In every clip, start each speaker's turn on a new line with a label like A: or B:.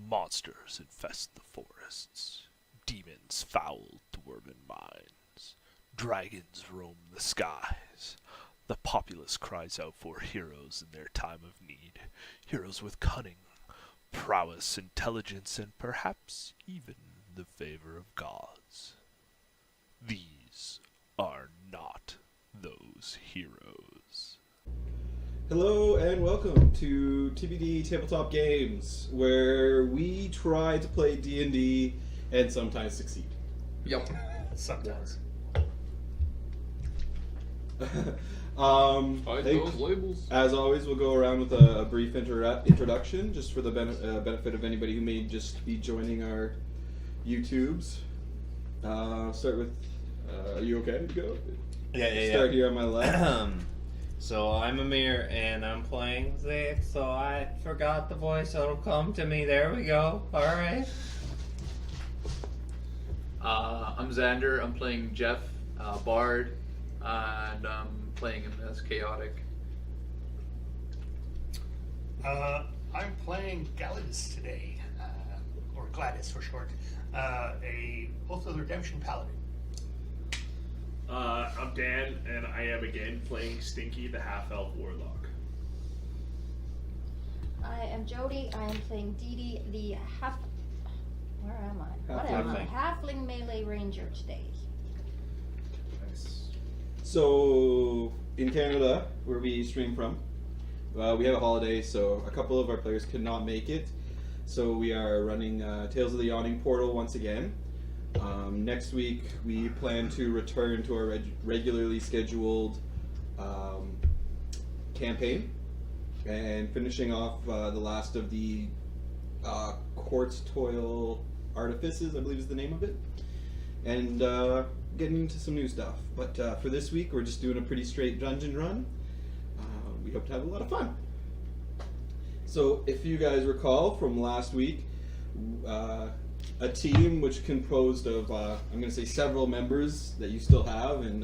A: Monsters infest the forests. Demons foul dwarven minds. Dragons roam the skies. The populace cries out for heroes in their time of need. Heroes with cunning, prowess, intelligence, and perhaps even the favor of gods. These are not those heroes.
B: Hello and welcome to TBD Tabletop Games, where we try to play D&D and sometimes succeed.
C: Yep. Sometimes.
B: Those labels. As always, we'll go around with a brief introduction, just for the benefit of anybody who may just be joining our YouTubes. Start with, are you okay to go?
C: Yeah.
B: Start here on my left.
D: So I'm Amir, and I'm playing Zeke, so I forgot the voice, so it'll come to me. There we go. Alright.
E: I'm Xander. I'm playing Jeff, Bard, and I'm playing him as Chaotic.
F: I'm playing Gladys today, or Gladys for short, a Oath of the Redemption Paladin.
G: I'm Dan, and I am again playing Stinky, the half-elf warlock.
H: I am Jody. I am playing Dee Dee, the Where am I? What
B: Halfling.
H: am I? Halfling melee ranger today.
B: Nice. So, in Canada, where we stream from, we have a holiday, so a couple of our players could not make it. So we are running Tales of the Yawning Portal once again. Next week, we plan to return to our regularly scheduled campaign, and finishing off the last of the Quartz Toil Artifices, I believe is the name of it, and getting into some new stuff. But for this week, we're just doing a pretty straight dungeon run. We hope to have a lot of fun. So, if you guys recall from last week, a team which composed of, I'm going to say, several members that you still have, and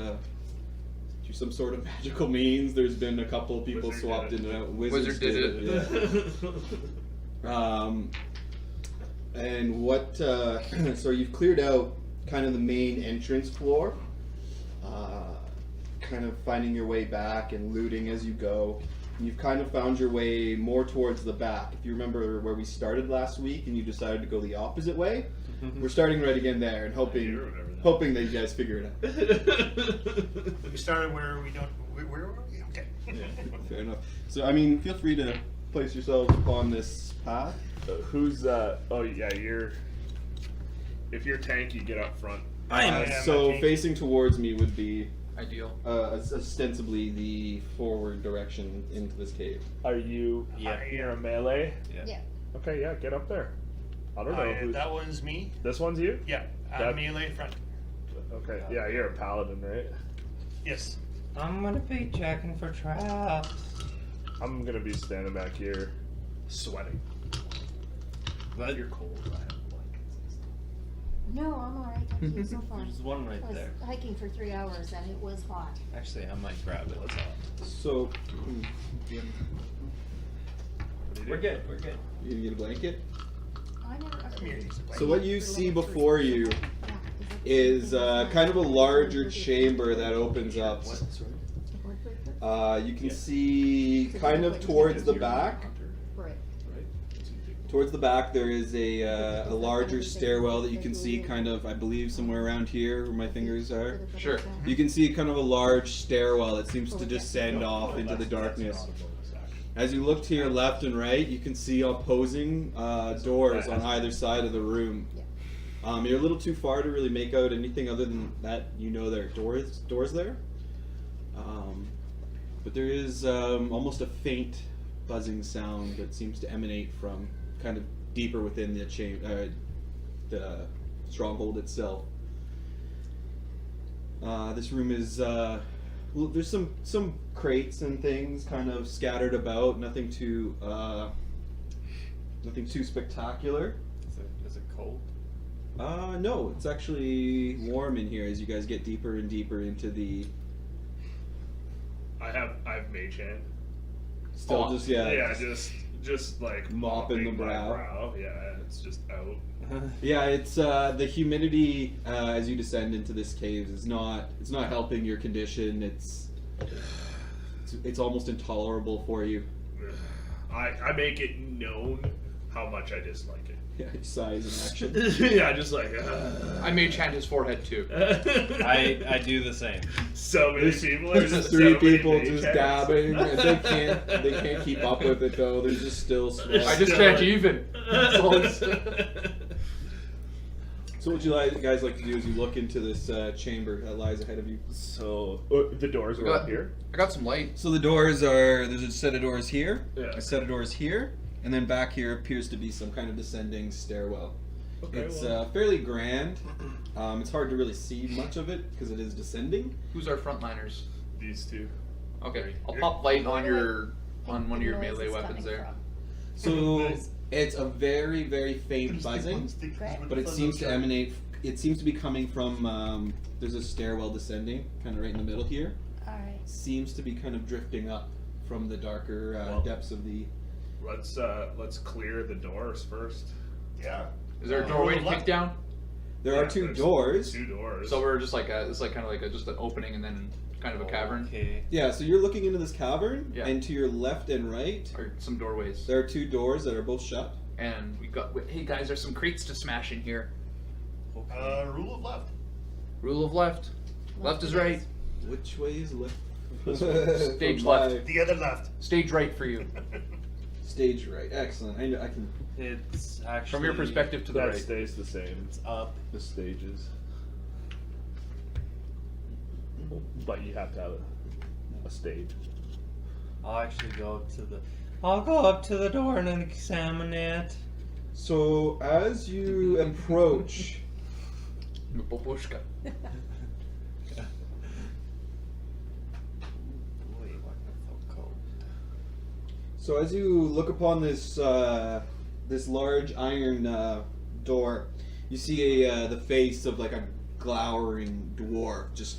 B: through some sort of magical means, there's been a couple of people
G: Wizard
B: swapped
G: did
B: in and out.
E: Wizard did it.
B: Yeah. And what, so you've cleared out kind of the main entrance floor, kind of finding your way back and looting as you go. And you've kind of found your way more towards the back. If you remember where we started last week and you decided to go the opposite way, we're starting right again there and hoping that you guys figure it out.
F: We started where we don't. Where were we? Okay.
B: Yeah, fair enough. So, I mean, feel free to place yourselves upon this path.
G: Who's, oh yeah, if you're tank, you get up front.
B: So, facing towards me would be
E: Ideal.
B: ostensibly the forward direction into this cave.
G: Are you you're a melee?
H: Yeah.
G: Okay, yeah, get up there. I don't know who.
F: That one's me.
G: This one's you?
F: Yeah,
G: That-
F: melee front.
G: Okay, yeah, you're a paladin, right?
F: Yes.
D: I'm gonna be checking for traps.
G: I'm gonna be standing back here, sweating.
D: But
G: You're cold. I have blankets.
H: No, I'm alright. Thank you so far.
D: there's one right
H: I was
D: there.
H: hiking for 3 hours and it was hot.
D: Actually, I might grab it. What's up?
B: So,
D: We're good.
B: you gonna get a blanket?
H: I never.
F: I'm here to use the
B: So
F: blade.
B: what you see before you is kind of a larger chamber that opens up. You can see kind of towards the back.
H: Right.
B: Towards the back there is a larger stairwell that you can see kind of, I believe, somewhere around here where my fingers are.
E: Sure.
B: You can see kind of a large stairwell that seems to descend off into the darkness. As you look to your left and right, you can see opposing doors on either side of the room. You're a little too far to really make out anything other than that. You know there are doors there. But there is almost a faint buzzing sound that seems to emanate from kind of deeper within the stronghold itself. This room is there's some crates and things kind of scattered about. Nothing too spectacular.
D: Is it cold?
B: No, it's actually warm in here as you guys get deeper and deeper into the.
G: I have mage hand.
B: Still just yeah.
G: Just just like
B: Mopping the
G: my
B: brow.
G: Yeah, it's just out.
B: Yeah, it's the humidity as you descend into this cave is not. It's not helping your condition. It's almost intolerable for you.
G: I make it known how much I dislike it.
B: Yeah, size and action.
G: Yeah, just like.
E: I may chant his forehead too.
D: I do the same.
G: So many people. Are
B: There's
G: just
B: three
G: so many
B: people just
G: paychecks.
B: dabbing. And they can't keep up with it though. There's just still sweat.
E: I just chant even. That's all it's-
B: So what you guys like to do is you look into this chamber that lies ahead of you.
G: So the doors are up here.
E: I got some light.
B: So the doors are, there's a set of doors here,
G: Yeah.
B: a set of doors here, and then back here appears to be some kind of descending stairwell.
G: Okay,
B: It's
G: well.
B: fairly grand. It's hard to really see much of it because it is descending.
E: Who's our frontliners?
G: These two.
E: Okay, I'll pop light on one of your melee weapons there.
B: So it's a very, very faint buzzing, but it seems to emanate. It seems to be coming from. There's a stairwell descending, kind of right in the middle here.
H: Alright.
B: Seems to be kind of drifting up from the darker depths of the.
G: Let's clear the doors first.
F: Yeah.
E: Is there a doorway to kick down?
B: There
G: Yeah,
B: are two
G: there's
B: doors.
G: Two doors.
E: So we're just like it's like kind of like just an opening and then kind of a cavern.
D: Okay.
B: Yeah, so you're looking into this cavern,
E: Yeah.
B: and to your left and right,
E: Or some doorways.
B: there are two doors that are both shut.
E: And we got. Hey guys, there's some crates to smash in here.
F: Rule of left.
E: Rule of left. Left is right.
B: Which way is left?
E: Stage
B: From my-
E: left.
F: The other left.
E: Stage right for you.
B: Stage right. Excellent. I can.
D: It's actually
E: From your perspective to the
G: that
E: right.
G: stays the same.
D: It's up.
G: The stages. But you have to have a stage.
D: I'll actually go to the. I'll go up to the door and examine it.
B: So as you approach,
E: Babushka.
B: so as you look upon this this large iron door, you see the face of like a glowering dwarf, just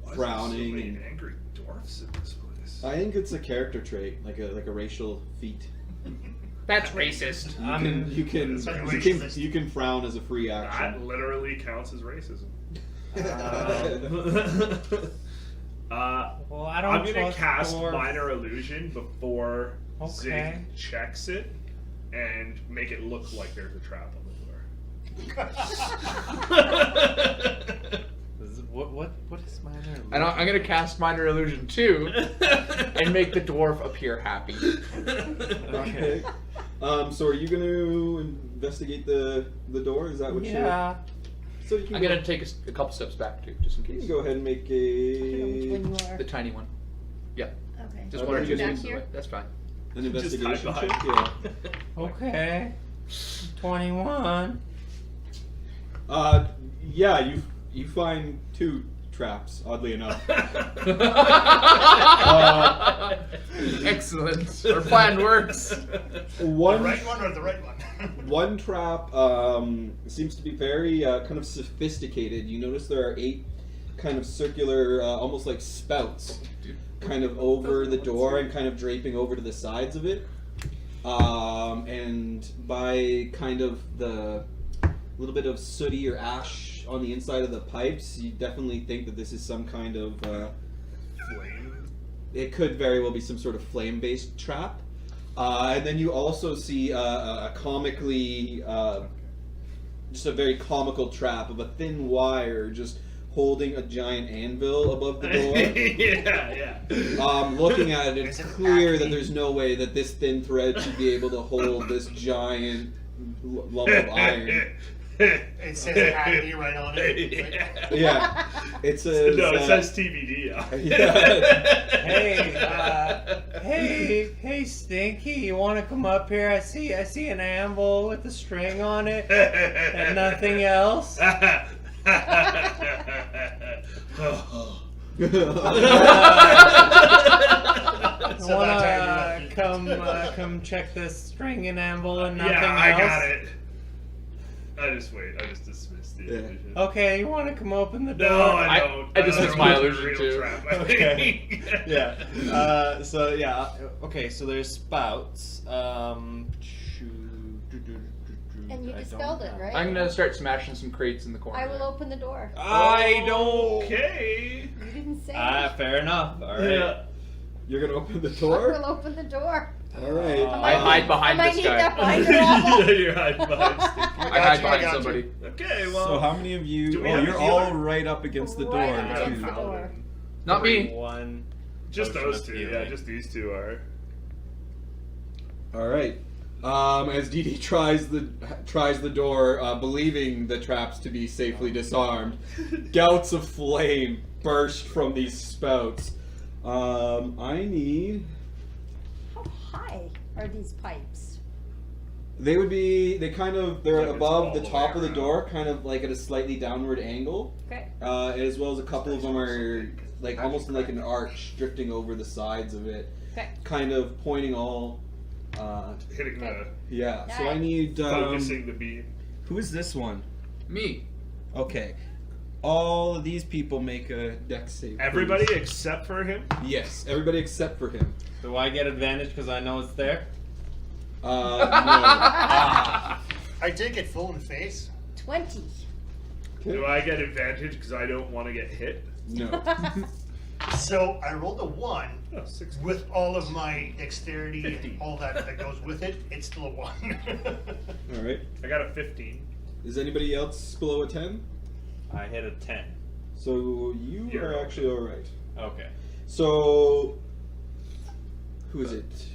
G: Why is there
B: frowning.
G: So many
B: and-
G: angry dwarfs in this place.
B: I think it's a character trait, like a racial feat.
E: That's racist.
B: You can frown as a free
G: That
B: action.
G: literally counts as racism.
D: Well, I don't
G: I'm gonna
D: trust
G: cast
D: dwarves.
G: minor illusion before
D: Okay.
G: Zig checks it and make it look like there's a trap on the door.
D: What is minor illusion?
E: And I'm gonna cast minor illusion too, and make the dwarf appear happy.
B: Okay. So are you going to investigate the door? Is that what
D: Yeah.
B: So you can
E: I'm
B: go,
E: gonna take a couple steps back too, just in
B: you
E: case.
B: can go ahead and make
H: I don't know which
B: a
H: one you are.
E: The tiny one. Yeah,
H: Okay.
E: just
B: Oh,
E: one or two
B: back
E: steps
H: here?
E: away. That's fine.
B: an
G: Just
B: investigation
G: hide
B: check.
G: behind.
B: Yeah.
D: Okay. 21.
B: Yeah, you find two traps. Oddly enough.
E: Excellent. Our plan works.
F: The
B: One
F: right one or the right one?
B: one trap seems to be very kind of sophisticated. You notice there are 8 kind of circular, almost like spouts, kind of over the door and kind of draping over to the sides of it. And by kind of the little bit of sooty or ash on the inside of the pipes, you definitely think that this is some kind of.
G: Flame.
B: It could very well be some sort of flame-based trap. And then you also see a comically, just a very comical trap of a thin wire just holding a giant anvil above the door.
G: yeah.
B: Looking at it, it's
F: Is it
B: clear that
F: acne?
B: there's no way that this thin thread should be able to hold this giant lump of iron.
F: It says Acme right on it.
B: Yeah, it says.
G: No, it says TBD.
B: Yeah.
D: Hey, Stinky, you want to come up here? I see an anvil with a string on it and nothing else.
F: So
D: Want
F: that's
D: to come check this string and anvil and nothing
G: Yeah,
D: else?
G: I got it. I just dismissed the illusion.
D: Okay, you want to come open the door?
G: No, I don't.
E: I dismissed my
G: don't want a
E: illusion
G: real
E: too.
G: trap, I
C: Okay.
G: think.
C: Yeah. So yeah. Okay. So there's spouts.
H: And you
C: I don't
H: dispelled it,
C: know.
H: right?
E: I'm gonna start smashing some crates in the corner.
H: I will open the door.
C: I don't.
G: Okay.
H: You didn't say.
D: Fair enough. All right.
G: Yeah.
B: You're gonna open the
H: I
B: door.
H: will open the door.
B: All right.
E: I hide behind
H: I
E: this
H: might
E: guy.
H: need that binder awful.
G: Yeah, you're hiding behind Sticky.
E: I hide behind
F: got you.
E: somebody.
G: Okay, well.
B: So how many of you?
G: Do we
B: Oh,
G: have a
B: you're
G: healer?
B: all right up against the door.
H: Right up
G: Yeah,
H: against the
B: too.
H: door.
E: Not me.
D: One.
G: Just
D: potion
G: those
D: of
G: two.
D: healing.
G: Yeah, just these two are.
B: All right. As Dee tries the door, believing the traps to be safely disarmed, gouts of flame burst from these spouts. I need.
H: How high are these pipes?
B: They're
G: Like it's
B: above the
G: all the
B: top
G: way
B: of the
G: around.
B: door, kind of like at a slightly downward angle,
H: Okay.
B: as well as a couple of them are like almost like an arch drifting over the sides of it,
H: Okay.
B: kind of pointing all.
G: Hitting the.
B: Yeah. So I
H: Alright.
B: need.
G: Focusing the beam.
B: Who is this one?
E: Me.
B: Okay. All of these people make a dex save. please.
G: Everybody except for him?
B: Yes, everybody except for him.
D: Do I get advantage because I know it's there?
B: No.
F: I take it full in face.
H: 20.
G: Do I get advantage because I don't want to get hit?
B: No.
F: So I rolled a 1
G: Oh, 6.
F: with all of my dexterity
G: 50.
F: and all that goes with it. It's still a 1.
B: All right.
G: I got a 15.
B: Is anybody else below a 10?
D: I hit a 10.
B: So you
G: You're
B: are actually all right.
D: Okay.
B: So who is it?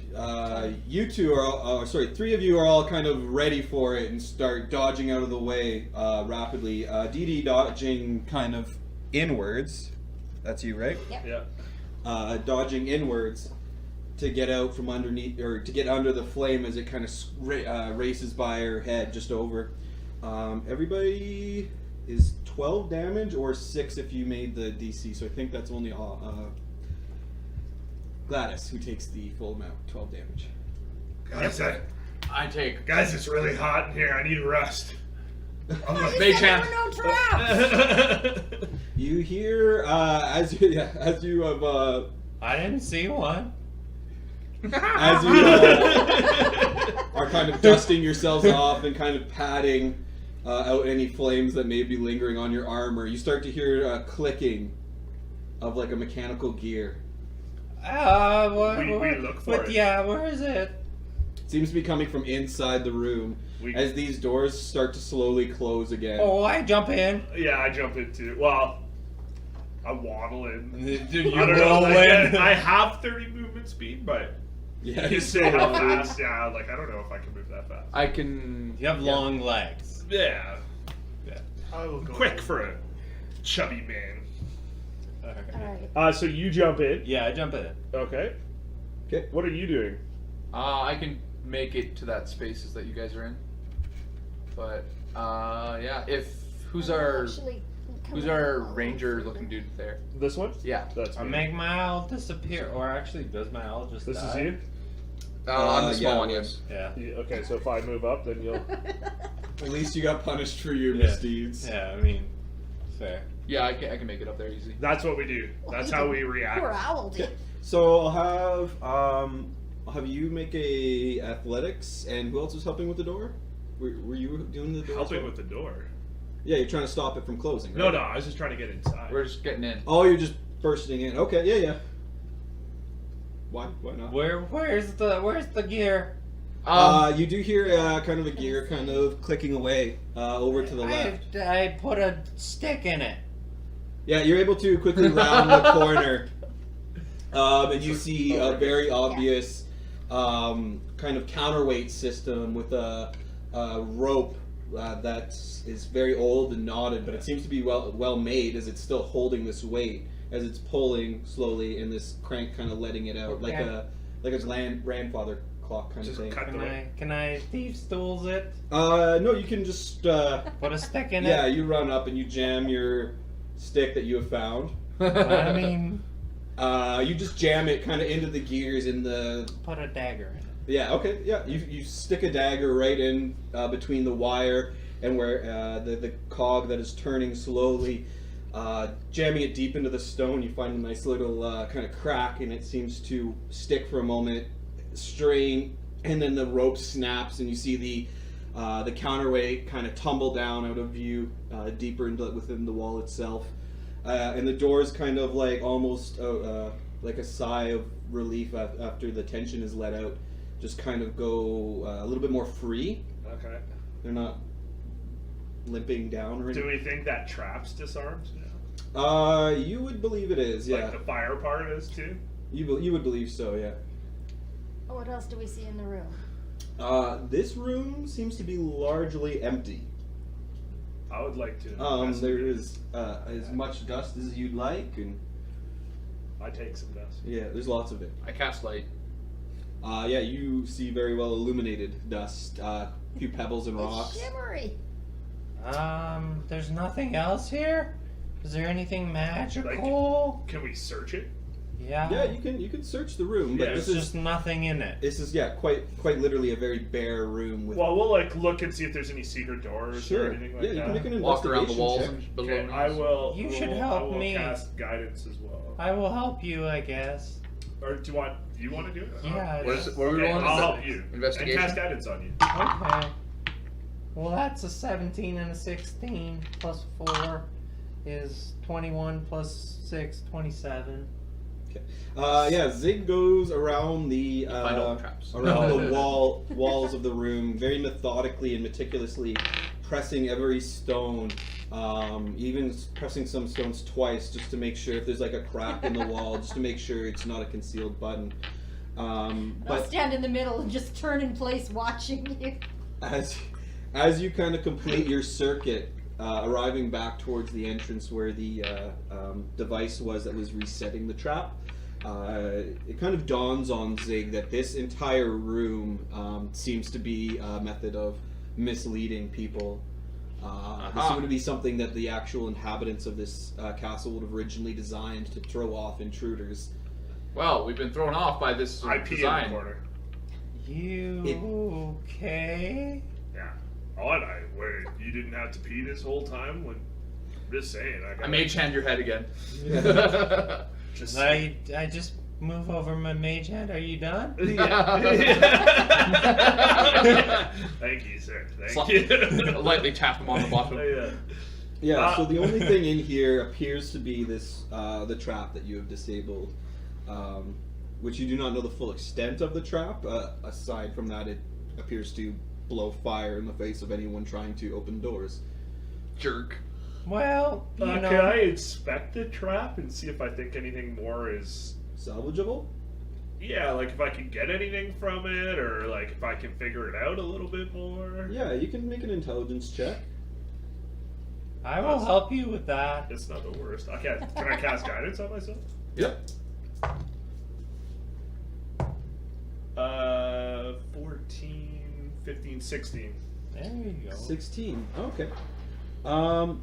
B: You two are all, three of you are all kind of ready for it and start dodging out of the way rapidly. Dee Dee dodging kind of inwards. That's you, right?
G: Yeah.
B: Dodging inwards to get out from underneath, or to get under the flame as it kind of races by her head just over. Everybody is 12 damage or 6 if you made the DC, so I think that's only Gladys who takes the full amount, 12 damage.
G: Guys,
E: I take.
G: guys, it's really hot in here. I need rest.
E: Mage hand.
H: There were no traps!
B: You hear as you have
D: I didn't see one.
B: as you are kind of dusting yourselves off and kind of patting out any flames that may be lingering on your armor, you start to hear clicking of like a mechanical gear.
G: We look for it.
D: Yeah, where is it?
B: It seems to be coming from inside the room as these doors start to slowly close again.
D: Oh, I jump in.
G: Yeah, I jump into. Well, I waddle in.
D: Dude, you
G: I don't know.
D: roll in.
G: I have 30 movement speed, but
B: Yeah,
G: you say how fast? Yeah, like I don't know if I can move that fast.
E: I can.
D: You have long legs.
G: Yeah,
F: I will go
G: quick for a chubby man.
H: Alright.
G: So you jump in.
D: Yeah, I jump in.
G: Okay.
B: Okay.
G: What are you doing?
E: I can make it to that spaces that you guys are in. But yeah, who's our
H: Actually, can
E: who's
H: we
E: our
H: follow
E: ranger
H: further?
E: looking dude there?
G: This one?
E: Yeah.
G: That's
D: I
G: me.
D: make my owl disappear, or actually, does my owl just
G: This
D: die?
G: is you.
E: I'm the small
B: yeah,
E: one,
B: it
E: yes.
D: Yeah.
G: Okay, so if I move up, then you'll.
B: At least you got punished for your
D: Yeah.
B: misdeeds.
D: Yeah, I mean, fair.
E: Yeah, I can make it up there easy.
G: That's what we do. That's how we react.
H: Poor owl did.
B: So I'll have you make a athletics, and who else was helping with the door? Were you doing the door? as
G: Helping
B: well?
G: with the door.
B: Yeah, you're trying to stop it from closing. Right?
G: No, I was just trying to get inside.
E: We're just getting in.
B: Oh, you're just bursting in. Okay, yeah. Why not?
D: Where's the gear?
B: You do hear kind of a gear kind of clicking away over to the left.
D: I put a stick in it.
B: Yeah, you're able to quickly round the corner, and you see a very obvious kind of counterweight system with a rope that is very old and knotted, but it seems to be well made as it's still holding this weight as it's pulling slowly, and this crank kind of letting it out like a grandfather clock kind
G: Just
B: of thing.
G: cut the rope.
D: Can I thief stools it?
B: No, you can just
D: Put a stick in
B: yeah,
D: it?
B: you run up and you jam your stick that you have found.
D: I mean,
B: You just jam it kind of into the gears in the.
D: put a dagger in it.
B: Yeah, okay, yeah. You stick a dagger right in between the wire, and where the cog that is turning slowly, jamming it deep into the stone, you find a nice little kind of crack, and it seems to stick for a moment, strain, and then the rope snaps, and you see the counterweight kind of tumble down out of view, deeper into within the wall itself, and the doors kind of like almost like a sigh of relief after the tension is let out, just kind of go a little bit more free.
G: Okay.
B: They're not limping down or anything.
G: Do we think that trap's disarmed?
B: You would believe it is, yeah.
G: Like the fire part is too?
B: You would believe so, yeah.
H: What else do we see in the room?
B: This room seems to be largely empty.
G: I would like to.
B: There is as much dust as you'd like, and
G: I take some dust.
B: yeah, there's lots of it.
E: I cast light.
B: Yeah, you see very well illuminated dust, a few pebbles and
H: It's
B: rocks.
H: shimmery.
D: There's nothing else here? Is there anything magical?
G: Can we search it?
D: Yeah.
B: Yeah, you can search the room, but
G: Yeah,
B: this
D: There's
B: is
D: just nothing in it.
B: quite literally a very bare room with.
G: Well, we'll look and see if there's any secret doors
B: Sure.
G: or anything like
B: Yeah, you
G: that.
B: can make an
E: Walk around the
B: investigation
E: walls
B: check.
E: and
G: Okay,
E: below.
G: I will.
D: You should
G: I
D: help
G: will
D: me.
G: cast guidance as well.
D: I will help you, I guess.
G: Or do you want to do it?
D: Yeah.
E: What is it? What are we
G: Okay,
E: rolling?
G: I'll help you.
E: Investigation?
G: And cast guidance on you.
D: Okay. Well, that's a 17 and a 16 plus 4 is 21 plus 6, 27.
B: Yeah, Zig goes around the
E: Find all the traps.
B: around the walls of the room, very methodically and meticulously, pressing every stone, even pressing some stones twice, just to make sure if there's like a crack in the wall, just to make sure it's not a concealed button.
H: I'll
B: But
H: stand in the middle and just turn in place watching you.
B: as you kind of complete your circuit, arriving back towards the entrance where the device was that was resetting the trap, it kind of dawns on Zig that this entire room seems to be a method of misleading people. This would be something that the actual inhabitants of this castle would have originally designed to throw off intruders.
E: Well, we've been thrown off by this
G: I pee in
E: design.
G: the corner.
D: You okay?
G: Yeah. Oh, and wait, you didn't have to pee this whole time? When, I'm just saying.
E: I mage hand your head again.
G: Just
D: I just move over my mage hand. Are you done?
G: Thank you, sir. Thank
E: Sli-
G: you.
E: Lightly tap him on the bottom.
G: Yeah.
B: Yeah, so the only thing in here appears to be this the trap that you have disabled, which you do not know the full extent of the trap. Aside from that, it appears to blow fire in the face of anyone trying to open doors.
E: Jerk.
D: Well, you know.
G: Can I inspect the trap and see if I think anything more is...
B: Salvageable?
G: Yeah, like if I can get anything from it, or like if I can figure it out a little bit more.
B: Yeah, you can make an intelligence check.
D: I will help you with that.
G: It's not the worst. Okay, can I cast guidance on myself?
B: Yep.
G: 14, 15, 16.
D: There you go.
B: 16. Okay.
E: Well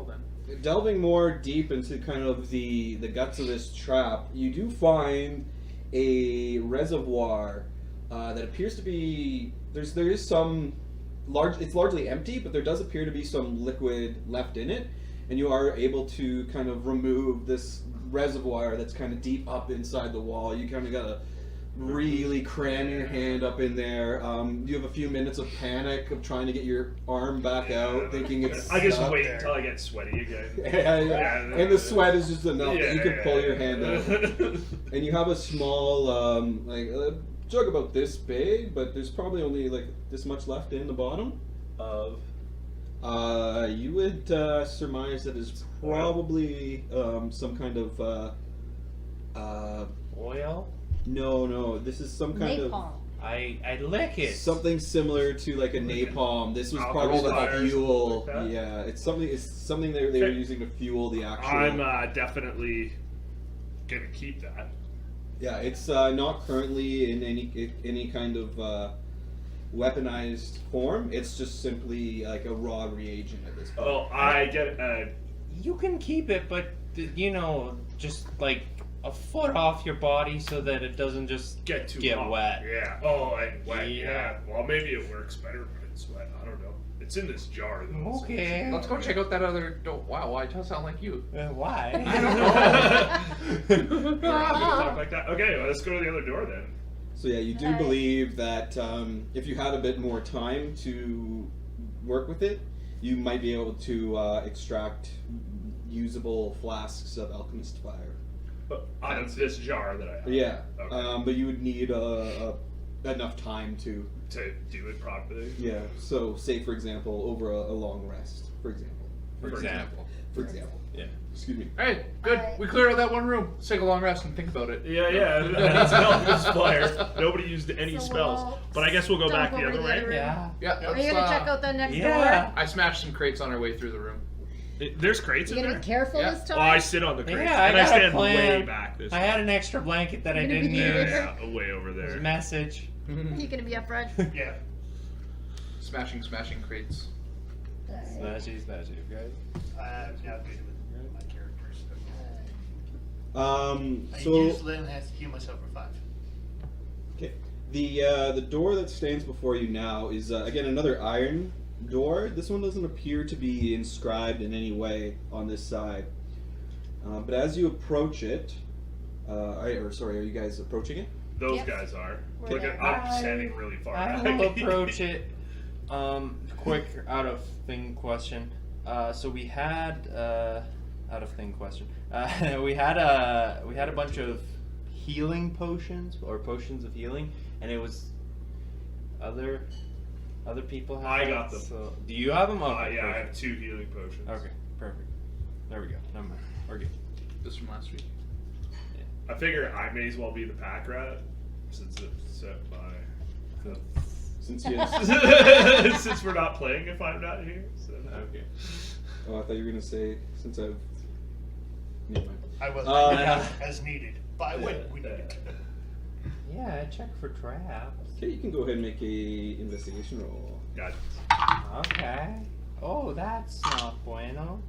E: then.
B: Delving more deep into kind of the guts of this trap, you do find a reservoir that appears to be there is some large. It's largely empty, but there does appear to be some liquid left in it, and you are able to kind of remove this reservoir that's kind of deep up inside the wall. You kind of gotta really cram your hand up in there. You have a few minutes of panic of trying to get your arm back out, thinking it's
G: I just
B: stuck.
G: wait until I get sweaty again.
B: Yeah. And the sweat is just enough that you can
G: Yeah,
B: pull
G: yeah,
B: your hand out.
G: yeah.
B: And you have a small, like a jug about this big, but there's probably only like this much left in the bottom.
G: Of
B: You would surmise that is probably some kind of
D: Oil?
B: no, this is some kind of
H: Napalm.
D: I lick it.
B: something similar to like a napalm. This was
G: Alcohol
B: probably
G: fire
B: like
G: or
B: fuel.
G: something like that?
B: Yeah, it's something they were
G: Okay.
B: using to fuel the actual.
G: I'm definitely gonna keep that.
B: Yeah, it's not currently in any kind of weaponized form. It's just simply like a raw reagent at this point.
G: Oh, I get
D: You can keep it, but you know, just like a foot off your body so that it doesn't just
G: get too
D: get
G: hot.
D: wet.
G: Yeah. Oh, and wet.
D: Yeah.
G: Yeah. Well, maybe it works better when it's sweat. I don't know. It's in this jar. Though, so
D: Okay.
E: Let's go check out that other door. Wow, why does it sound like you?
D: Why?
G: Talk like that. Okay, well, let's go to the other door then.
B: So yeah, you do
H: Alright.
B: believe that if you had a bit more time to work with it, you might be able to extract usable flasks of alchemist fire.
G: Out of this jar that I have.
B: Yeah,
G: Okay.
B: but you would need enough time to.
G: To do it properly.
B: Yeah. So, say for example, over a long rest, for example.
C: For example.
B: For example.
C: Yeah.
B: Excuse me.
E: Alright, good.
H: Alright.
E: We cleared out that one room. Let's take a long rest and think about it.
G: Yeah. It's alchemist fire. Nobody used any
H: So
G: spells.
H: we'll
G: But I guess we'll go
H: stomp
G: back the
H: over
G: other
H: to the
G: way.
H: other room.
D: Yeah.
E: Yeah,
H: Are you gonna check out the next
D: Yeah.
H: door?
E: I smashed some crates on our way through the room.
G: There's crates
H: You
G: in
H: gonna
G: there.
H: be careful
E: Yeah.
H: this
G: Oh,
H: time?
G: I sit on the crates,
D: Yeah, I
G: and I
D: got a
G: stand
D: plan.
G: way back this
D: I
G: way.
D: had an extra blanket that I
H: You're gonna
D: didn't
H: be
D: use.
H: there.
G: Yeah, way over
D: It was a
G: there.
D: message.
H: Are you gonna be up front?
F: Yeah.
E: Smashing crates.
C: Smashy, okay?
F: I'm now good with my characters. I
B: So
F: usually have to heal myself for 5.
B: okay, the door that stands before you now is again another iron door. This one doesn't appear to be inscribed in any way on this side. But as you approach it, are you guys approaching it?
G: Those
H: Yep.
G: guys are.
H: We're
G: Look,
H: there.
G: I'm standing really far
D: I
G: back.
D: will approach it. Quick out of thing question. So we had out of thing question. We had a bunch of healing potions or potions of healing, and it was other people have.
G: I
D: it,
G: got them.
D: So, do you have them? Okay,
G: Yeah, I
D: perfect.
G: have 2 healing potions.
D: Okay, perfect. There we go. Never mind. We're good.
E: This from last week.
G: I figure I may as well be the pack rat since it's set by.
B: Since you.
G: Since we're not playing if I'm not here. So.
D: Okay.
B: Oh, I thought you were gonna say since I've. Never mind.
F: I will
B: Yeah.
F: as needed. By when we need it.
D: Yeah, check for traps.
B: Okay, you can go ahead and make a investigation roll.
G: Got it.
D: Okay. Oh, that's not bueno.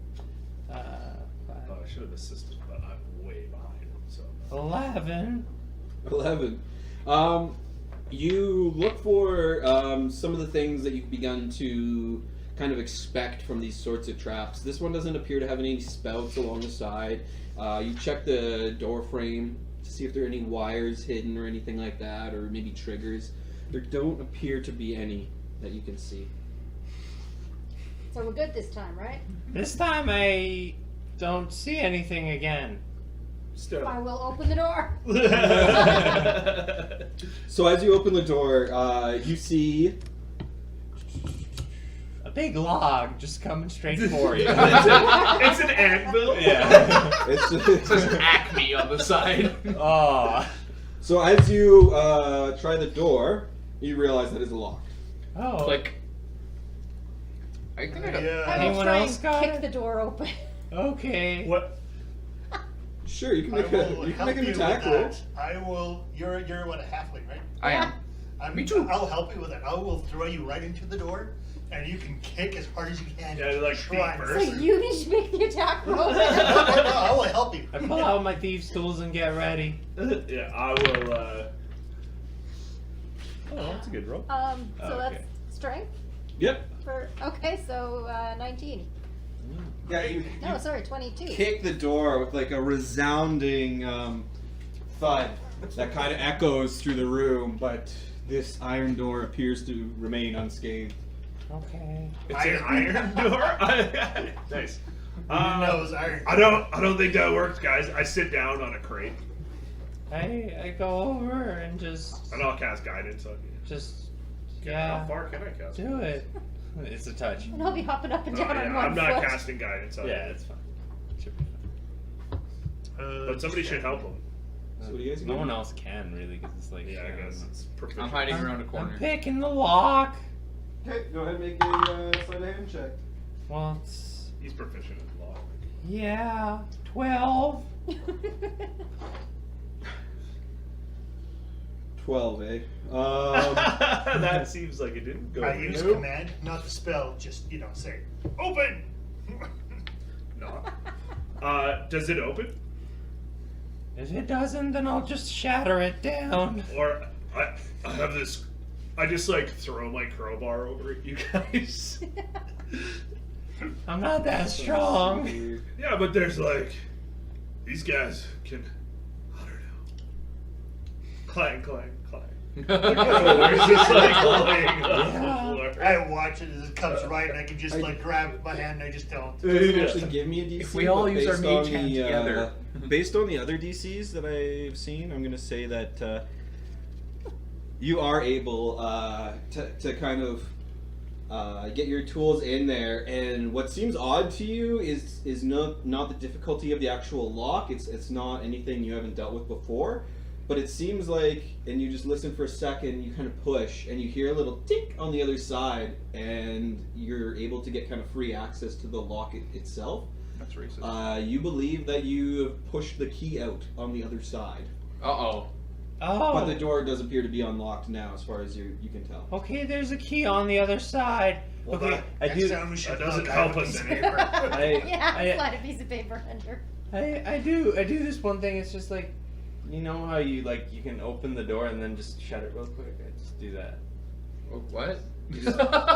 G: Oh, I should have assisted, but I'm way behind him. So.
D: 11.
B: 11. You look for some of the things that you've begun to kind of expect from these sorts of traps. This one doesn't appear to have any spouts along the side. You check the door frame to see if there are any wires hidden or anything like that, or maybe triggers. There don't appear to be any that you can see.
H: So we're good this time, right?
D: This time I don't see anything again.
G: Still.
H: I will open the door.
B: So as you open the door, you see
D: A big log just coming straight for you.
G: It's an anvil.
D: Yeah.
E: It says Acme on the side.
D: Oh.
B: So as you try the door, you realize that it's locked.
D: Oh.
E: Click. I think I got.
H: I will
D: Anyone
H: try
D: else
H: and
D: got
H: kick
D: it?
H: the door open.
D: Okay.
G: What?
B: Sure, you can
F: I
B: make
F: will
B: you can
F: help
B: make an
F: you
B: attack
F: with
B: roll.
F: that. I will. You're what, a halfling, right?
E: I am.
F: Me too. I'll help you with it. I will throw you right into the door, and you can kick as hard as you can.
G: Yeah, like
F: Try
G: feet
F: and-
H: So
G: first.
H: you need to make the attack roll.
F: No, I will help you.
D: I pull out my thieves' tools and get ready.
G: Yeah, I will.
C: Oh, that's a good roll.
H: So
C: Okay.
H: that's strength
B: Yep.
H: for. Okay, so 19.
B: Yeah, you
H: No, sorry, 22.
B: kick the door with like a resounding thud that kind of echoes through the room, but this iron door appears to remain unscathed.
D: Okay.
G: It's an iron door. Nice.
F: No, it's iron.
G: I don't think that works, guys. I sit down on a crate
D: I go over and just
G: and I'll cast guidance on you. How
D: yeah,
G: far can I cast?
D: do it. It's a touch.
H: And I'll be hopping up and
G: Oh,
H: down
G: yeah,
H: on one
G: I'm not
H: foot.
G: casting guidance on
C: Yeah,
G: you.
C: it's fine. Should be fine.
G: But somebody should help him.
B: So what do you guys
C: No
B: do?
C: one else can really because it's like.
G: Yeah, I guess it's proficient.
E: I'm hiding around a
D: I'm
E: corner.
D: picking the lock.
B: Okay, go ahead and make a sleight of hand check.
D: Well, it's
G: He's proficient in law.
D: yeah, 12.
B: 12, eh?
G: That seems like it didn't go.
F: I use
G: Nope.
F: command, not the spell. Just say open.
G: No. Does it open?
D: If it doesn't, then I'll just shatter it down.
G: Or I I just like throw my crowbar over at you guys.
D: I'm not that strong.
G: Yeah, but there's like these guys can. I don't know. Clang, clang, clang. It's just like laying on the floor.
F: I watch it as it comes right, and I can just like grab my hand, and I just don't.
B: It doesn't actually give me a DC.
E: If we all
B: but
E: use our
B: based
E: mage
B: on
E: hand
B: the,
E: together.
B: based on the other DCs that I've seen, I'm gonna say that you are able to kind of get your tools in there. And what seems odd to you is not the difficulty of the actual lock. It's not anything you haven't dealt with before. But it seems like, and you just listen for a second, you kind of push, and you hear a little tick on the other side, and you're able to get kind of free access to the lock itself.
E: That's racist.
B: You believe that you have pushed the key out on the other side.
E: Uh-oh.
D: Oh.
B: But the door does appear to be unlocked now, as far as you can tell.
D: Okay, there's a key on the other side.
F: Well,
D: Okay, I
F: next
D: do.
F: time we should
G: That doesn't
F: look, I
G: help
F: have a
G: us
F: piece of
G: any.
F: paper.
H: Yeah, slide a piece of paper under.
D: I do this one thing. It's just like, you know how you can open the door and then just shut it real quick. I just do that.
E: Oh, what?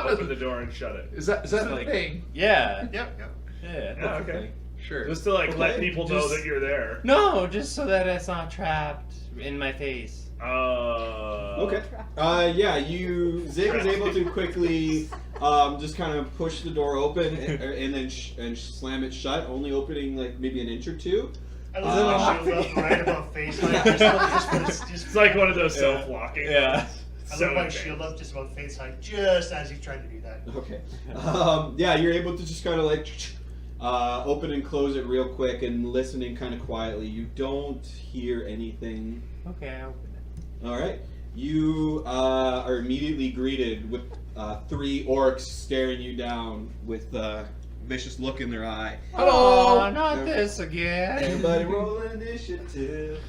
G: Open the door and shut it.
E: Is that
D: Like-
E: a thing?
D: Yeah.
F: Yep, yep.
D: Yeah.
G: Yeah,
D: that's the
G: okay.
D: thing.
E: Sure.
G: Just to like let
B: Okay,
G: people know
B: just-
G: that you're there.
D: No, just so that it's not trapped in my face.
B: Okay. Yeah, Zig is able to quickly just kind of push the door open and then slam it shut, only opening like maybe an inch or two.
F: I love my shield up right about face height. Just
G: It's like one of those self-locking.
D: Yeah.
G: ones.
F: I
G: So
F: love my
G: advanced.
F: shield up just about face height, just as he's trying to do that.
B: Okay. Yeah, you're able to just kind of like open and close it real quick and listening kind of quietly. You don't hear anything.
D: Okay, I open it.
B: All right. You are immediately greeted with 3 orcs staring you down with vicious look in their eye.
E: Hello!
D: Oh, not this again.
B: Everybody roll initiative.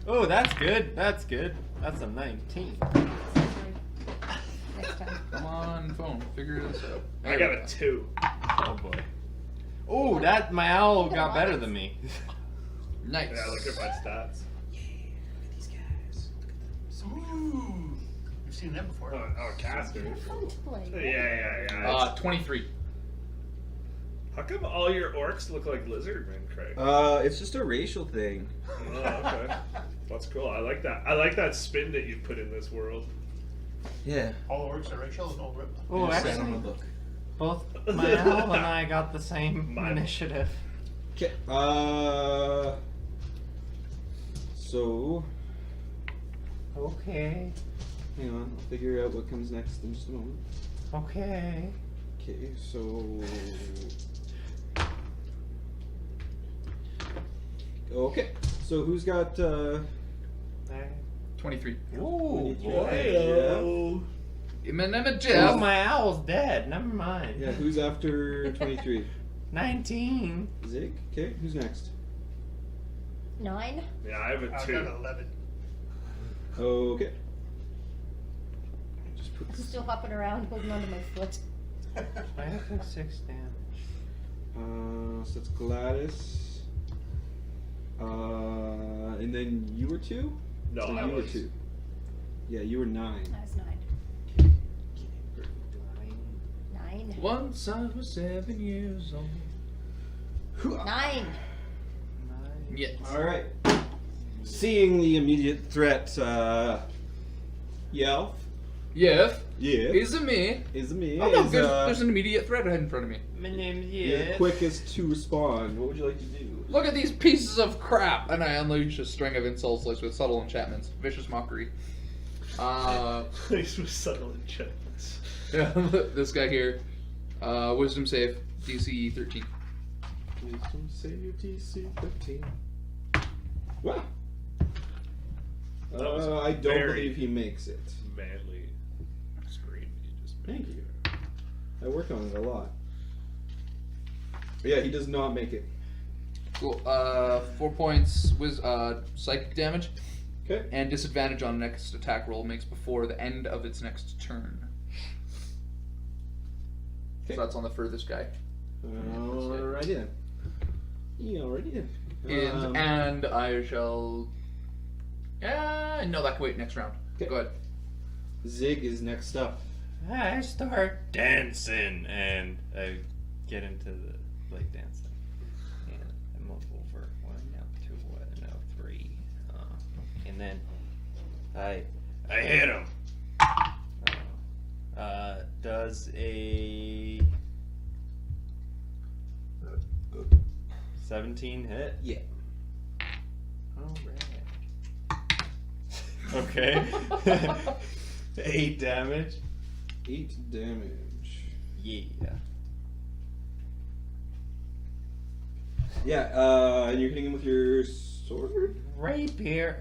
D: Oh, that's good. That's good. That's a 19.
H: Next time.
E: Come on, phone. Figure this out.
G: I got a 2.
D: Oh boy. Oh, that my owl got better than me.
E: Nice.
G: Yeah, look at my stats.
F: Ooh, you've seen them before.
G: Oh, caster.
H: They're fun to play.
G: Yeah.
E: 23.
G: How come all your orcs look like lizardmen, Craig?
B: It's just a racial thing.
G: Oh, okay. That's cool. I like that. I like that spin that you put in this world.
B: Yeah.
F: All orcs are Rachel. No, rip.
D: Oh, actually, both my owl and I got the same
G: Mine.
D: initiative.
B: Okay. So,
D: Okay.
B: hang on. I'll figure out what comes next in just a moment.
D: Okay.
B: Okay, so. Okay, so who's got.
E: 23.
D: Ooh, boy.
B: Hello.
E: My name is
D: Oh,
E: Jeff.
D: my owl's dead. Never mind.
B: Yeah, who's after 23?
D: 19.
B: Zig? Okay, who's next?
H: 9.
G: Yeah, I have a
F: I've
G: 2.
F: got 11.
B: Okay. Just put.
H: I'm still hopping around, holding onto my foot.
D: I have like 6 damage.
B: So that's Gladys. And then you were 2?
G: No,
B: So
G: I
B: you were
G: was
B: 2. Yeah, you were 9.
H: That's 9. 9.
E: Once I was 7 years old.
H: 9.
E: Yes.
B: Alright. Seeing the immediate threat, Yelf.
E: Yes.
B: Yeah.
E: Is it me?
B: Is me.
E: Oh no,
B: is,
E: there's an immediate threat right in front of me.
D: My name's
B: you're the
D: Yes.
B: quickest to respond. What would you like to do?
E: Look at these pieces of crap! And I unleash a string of insults laced with subtle enchantments. Vicious mockery.
G: Place with subtle enchantments.
E: Yeah, this guy here. Wisdom save. DC 13.
B: Please don't save DC 15. Wow.
G: That was
B: I don't
G: very-
B: believe he makes it.
G: Manly scream you just made.
B: Thank you. I work on it a lot. But yeah, he does not make it.
E: Cool. 4 points psychic damage.
B: Okay.
E: And disadvantage on next attack roll makes before the end of its next turn.
B: Okay.
E: So that's on the furthest guy.
B: Alrighty then. Alrighty then.
E: And I shall. No, that can wait next round.
B: Okay.
E: Go ahead.
B: Zig is next up.
D: I start dancing and I get into the dancing. And I move over 1, now 2, now 3. And then I hit him. Does a 17 hit?
B: Yeah.
D: Alright. Okay. 8 damage.
B: 8 damage.
D: Yeah.
B: Yeah, and you're hitting him with your sword?
D: Rapier.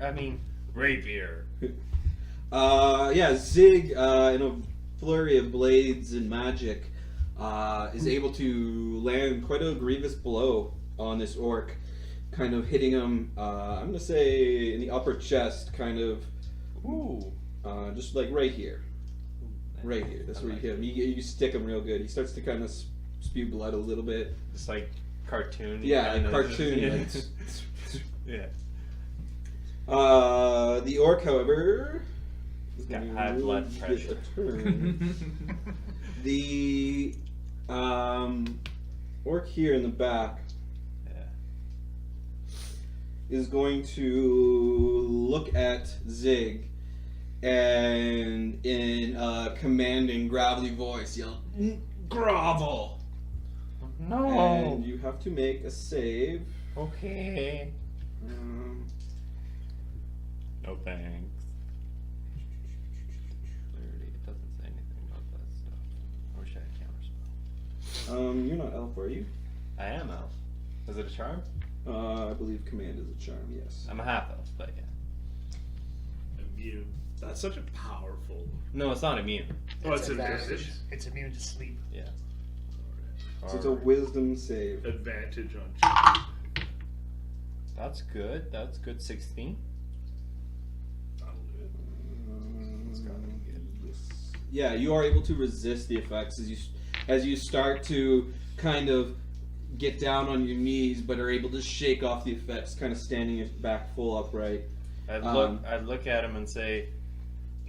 B: Yeah, Zig, in a flurry of blades and magic, is able to land quite a grievous blow on this orc, kind of hitting him, I'm going to say, in the upper chest, kind of, just like right here. Right here. That's where you hit him. You stick him real good. He starts to kind of spew blood a little bit.
D: It's like cartoon.
B: Yeah, cartoon. Like,
D: Yeah.
B: the orc, however, is
D: Got
B: gonna
D: high blood
B: get
D: pressure.
B: a turn. The orc here in the back is going to look at Zig and in a commanding, gravelly voice yell, "Grovel!"
D: No.
B: And you have to make a save.
D: Okay.
B: Um,
D: No thanks. 30. It doesn't say anything about that stuff. I wish I had counterspell.
B: you're not elf, are you?
D: I am elf. Is it a charm?
B: I believe command is a charm. Yes.
D: I'm a half elf, but yeah.
G: Immune. That's such a powerful.
D: No, it's not immune.
G: Oh, it's
F: advantage.
G: advantage.
F: It's immune to sleep.
D: Yeah.
B: So it's a wisdom save.
G: Advantage on.
D: That's good. That's good. 16.
G: That'll do it.
B: Yes. Yeah, you are able to resist the effects as you start to kind of get down on your knees, but are able to shake off the effects, kind of standing back full upright.
D: I'd
B: Um,
D: look at him and say,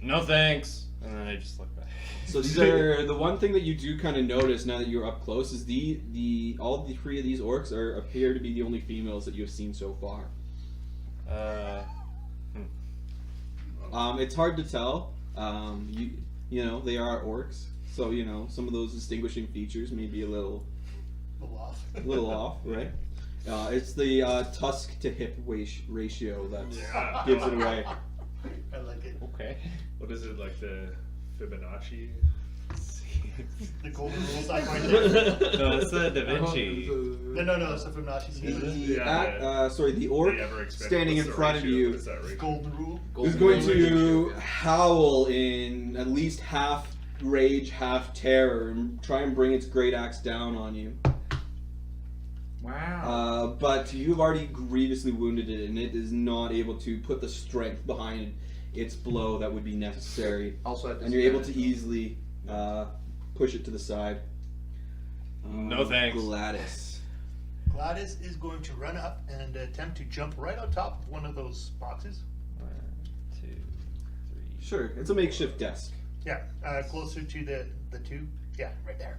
D: "No thanks," and then I just look back.
B: So these are the one thing that you do kind of notice now that you're up close is the all the 3 of these orcs appear to be the only females that you have seen so far. It's hard to tell. You know they are orcs, so you know some of those distinguishing features may be a little off, right? It's the tusk to hip ratio that gives it away.
F: I like it.
D: Okay.
G: What is it, like the Fibonacci?
F: The golden rules I find there.
D: No, it's the Da Vinci.
F: No, it's the Fibonacci series.
B: The orc
G: The ever-expanding-
B: standing in
G: what's the
B: front of
G: ratio?
B: you
G: What is that ratio?
F: Golden rule.
B: is going to howl in at least half rage, half terror, and try and bring its great axe down on you.
E: Wow.
B: But you've already grievously wounded it, and it is not able to put the strength behind its blow that would be necessary.
E: Also, at
B: And you're able to
E: disadvantage.
B: easily push it to the side.
D: No thanks.
B: Gladys.
F: Gladys is going to run up and attempt to jump right on top of one of those boxes.
D: 1, 2, 3.
B: Sure, it's a makeshift desk.
F: Yeah, closer to the 2. Yeah, right there.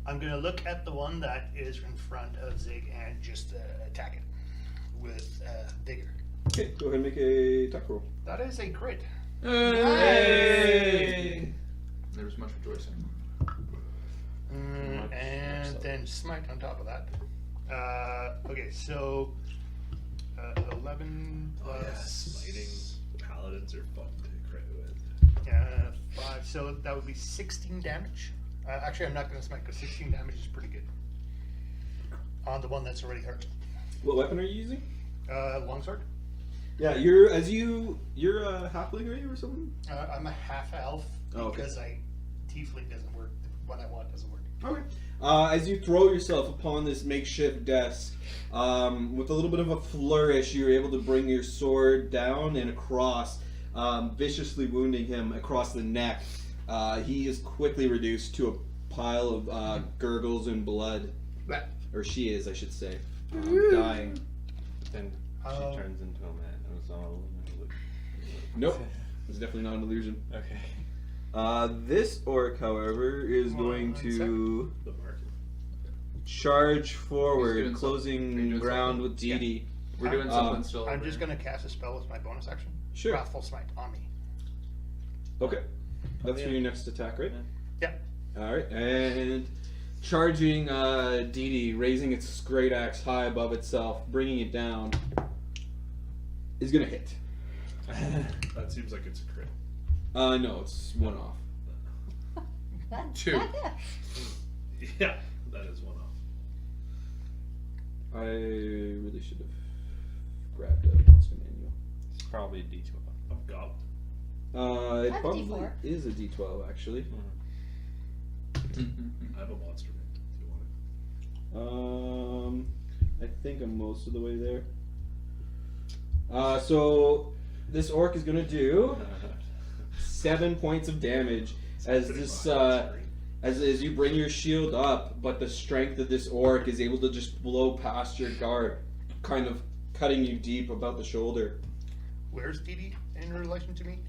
F: I'm going to look at the one that is in front of Zig and just attack it with vigor.
B: Okay, go ahead and make a attack roll.
F: That is a crit.
E: Hey! There was much rejoicing.
F: And then smite on top of that. Okay, so 11 plus
G: Smiting. Paladins are fun to crit with.
F: 5, so that would be 16 damage. Actually, I'm not going to smite because 16 damage is pretty good on the one that's already hurt.
B: What weapon are you using?
F: Longsword.
B: Yeah, you're a halfling, are you, or something?
F: I'm a half elf
B: Oh, okay.
F: because tiefling doesn't work. What I want doesn't work.
B: Okay. As you throw yourself upon this makeshift desk, with a little bit of a flourish, you're able to bring your sword down and across, viciously wounding him across the neck. He is quickly reduced to a pile of gurgles and blood. Or she is, I should say. Dying.
D: Then she turns into a man. It was
C: not an illusion.
B: Nope. It's definitely not an illusion.
C: Okay.
B: This orc, however, is
F: Hold on
B: going
F: one
B: to
G: The market.
B: charge
E: He's
B: forward,
E: doing
B: closing
E: something. Are you doing
B: ground
E: something?
B: with Dee
E: We're doing something still.
F: I'm
E: over
F: just
E: here.
F: gonna cast a spell with my bonus action.
B: Sure.
F: Wrathful Smite on me.
B: Okay. That's
C: yeah.
B: for your next attack, right?
F: Yeah.
B: Alright, and charging Dee, raising its great axe high above itself, bringing it down, is gonna hit.
G: That seems like it's a crit.
B: No, it's one off.
E: Two.
G: Yeah, that is one off.
B: I really should have grabbed a monster manual.
C: It's probably a D12.
G: I've got.
B: It
H: I have a
B: probably
H: D4.
B: is a D12 actually.
G: I have a monster man if you want
B: I think I'm most of the way there. So this orc is gonna do 7 points of damage as
G: Pretty
B: this
G: fine.
B: as you bring your shield up, but the strength of this orc is able to just blow past your guard, kind of cutting you deep about the shoulder.
F: Where's Dee in relation to me?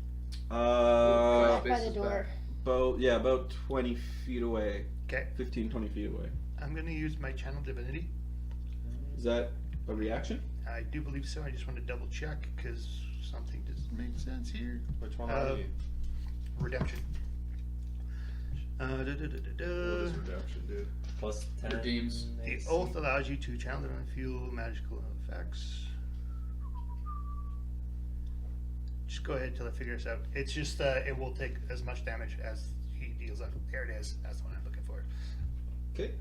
B: Uh,
H: Right by the
E: Spaces
H: door.
E: back.
B: about 20 feet away.
F: Okay.
B: 15, 20 feet away.
F: I'm gonna use my channel divinity.
B: Is that a reaction?
F: I do believe so. I just want to double check because something doesn't make sense here.
C: Which one
F: Uh,
C: are you?
F: Redemption.
G: What does redemption do?
C: Plus 10.
E: Redeems.
F: The
C: AC.
F: oath allows you to channel divine fuel magical effects. Just go ahead till I figure this out. It's just it will take as much damage as he deals out. There it is. That's the one I'm looking for.
B: Okay.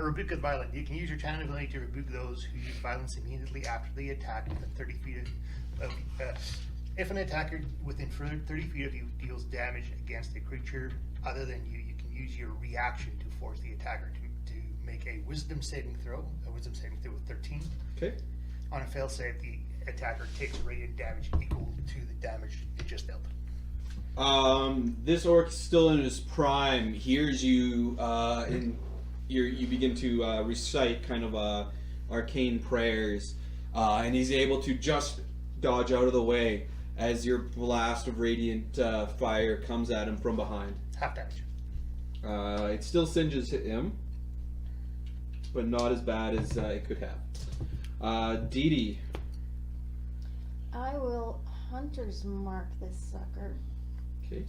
F: Rebuke of violence. You can use your channel ability to rebuke those who use violence immediately after the attack within 30 feet of. If an attacker within 30 feet of you deals damage against a creature other than you, you can use your reaction to force the attacker to make a wisdom saving throw. A wisdom saving throw with 13.
B: Okay.
F: On a fail save, the attacker takes radiant damage equal to the damage it just dealt.
B: This orc still in his prime hears you you begin to recite kind of arcane prayers, and he's able to just dodge out of the way as your blast of radiant fire comes at him from behind.
F: Half damage.
B: It still singes him, but not as bad as it could have. Dee.
H: I will hunter's mark this sucker
B: Okay.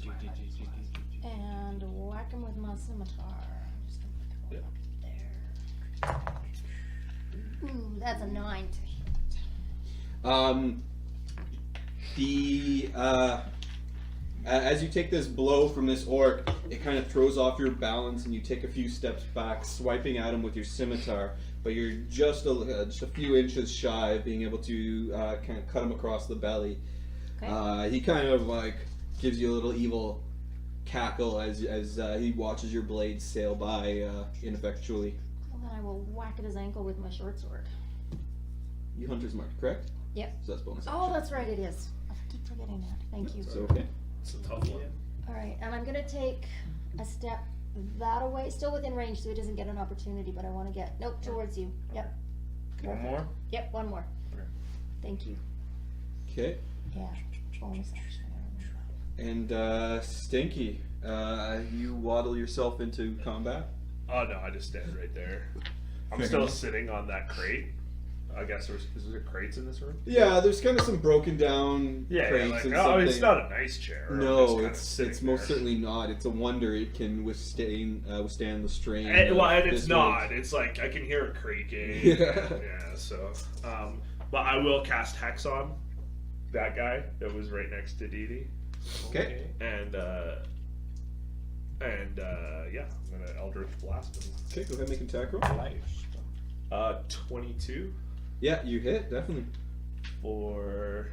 H: and whack him with my scimitar. Just gonna put it up there. Ooh, that's a 9 to hit.
B: As you take this blow from this orc, it kind of throws off your balance, and you take a few steps back, swiping at him with your scimitar. But you're just a few inches shy of being able to kind of cut him across the belly.
H: Okay.
B: He kind of like gives you a little evil cackle as he watches your blade sail by ineffectually.
H: Well, then I will whack at his ankle with my short sword.
B: You hunter's mark, correct?
H: Yep.
B: So that's bonus action.
H: Oh, that's right, it is. I keep forgetting that. Thank you.
B: So okay.
G: It's a tough one.
H: Alright, and I'm gonna take a step that away, still within range so he doesn't get an opportunity, but I wanna get, nope, towards you. Yep.
C: One more?
H: Yep, one more.
C: Okay.
H: Thank you.
B: Okay.
H: Yeah, bonus action.
B: And Stinky, you waddle yourself into combat.
G: Oh no, I just stand right there. I'm still sitting on that crate. I guess is there crates in this room?
B: Yeah, there's kind of some broken down
G: Yeah,
B: crates
G: like,
B: and
G: oh,
B: something.
G: it's not a nice chair. I'm just
B: No,
G: kinda
B: it's
G: sitting
B: most
G: there.
B: certainly not. It's a wonder it can withstand the strain.
G: And,
B: of
G: well, and it's
B: this
G: not.
B: weight.
G: It's like I can hear it creaking.
B: Yeah.
G: Yeah. So, but I will cast Hex on that guy that was right next to Dee.
B: Okay.
G: And yeah, I'm gonna Eldritch Blast him.
B: Okay, go ahead and make an attack roll.
G: 22
B: Yeah, you hit, definitely.
G: for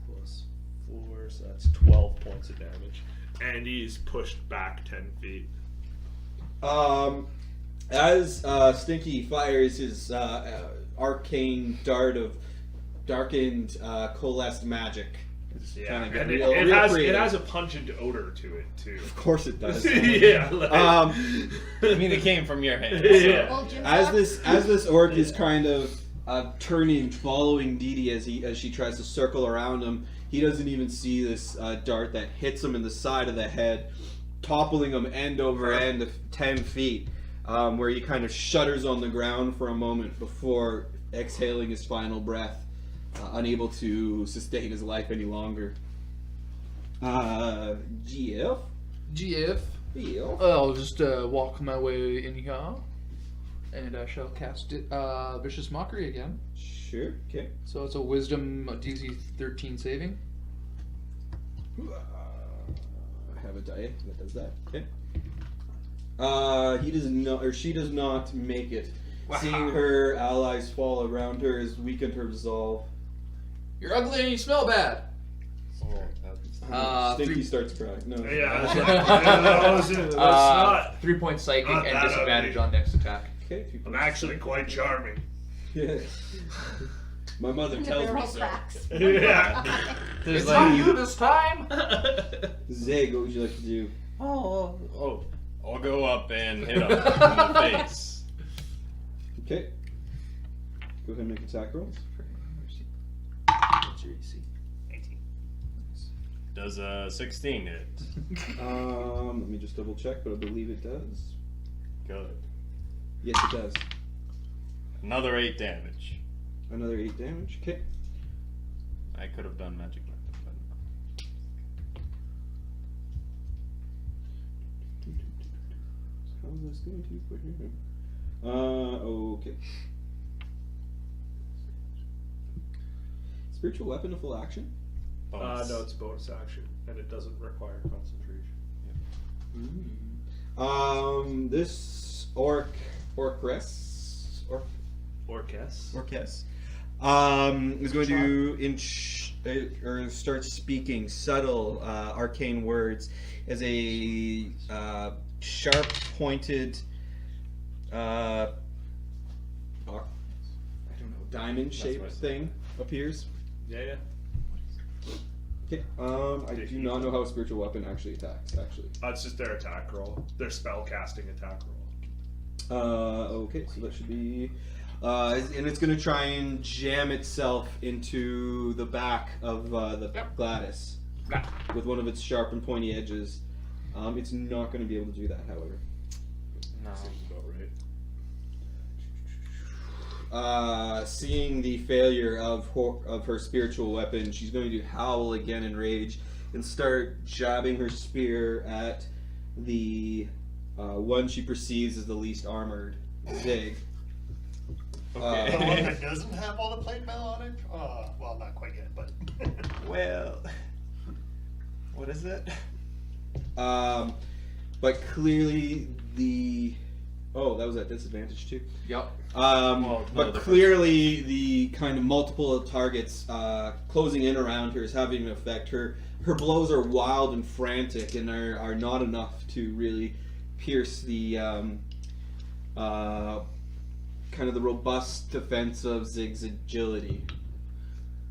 G: plus 4, so that's 12 points of damage. And he's pushed back 10 feet.
B: As Stinky fires his arcane dart of darkened, coalesced magic. It's
G: Yeah,
B: kinda
G: and
B: got
G: it
B: real
G: has
B: creative.
G: a pungent odor to it too.
B: Of course it does.
G: Yeah. Like,
C: I mean, it came from your hand.
G: Yeah.
H: Well, Jim's
B: As
H: off.
B: this orc is kind of turning, following Dee Dee as she tries to circle around him. He doesn't even see this dart that hits him in the side of the head, toppling him end over end of 10 feet, where he kind of shudders on the ground for a moment before exhaling his final breath, unable to sustain his life any longer. GF?
E: GF.
B: Feel.
E: I'll just walk my way in here, and I shall cast it, Vicious Mockery again.
B: Sure, okay.
E: So it's a Wisdom DC 13 saving.
B: I have a die that does that. Okay. He does not, or she does not make it. Seeing her allies fall around her has weakened her resolve.
E: You're ugly and you smell bad.
B: Stinky
E: Three,
B: starts crying. No.
G: Yeah, that's not.
E: 3 point psychic
G: not
E: and
G: that
E: disadvantage
G: ugly.
E: on next attack.
B: Okay.
G: I'm actually quite charming.
B: Yeah. My mother tells me
H: Barrel
B: so.
H: tracks.
G: Yeah.
E: It's not you this time.
B: Zeg, what would you like to do?
C: Oh, I'll go up and hit him in the face.
B: Okay. Go ahead and make attack rolls.
C: What's your AC?
F: 18.
C: Does 16 hit?
B: Let me just double check, but I believe it does.
C: Good.
B: Yes, it does.
C: Another 8 damage.
B: Another 8 damage. Okay.
C: I could have done magic weapon,
B: How is this going to put here? Okay. Spiritual weapon of full action?
C: but bonus.
G: No, it's bonus action, and it doesn't require concentration.
B: This orcess is going to start speaking subtle arcane words as a sharp pointed I don't know, diamond shaped thing appears.
G: Yeah.
B: Okay. I do not know how a spiritual weapon actually attacks. Actually.
G: It's just their attack roll. Their spell casting attack roll.
B: Okay, so that should be, and it's gonna try and jam itself into the back of the Gladys with one of its sharp and pointy edges. It's not gonna be able to do that, however.
C: No.
G: Seems about right.
B: Seeing the failure of her spiritual weapon, she's going to howl again in rage and start jabbing her spear at the one she perceives as the least armored, Zig.
F: The one that doesn't have all the plate mail on it? Well, not quite yet, but.
C: Well, what is it?
B: But clearly that was at disadvantage too.
E: Yep.
B: But clearly the kind of multiple targets closing in around her is having an effect. Her blows are wild and frantic and are not enough to really pierce the kind of the robust defense of Zig's agility.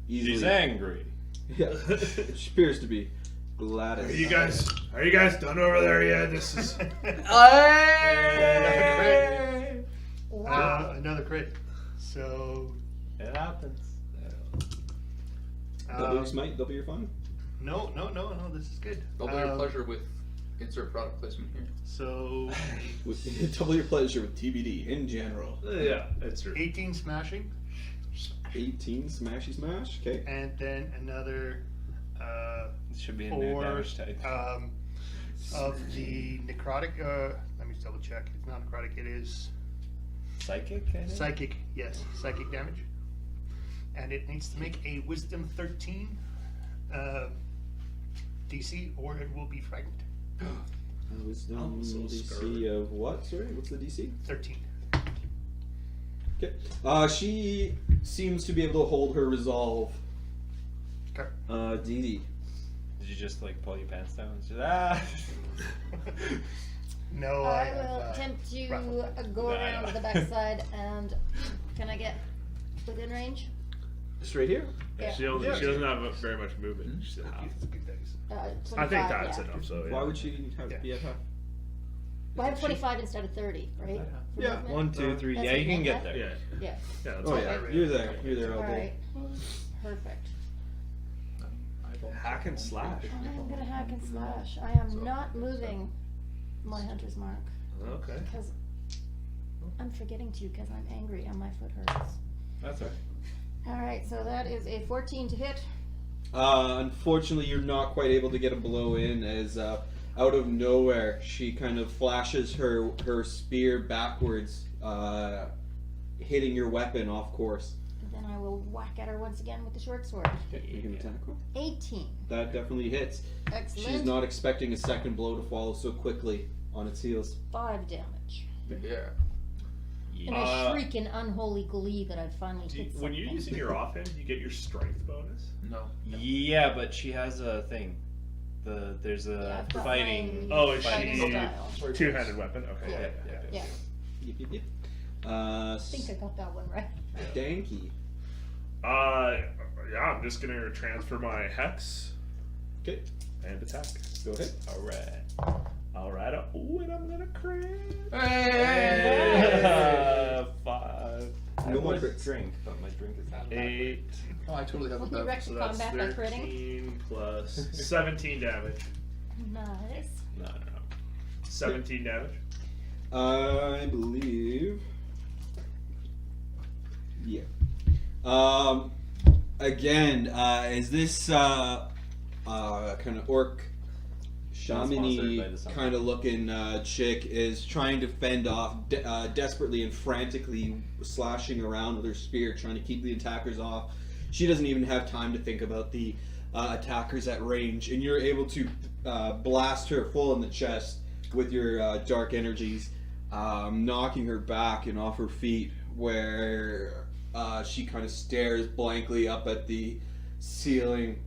B: Easily.
C: She's angry.
B: Yeah, she appears to be. Gladys.
G: Are you guys done over there yet? This is.
F: Another crit. So.
C: It happens.
B: Double your smite, double your fun.
F: No, this is good.
E: Double your pleasure with insert product placement here.
F: So.
B: Double your pleasure with TBD in general.
G: Yeah, it's true.
F: 18 smashing.
B: 18 smashy smash. Okay.
F: And then another.
C: It should be a new
F: 4
C: damage type.
F: of the necrotic. Let me just double check. It's not necrotic. It is
C: Psychic, I think?
F: psychic. Yes, psychic damage. And it needs to make a Wisdom 13 DC, or it will be frightened.
B: Wisdom
G: so
B: DC of what? Sorry, what's the DC?
F: 13.
B: Okay. She seems to be able to hold her resolve.
F: Okay.
B: Dee Dee.
C: Did you just like pull your pants down and just
F: No,
H: I
F: have,
H: will attempt to
F: raffle.
H: go around to the backside and can I get within range?
B: Just right here?
H: Yeah.
G: She doesn't have very much movement. She's at half. I
H: 25,
G: think that's
H: yeah.
G: enough. So yeah.
B: Why would she be at half?
H: Well, I have 25 instead of 30, right? For
B: Yeah.
H: movement?
C: 1, 2, 3.
H: That's
C: Yeah, you
H: okay,
C: can get
H: yeah?
C: there.
G: Yeah.
H: Yeah.
G: Yeah. That's
B: Oh
G: all
B: yeah,
G: right.
B: you're there. You're there all
H: All
B: day.
H: right. Perfect.
C: Hack and slash.
H: I'm gonna hack and slash. I am not moving my hunter's mark
G: Okay.
H: because I'm forgetting to because I'm angry and my foot hurts.
C: That's right.
H: All right, so that is a 14 to hit.
B: Unfortunately, you're not quite able to get a blow in as out of nowhere she kind of flashes her spear backwards, hitting your weapon off course.
H: And then I will whack at her once again with the short sword.
B: Okay, make an attack roll.
H: 18.
B: That definitely hits.
H: Excellent.
B: She's not expecting a second blow to follow so quickly on its heels.
H: 5 damage.
E: Yeah.
H: And I shriek in unholy glee that I've finally hit something.
G: When you're using your offhand, you get your strength bonus.
E: No.
C: Yeah, but she has a thing. There's
H: Yeah,
C: a
H: I've got
C: fighting.
H: my
G: Oh, is
H: fighting
G: she
H: style.
G: two-handed weapon? Okay.
H: Yeah.
G: Yeah.
H: Yeah,
B: Yep, yep, yep.
H: I think I got that one right.
B: Stanky.
G: Yeah, I'm just gonna transfer my hex.
B: Okay,
G: And attack.
B: go ahead.
G: Alright. Oh, and I'm gonna crit.
E: Hey!
C: 5. I
B: No more
C: would
B: crits.
C: drink, but my drink is out.
G: 8.
E: Oh, I totally have
H: Will
E: a
H: he
E: bad.
H: wreck
G: So
H: the
G: that's
H: combat by critting?
G: 13 plus 17 damage.
H: Nice.
C: No.
G: 17 damage.
B: I believe. Yeah. Again, is this kind of orc
C: Not sponsored by
B: shamany
C: the sound.
B: kind of looking chick is trying to fend off desperately and frantically slashing around with her spear, trying to keep the attackers off. She doesn't even have time to think about the attackers at range, and you're able to blast her full in the chest with your dark energies, knocking her back and off her feet, where she kind of stares blankly up at the ceiling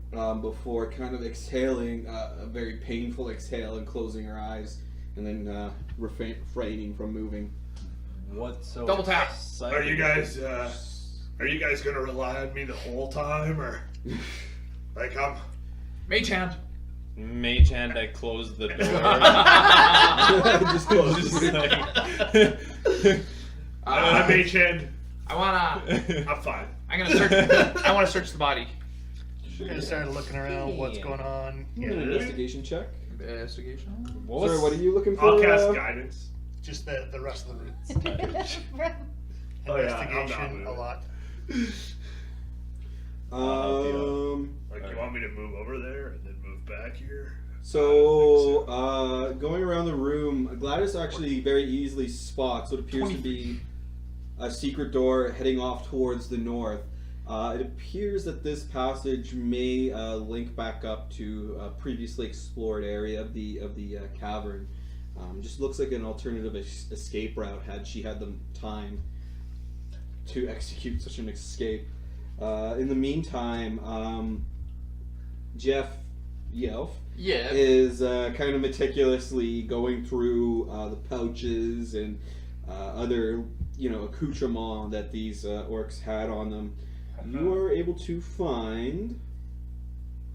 B: before kind of exhaling a very painful exhale and closing her eyes, and then refraining from moving.
C: What's so
E: Double tap.
G: Are you guys gonna rely on me the whole time, or like I'm?
E: Mage hand.
C: Mage hand, I closed the door.
B: Just close.
G: I'm H-hand.
E: I wanna.
G: I'm fine.
E: I'm gonna search. I wanna search the body.
F: Just started looking around, what's going on.
B: Give me an investigation check.
E: Investigation.
B: Sorry, what are you looking for?
G: I'll cast guidance.
F: Just the rest of the roots.
G: Oh, yeah, I'm not
F: Investigation, a
G: moving.
F: lot.
G: Like, you want me to move over there and then move back here?
B: So, going around the room, Gladys actually very easily spots what appears to be a secret door heading off towards the north. It appears that this passage may link back up to a previously explored area of the cavern. Just looks like an alternative escape route had she had the time to execute such an escape. In the meantime, Jeff Yelf
E: Yeah.
B: is kind of meticulously going through the pouches and other, accoutrement that these orcs had on them. You are able to find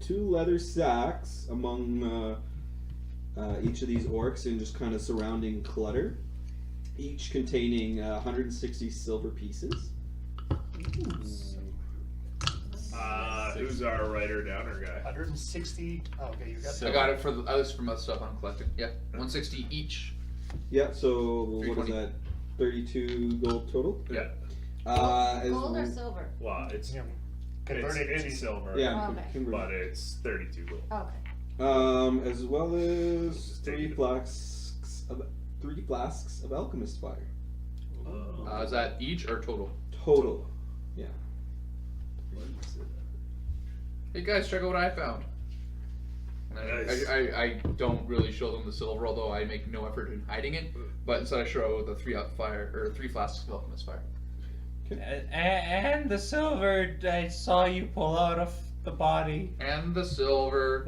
B: 2 leather sacks among each of these orcs and just kind of surrounding clutter, each containing 160 silver pieces.
G: Who's our writer-downer guy?
F: 160. Oh, okay, you got
E: I got it for the. That was for my stuff I'm collecting. Yeah. 160 each.
B: Yeah, so what is
E: 320.
B: that? 32 gold total?
G: Yeah.
H: Gold or silver?
G: Well, it's
F: converted
G: it's
F: to
G: silver.
B: Yeah,
H: Okay.
B: converted.
G: But it's 32 gold.
H: Okay.
B: As well as
G: Just
B: 3
G: take it.
B: flasks of alchemist fire.
E: Is that each or total?
B: Total. Yeah.
E: Hey guys, check out what I found. And
G: Nice.
E: I don't really show them the silver, although I make no effort in hiding it. But instead, I show the 3 flasks of alchemist fire.
C: And the silver I saw you pull out of the body.
E: And the silver.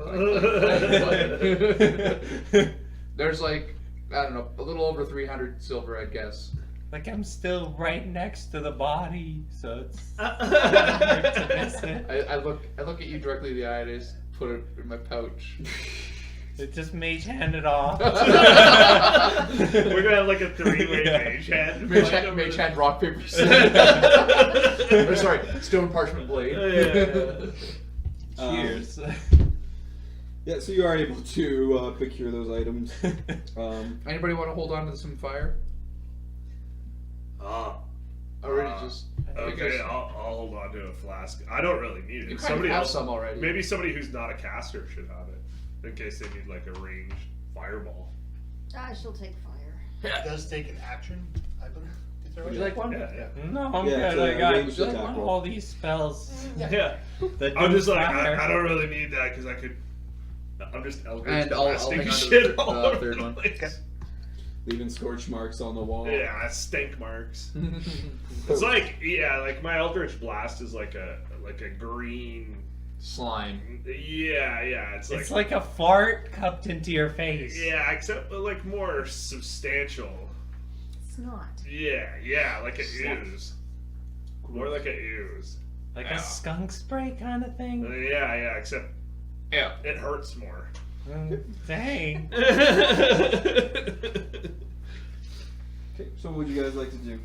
E: There's like, I don't know, a little over 300 silver, I guess.
C: Like I'm still right next to the body, so it's hard to miss it.
E: I look at you directly in the eye and I just put it in my pouch.
C: It just mage hand it off.
G: We're gonna have like a three-way mage hand.
E: Mage hand, rock, paper, scissors. Or sorry, stone, parchment, blade.
C: Cheers.
B: Yeah, so you are able to procure those items.
E: Anybody want to hold on to some fire? Already just.
G: Okay, I'll hold on to a flask. I don't really need it.
E: You kind
G: Somebody
E: of have
G: else,
E: some already.
G: maybe somebody who's not a caster should have it, in case they need like a ranged fireball.
H: She'll take fire.
F: It does take an action, I believe. to throw
E: Would
F: it.
E: you like one?
G: Yeah.
C: No, I'm
B: Yeah, it's
C: good.
B: a
C: I got
B: ranged
C: like,
B: attack roll.
C: all these spells.
G: Yeah.
C: that
G: I'm
C: do
G: just like,
C: fire.
G: I don't really need that because I could. I'm just Eldritch
E: And I'll
G: blasting
E: hang on to
G: shit
E: the
G: all over
E: third
G: the
E: one.
G: place.
B: Leaving scorch marks on the wall.
G: Yeah, stink marks. It's like, yeah, like my Eldritch Blast is like a green.
E: Slime.
G: Yeah, it's like.
C: It's like a fart cupped into your face.
G: Yeah, except like more substantial.
H: It's not.
G: Yeah, like it ooze. More like it ooze.
C: Like
E: Yeah.
C: a skunk spray kind of thing.
G: Yeah, except
E: Yeah.
G: it hurts more.
C: Dang.
B: Okay, so what would you guys like to do?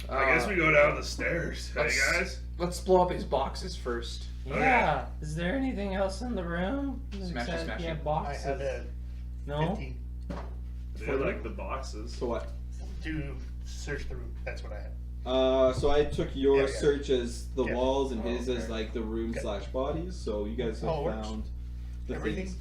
G: I guess we go down the stairs. Hey
E: let's-
G: guys.
E: Let's blow up these boxes first.
C: Yeah. Is there anything else in the room?
E: Smash it,
C: Except,
E: smash
C: yeah,
E: it.
F: I
C: boxes.
F: have a
C: No.
F: 15
G: They like the boxes.
B: So what?
F: to search the room. That's what I had.
B: So I took your
F: Yeah.
B: search as the
F: Yeah.
B: walls and
F: Oh,
B: his as
F: okay.
B: like the room
F: Okay.
B: / bodies. So you guys have
F: Oh, it works.
B: found the
F: Everything?
B: things.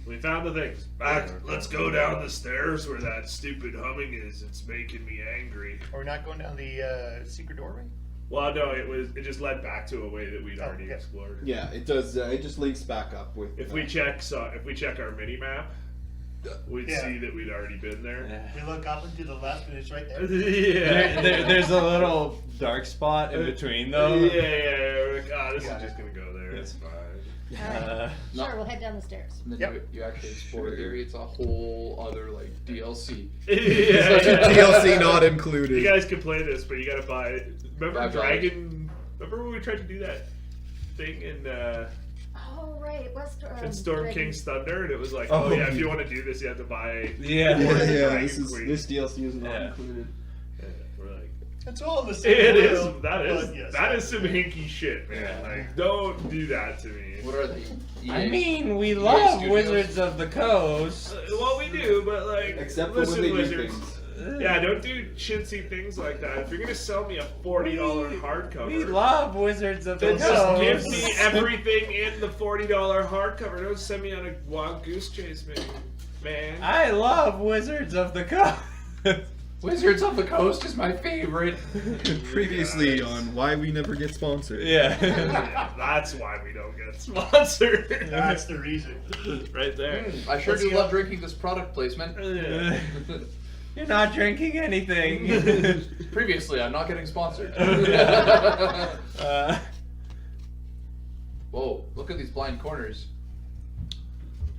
G: We found the things. Back. Let's go down the stairs where that stupid humming is. It's making me angry.
F: Are we not going down the secret doorway?
G: Well, no, it just led back to a way that we'd
F: Oh,
G: already
F: okay.
G: explored.
B: Yeah, it does. It just links back up with.
G: If we check our mini map, we'd
F: Yeah.
G: see that we'd already been there.
F: We look up and to the left, and it's right there.
G: Yeah.
C: There's a little dark spot in between though.
G: Yeah. We're like, this
F: Yeah.
G: is just gonna go there. It's fine.
C: Uh,
H: Sure, we'll head down the stairs.
E: And then
F: Yep.
E: you actually explore the area. It's a whole other like DLC.
G: Yeah.
B: DLC not
G: You
B: included.
G: guys can play this, but you gotta buy it. Remember
E: $5.
G: Dragon? Remember when we tried to do that thing in
H: Oh, right. West.
G: Storm
H: Dragon.
G: King's Thunder? And it was like,
B: Oh,
G: oh yeah, if
B: yeah.
G: you want to do this, you have to buy.
C: yeah.
G: Dragon Queen.
B: This DLC is not
C: Yeah.
B: included.
G: Yeah, we're like,
F: It's all in the same
G: it is.
F: world,
G: That is.
F: but yes,
G: That is some hinky shit, man.
C: Yeah.
G: Like, don't do that to me.
E: What are they?
C: I mean, we
E: EA
C: love
E: Studios.
C: Wizards of the Coast.
G: Well, we do, but like,
B: Except for
G: listen,
B: when they do
G: Wizards.
B: things.
G: Yeah, don't do chintzy things like that. If you're gonna sell me a $40 hardcover,
C: We love Wizards of the
G: then just give
C: Coast.
G: me everything in the $40 hardcover. Don't send me on a wild goose chase, man.
C: I love Wizards of the Coast.
E: Wizards of the Coast is my favorite.
B: Previously on Why We Never Get Sponsored.
C: Yeah.
G: Yeah, that's why we don't get sponsored.
F: That's the reason.
G: Right there.
E: I sure
F: Let's
E: do
F: go.
E: love drinking this product placement.
G: Yeah.
C: You're not drinking anything.
E: Previously, I'm not getting sponsored.
C: uh,
E: Whoa, look at these blind corners.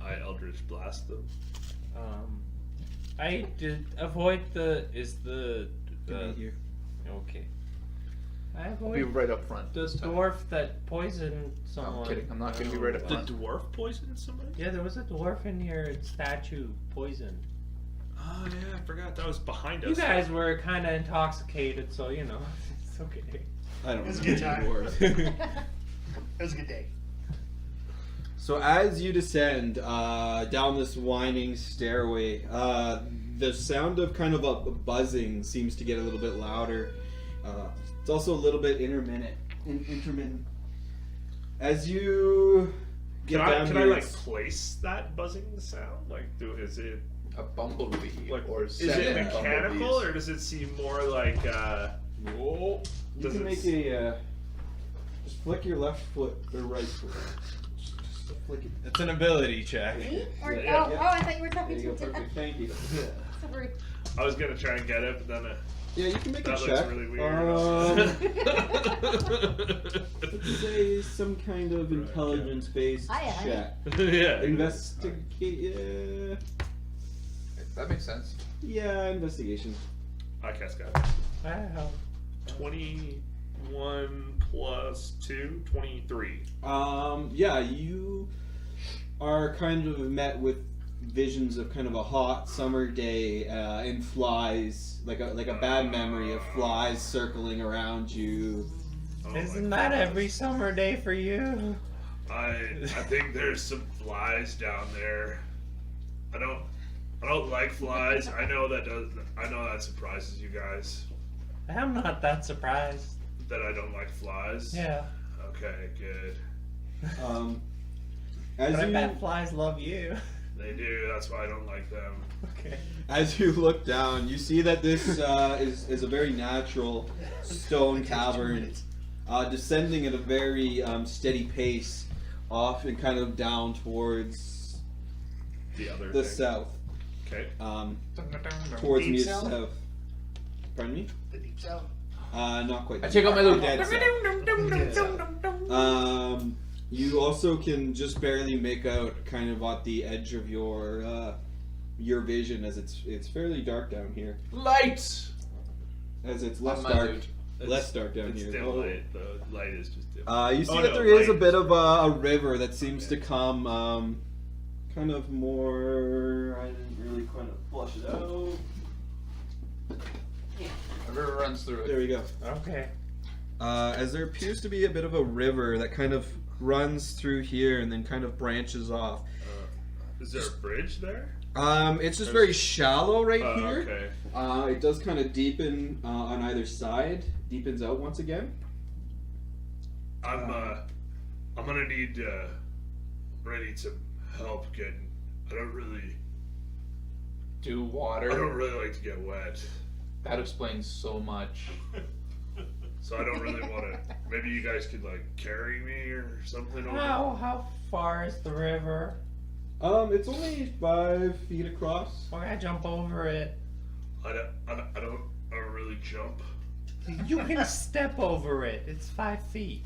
G: I Eldritch Blast them.
C: I did avoid the. Is the.
B: Here.
C: Okay. I
E: Be
C: avoid
E: right up front.
C: the
E: this time.
C: dwarf that poisoned
E: No,
C: someone.
E: I'm kidding. I'm not going to be right up
G: The
E: front.
G: dwarf poisoned somebody?
C: Yeah, there was a dwarf in your statue poisoned.
G: Oh yeah, I forgot that was behind us.
C: You guys were kind of intoxicated, so you know it's okay.
B: I don't
F: It was a
B: remember
F: good time.
B: anymore.
F: It was a good day.
B: So as you descend down this winding stairway, the sound of kind of a buzzing seems to get a little bit louder. It's also a little bit intermittent. As you get
G: Can I
B: down
G: can
B: here,
G: I like
B: it's-
G: place that buzzing sound? Like, is it
E: A bumblebee.
G: like
E: or
G: is
E: seven
G: it mechanical
E: bumblebees.
G: or does it seem more like
B: you
G: does
B: can
G: it
B: make a just flick your left foot or right foot. Just flick it.
C: It's an ability check.
H: Me? Or,
B: Yeah,
H: oh,
B: yeah.
H: oh, I thought you were
B: There
H: talking
B: you go,
H: to
B: perfect. Thank you.
H: Sorry.
G: I was gonna try and get it, but then
B: Yeah, you can make
G: that
B: a
G: looks
B: check.
G: really weird.
B: Let's say some kind of intelligence-based
H: Aye, aye.
B: check.
G: Yeah.
B: Investigate.
E: That makes sense.
B: Yeah, investigation.
G: I cast God.
C: Wow.
G: 21 plus 2, 23.
B: Yeah, you are kind of met with visions of kind of a hot summer day and flies, like a bad memory of flies circling around you.
G: Oh
C: Isn't
G: my
C: that
G: goodness.
C: every summer day for you?
G: I think there's some flies down there. I don't like flies. I know that surprises you guys
C: I'm not that surprised.
G: that I don't like flies.
C: Yeah.
G: Okay, good.
B: As
C: But I
B: you
C: bet flies love you.
G: They do. That's why I don't like them.
C: Okay.
B: as you look down, you see that this is a very natural stone cavern, descending at a very steady pace, off and kind of down towards
G: The other
B: the
G: thing.
B: south.
G: Okay.
B: Towards
F: Deep
B: me
F: south?
B: south. Pardon me?
F: The deep south.
B: Not quite.
E: I take out my loot.
B: Dead south. You also can just barely make out kind of at the edge of your vision, as it's fairly dark down here.
E: Light.
B: As it's less
E: On my
B: dark,
E: loot.
B: less dark down
G: It's
B: here.
G: dim
B: Oh.
G: light. The light is just dim.
B: You see
G: Oh,
B: that
G: no,
B: there is a
G: light.
B: bit of a river that seems to come, kind of more. I didn't really kind of flush it out.
E: A river runs through it.
B: There we go.
C: Okay.
B: As there appears to be a bit of a river that kind of runs through here and then kind of branches off.
G: Is there a bridge there?
B: It's just very shallow right here.
G: Okay.
B: It does kind of deepen on either side. Deepens out once again.
G: I'm gonna need some help getting. I don't really
E: Water.
G: like to get wet,
E: That explains so much.
G: so I don't really want to. Maybe you guys could like carry me or something. Over.
C: How far is the river?
B: It's only 5 feet across.
C: Why I jump over it?
G: I don't really jump.
C: You can step over it. It's 5 feet.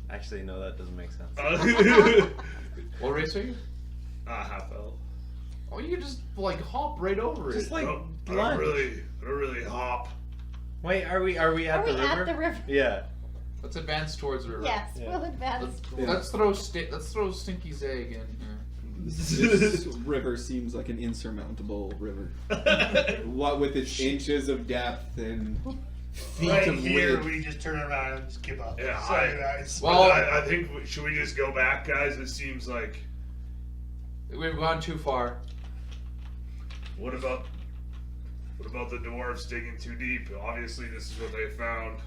I: Actually, no, that doesn't make sense.
E: What race are you?
G: Half elf.
E: Oh, you can just like hop right over
C: Just
E: it.
C: like
G: I don't
C: lunge.
G: really hop.
C: Wait, are we at
H: Are
C: the
H: we
C: river?
H: at the river?
I: Yeah.
E: Let's advance towards the river.
H: Yes,
I: Yeah.
H: we'll advance.
E: Let's throw Stinky's egg in here.
B: This river seems like an insurmountable river. What with its inches of depth and feet
F: Right
B: of
F: here,
B: width.
F: we just turn around and just give up.
G: Yeah,
F: Sorry, guys.
E: Well-
G: I think should we just go back, guys? It seems like.
E: We've gone too far.
G: What about the dwarves digging too deep? Obviously, this is what they found.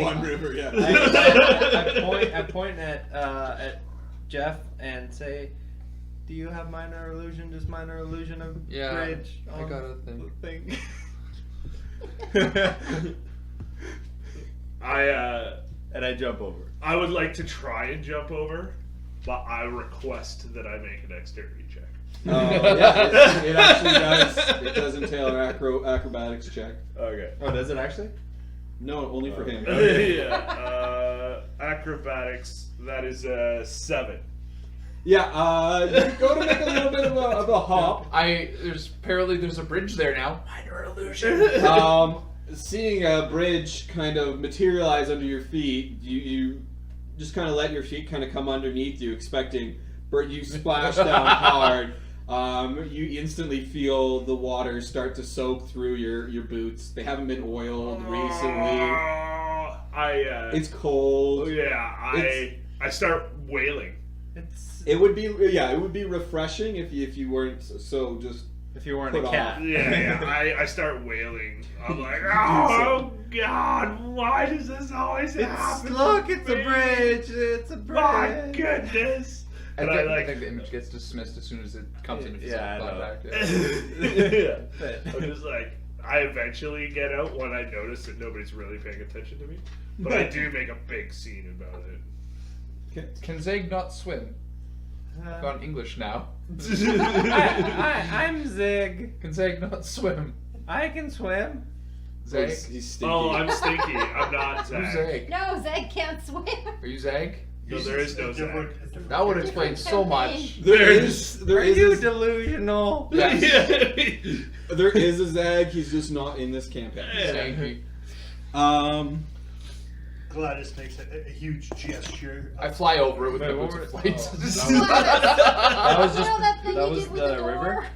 B: One river, yeah.
C: I point at Jeff and say, "Do you have minor illusion? Does minor illusion of
E: Yeah,
C: bridge?"
E: I
C: on
E: got a thing.
C: the thing?"
I: And I jump over.
G: I would like to try and jump over, but I request that I make a dexterity check.
B: Yeah, it actually does. It does entail an acrobatics check.
I: Okay. Oh, does it actually?
B: No, only for him.
G: Yeah. Acrobatics. That is 7.
B: Yeah, you go to make a little bit of a hop.
E: There's a bridge there now. Minor illusion.
B: Seeing a bridge kind of materialize under your feet, you just kind of let your feet kind of come underneath you, expecting, but you splash down hard. You instantly feel the water start to soak through your boots. They haven't been oiled recently. It's cold.
G: I start wailing.
B: It would be refreshing if you weren't so just.
C: If you weren't
B: Put
C: a
B: on.
C: cat.
G: I start wailing. I'm like, oh God, why does this always happen?
C: Look, it's a bridge. It's a bridge.
G: My goodness.
E: I
G: And
E: think the image gets dismissed as soon as it comes into
I: Yeah, I know.
E: contact.
G: I'm just like, I eventually get out when I notice that nobody's really paying attention to me. But I do make a big scene about it.
E: Can Zeg not swim? Gone English now.
C: I'm Zig.
E: Can Zeg not swim?
C: I can swim.
E: Zeg?
B: He's stinky.
G: Oh, I'm Stinky. I'm not
E: Who's
G: Zach.
E: Zeg?
H: No, Zeg can't swim.
E: Are you Zeg?
G: No, there is no Zach.
E: That would explain so much.
B: There is
C: Are you
B: a,
C: delusional?
B: there is a Zag. He's just not in this campaign.
E: Zeg.
F: Gladys makes a huge gesture.
E: I fly over it with my
D: Wait,
E: boots
D: what
E: of
D: were-
E: flight.
D: That was
H: You know that thing
D: that
H: you
D: was
H: did with
D: the
H: door?
D: river.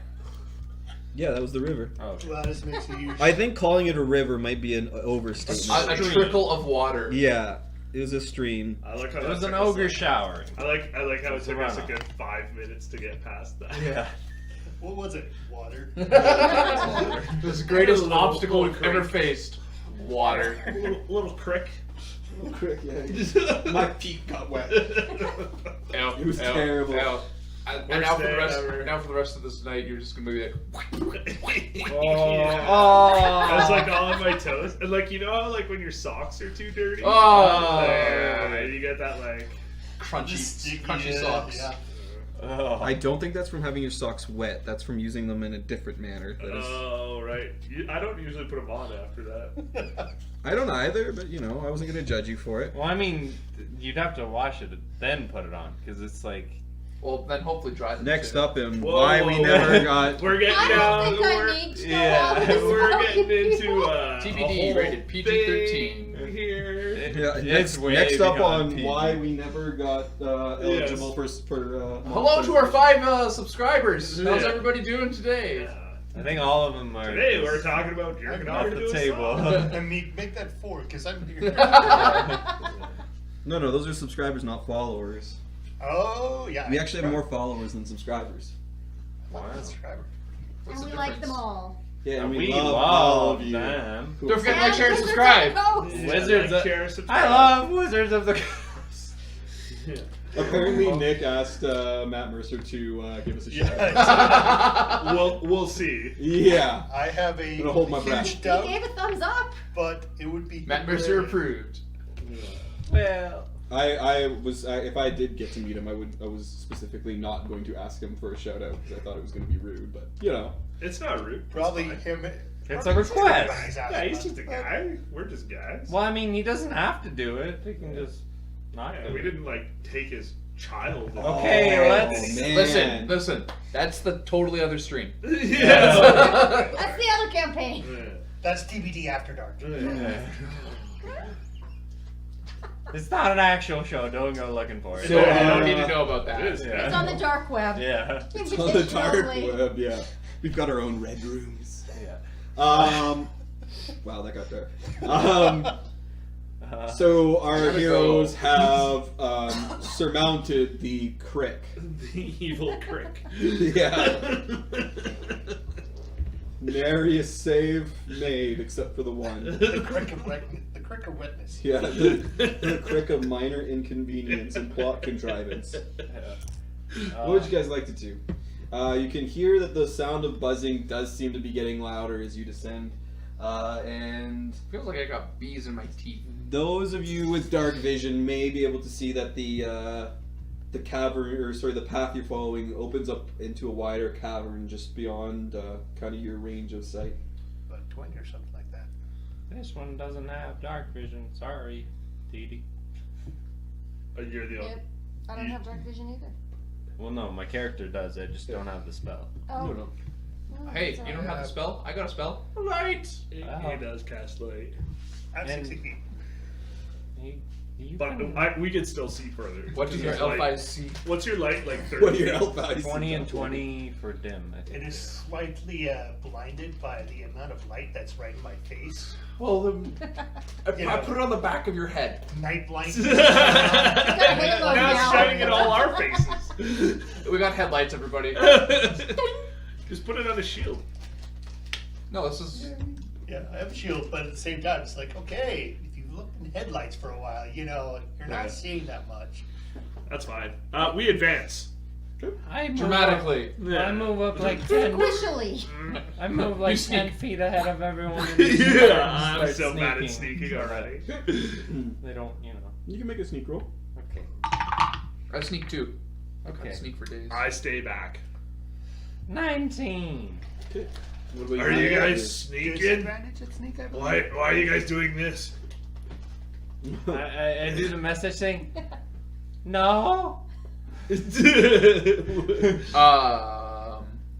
J: Yeah, that was the river.
D: Oh,
F: Gladys makes a huge.
J: I think calling it a river might be an overstatement.
E: A trickle of water.
J: Yeah, it was a stream.
G: I like how
D: it
G: that
D: was an
G: took us,
D: ogre
G: like-
D: showering.
G: I like how it
D: It's a
G: took us a
D: runoff.
G: good 5 minutes to get past that.
D: Yeah.
F: What was it? Water.
E: This greatest
G: Little-
E: obstacle
G: little
E: we've ever
G: creek.
E: faced. Water.
G: little crick.
B: Quick, yeah. My feet got wet.
E: It
B: was terrible.
E: And now for the
G: day
E: rest,
G: ever.
E: now for the rest of this night, you're just gonna be like,
G: Yeah.
D: Oh.
G: I was like all on my toes, and like you know how like when your socks are too dirty.
E: Oh.
G: Yeah, you get that like.
E: crunchy socks.
F: Yeah.
D: Oh.
J: I don't think that's from having your socks wet. That's from using them in a different manner. That is,
G: Oh right. I don't usually put them on after that.
J: I don't either, but you know, I wasn't gonna judge you for it.
D: Well, I mean, you'd have to wash it then put it on because it's like.
E: Well, then hopefully dry them.
J: Next
E: too.
J: up, and
G: Whoa,
J: why
G: whoa,
J: we
G: whoa.
J: never got.
G: We're getting
H: I
G: down.
H: don't think I
G: We're,
H: need to know
D: Yeah.
H: all this
G: we're
H: about
G: getting
H: you.
G: into
E: TBD,
G: a whole
E: rated PG-13.
G: thing here.
J: Yeah,
D: It's way
J: next up
D: beyond
J: on
D: PG.
J: why we never got eligible for.
E: Hello to our 5 subscribers. How's
G: Yeah.
E: everybody doing today?
G: Yeah.
D: I think all of them are.
G: Today
D: just
G: we're talking about jerking off
D: off
G: into
D: the
G: a
D: table.
G: song.
F: And make that 4 because I'm here.
J: No, those are subscribers, not followers.
F: Oh yeah.
J: We actually have more followers than subscribers.
F: Wow. Subscriber.
E: What's
H: And
E: the
H: we like them
E: difference?
H: all.
J: Yeah,
D: And we
J: all
D: love
J: of you.
D: them.
J: Who-
E: Don't forget to like,
H: And
E: share, and
H: Wizards
E: subscribe.
H: of the Coast.
G: Yeah,
D: Wizards
G: like,
D: of-
G: share, subscribe.
D: I love Wizards of the Coast.
G: Yeah.
J: Apparently, Nick asked Matt Mercer to give us a shout.
F: Yeah.
G: We'll see.
J: Yeah.
F: I have a
J: I'm gonna hold my
F: huge
J: breath.
H: He
F: doubt,
H: gave a thumbs up.
F: but it would be
E: Matt Mercer approved.
D: Well,
J: If I did get to meet him, I was specifically not going to ask him for a shout out because I thought it was going to be rude. But you know,
G: It's not rude. It's
F: Probably
G: fine.
F: him.
D: It's
F: probably
D: a request.
F: he's
G: Yeah,
F: asking
G: he's
F: us,
G: just a
F: but-
G: guy. We're just guys.
D: well, I mean, he doesn't have to do it. He can just not
G: Yeah,
D: do
G: we
D: it.
G: didn't like take his child. and-
D: Okay,
J: Oh,
D: let's-
J: man.
E: Listen. That's the totally other stream.
G: Yeah.
H: That's the other campaign.
F: That's TBD After Dark.
D: It's not an actual show. Don't go looking for it.
E: So you don't need to know about that.
G: It is.
H: It's on the dark web.
D: Yeah.
J: it's on the dark
H: Invitationally.
J: web. Yeah, we've got our own red rooms.
D: Yeah.
J: Wow, that got dark.
D: Uh,
J: So our
E: Gotta
J: heroes
E: go.
J: have surmounted the crick.
G: The evil crick.
J: Yeah. Nary a save made except for the one.
F: The crick of wetness. The crick of wetness.
J: Yeah, the crick of minor inconvenience and plot contrivance. What would you guys like to do? You can hear that the sound of buzzing does seem to be getting louder as you descend. And
E: Feels like I got bees in my teeth.
J: those of you with dark vision may be able to see that the cavern, or sorry, the path you're following opens up into a wider cavern just beyond kind of your range of sight.
F: About 20 or something like that.
D: This one doesn't have dark vision. Sorry, Dee.
G: You're the
H: Yep. I don't have dark vision either.
D: Well, no, my character does. I just don't have the spell.
H: Oh.
J: No.
H: Oh,
E: Hey,
H: that's
E: you don't
H: alright.
E: have the spell? I got a spell. Light.
G: He
D: Wow.
G: does cast light.
F: I'm
D: And-
F: 60 feet.
D: You
G: But
D: can-
G: we could still see further.
E: What does your
G: His
E: elf
G: light-
E: eyes see?
G: What's your light like? 30
J: What are your
G: feet?
J: elf eyes?
D: 20 and 20 for dim. I think.
F: It is slightly blinded by the amount of light that's right in my face.
E: Well, I
F: Yeah.
E: put it on the back of your head.
F: Night blindness.
H: halo
G: Now it's
H: now.
G: shining in all our faces.
E: We got headlights, everybody.
G: Just put it on a shield.
E: No, this is.
F: Yeah, I have a shield, but at the same time, it's like, okay, if you've looked in headlights for a while, you know, you're not
G: Yeah.
F: seeing that much.
G: That's fine. We advance.
D: I move
E: Dramatically.
D: Up, I move up like 10.
H: Squishily.
D: I move like
E: You sneak.
D: 10 feet ahead of everyone. in this car
G: Yeah,
D: and
G: I'm
D: start
G: so bad at sneaking already.
D: They don't, you know.
J: You can make a sneak roll.
D: Okay.
E: I sneak too.
D: Okay.
E: I sneak for days.
G: I stay back.
D: 19.
J: What about
G: Are you guys
F: There's
G: sneaking?
F: advantage at sneak, I believe.
G: Why are you guys doing this?
D: I do the message saying, no.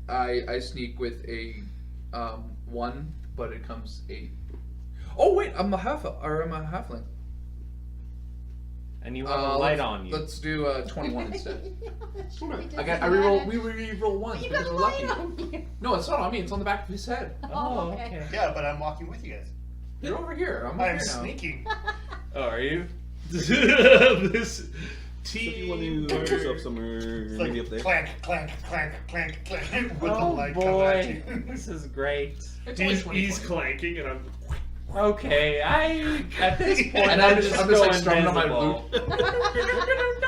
E: I sneak with a 1, but it comes 8. Oh wait, I'm a halfling.
D: and you have a light
E: let's-
D: on you.
E: Let's do 21 instead.
H: Sure he
E: I
H: doesn't
E: reroll.
H: have
E: We
H: it.
E: reroll instead.
H: Sure he
E: I
H: doesn't
E: reroll.
H: have
E: We
H: it.
E: reroll once
H: But you
E: because
H: got
E: we're
H: a light
E: lucky.
H: on you.
E: No, it's not on me. It's on the back of his head.
H: Oh, okay.
F: Yeah, but I'm walking with you guys.
E: You're over here. I'm over
F: I'm
E: here now.
F: sneaking.
D: Oh, are you?
G: This
J: So if you want to put yourself somewhere,
F: It's
J: maybe
F: like
J: up there.
F: clank, clank, clank, clank, clank. With the
D: Oh
F: light coming at
D: boy,
F: you.
D: this is great.
E: It's only
G: he's
E: 20.
G: clanking, and I'm.
D: Okay, at this point,
E: And
D: I'm
E: I'm
D: just
E: just
D: go
E: like strumming on my
D: invisible.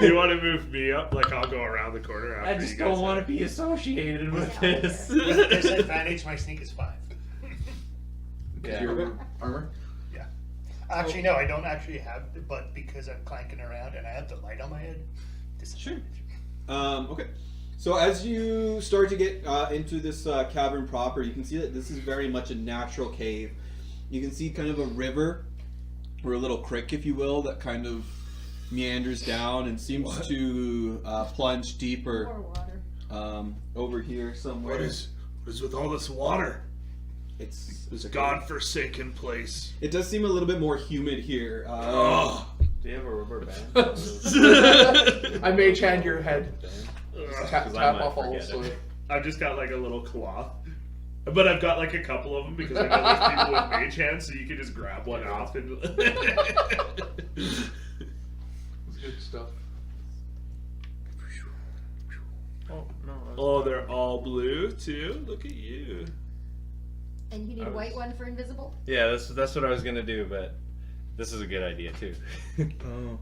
G: Do you want to move me up? Like I'll go around the corner after
D: I
G: you
D: just
G: guys
D: don't want to
G: have-
D: be associated with
H: Yeah.
D: this.
F: With disadvantage, my sneak is 5.
D: Yeah.
E: Your armor.
F: Actually, no, I don't actually have it, but because I'm clanking around and I have the light on my head, disadvantage.
J: Okay. So as you start to get into this cavern proper, you can see that this is very much a natural cave. You can see kind of a river, or a little creek, if you will, that kind of meanders down and seems to plunge deeper
H: More water.
J: over here somewhere.
G: What is with all this water?
J: It's
G: This godforsaken place.
J: It does seem a little bit more humid here.
G: Oh.
D: Do you have a rubber band?
E: I mage hand your head. Tap,
D: 'Cause I
E: tap
D: might
E: off all
D: forget
E: the
D: it.
G: I've just got like a little cloth. But I've got like a couple of them because I know there's people with mage hands, so you can just grab one off and.
E: It's good stuff.
D: Oh no.
G: Oh, they're all blue too. Look at you.
H: And you need a white one for invisible?
D: Yeah, that's what I was gonna do, but this is a good idea too.
J: Oh.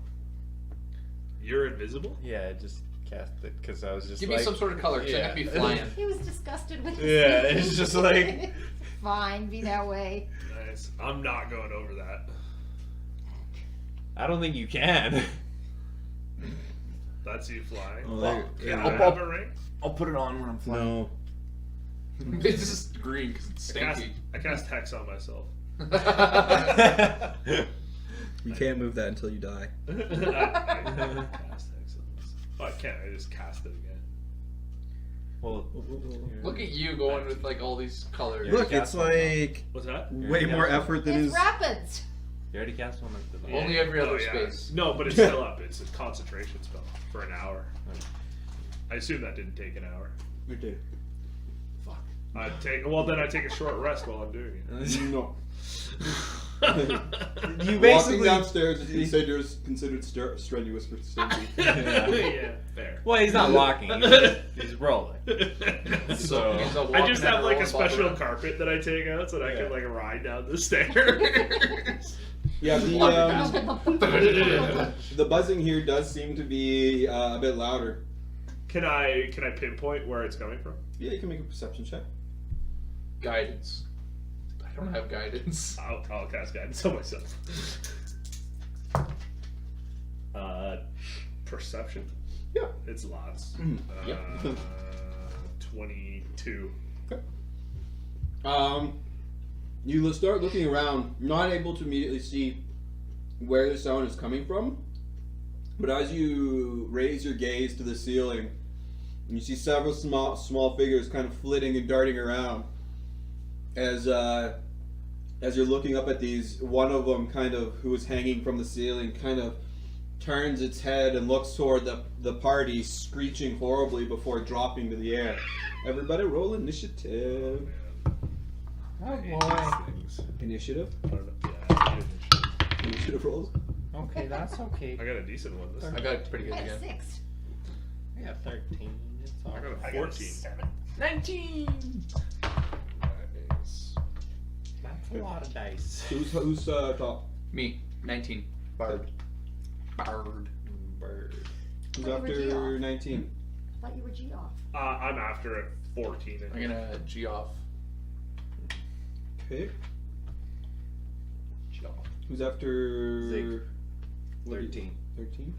G: You're invisible?
D: Yeah, I just cast it because I was just
E: Give
D: like,
E: me some sort of color, because
D: yeah.
E: I could be flying.
H: He was disgusted with his
D: Yeah,
H: sneak.
D: it's just like-
H: Fine, be that way.
G: Nice. I'm not going over that.
D: I don't think you can.
G: That's you flying.
J: Oh, there-
G: Can
J: yeah.
G: I have a ring?
D: I'll put it on when I'm flying.
J: No.
E: It's just green because it's stinky.
G: I cast hex on myself.
J: You can't move that until you die.
G: I cast hex on myself. Oh, I can't. I just cast it again.
D: Well,
E: Look at you going with like all these colors.
J: Look, it's like
G: What's that?
J: way more effort than
H: It's
J: is.
H: rapids.
D: you already cast one at the
E: Only every other
G: Oh, yeah.
E: space.
G: No, but it's still up. It's a concentration spell for an hour. I assume that didn't take an hour.
J: It did.
G: Fuck. Then I take a short rest while I'm doing it.
J: No.
D: You
J: Walking
D: basically.
J: downstairs is considered strenuous for Stinky.
G: Yeah, fair.
D: Well, he's not walking. He's rolling. So
E: He's a
G: I
E: walking
G: just
E: and
G: have like a
E: rolling
G: special
E: ball around.
G: carpet that I take out so that I
D: Yeah.
G: can like ride down the stairs.
J: Yeah, the buzzing here does seem to be a bit louder.
G: Can I pinpoint where it's coming from?
J: Yeah, you can make a perception check.
E: Guidance. I don't have guidance.
G: I'll cast guidance on myself. Perception.
J: Yeah.
G: It's lots.
J: Yep.
G: 22.
J: You start looking around, not able to immediately see where the sound is coming from, but as you raise your gaze to the ceiling, you see several small figures kind of flitting and darting around. As you're looking up at these, one of them kind of, who is hanging from the ceiling, kind of turns its head and looks toward the party, screeching horribly before dropping to the air. Everybody roll initiative.
D: oh boy.
J: Initiative?
G: I don't know. Yeah, I did.
J: Initiative rolls?
D: Okay, that's okay.
G: I got a decent one this
E: I
G: time.
E: got it pretty good
H: I had
E: again.
H: 6.
D: I got 13. It's all
G: I got
F: I
G: a
F: got a
G: 14.
F: 7.
D: 19.
G: Nice.
D: That's a lot of dice.
J: Who's top?
E: Me, 19. Bard. Bard.
D: Bird.
J: Who's
H: Thought you were G
J: after
H: off.
J: 19?
H: I thought you were G off.
G: I'm after it 14.
E: I'm gonna G off.
J: Okay.
G: G off.
J: Who's after
D: Zig.
J: what do you-
D: 13.
J: 13?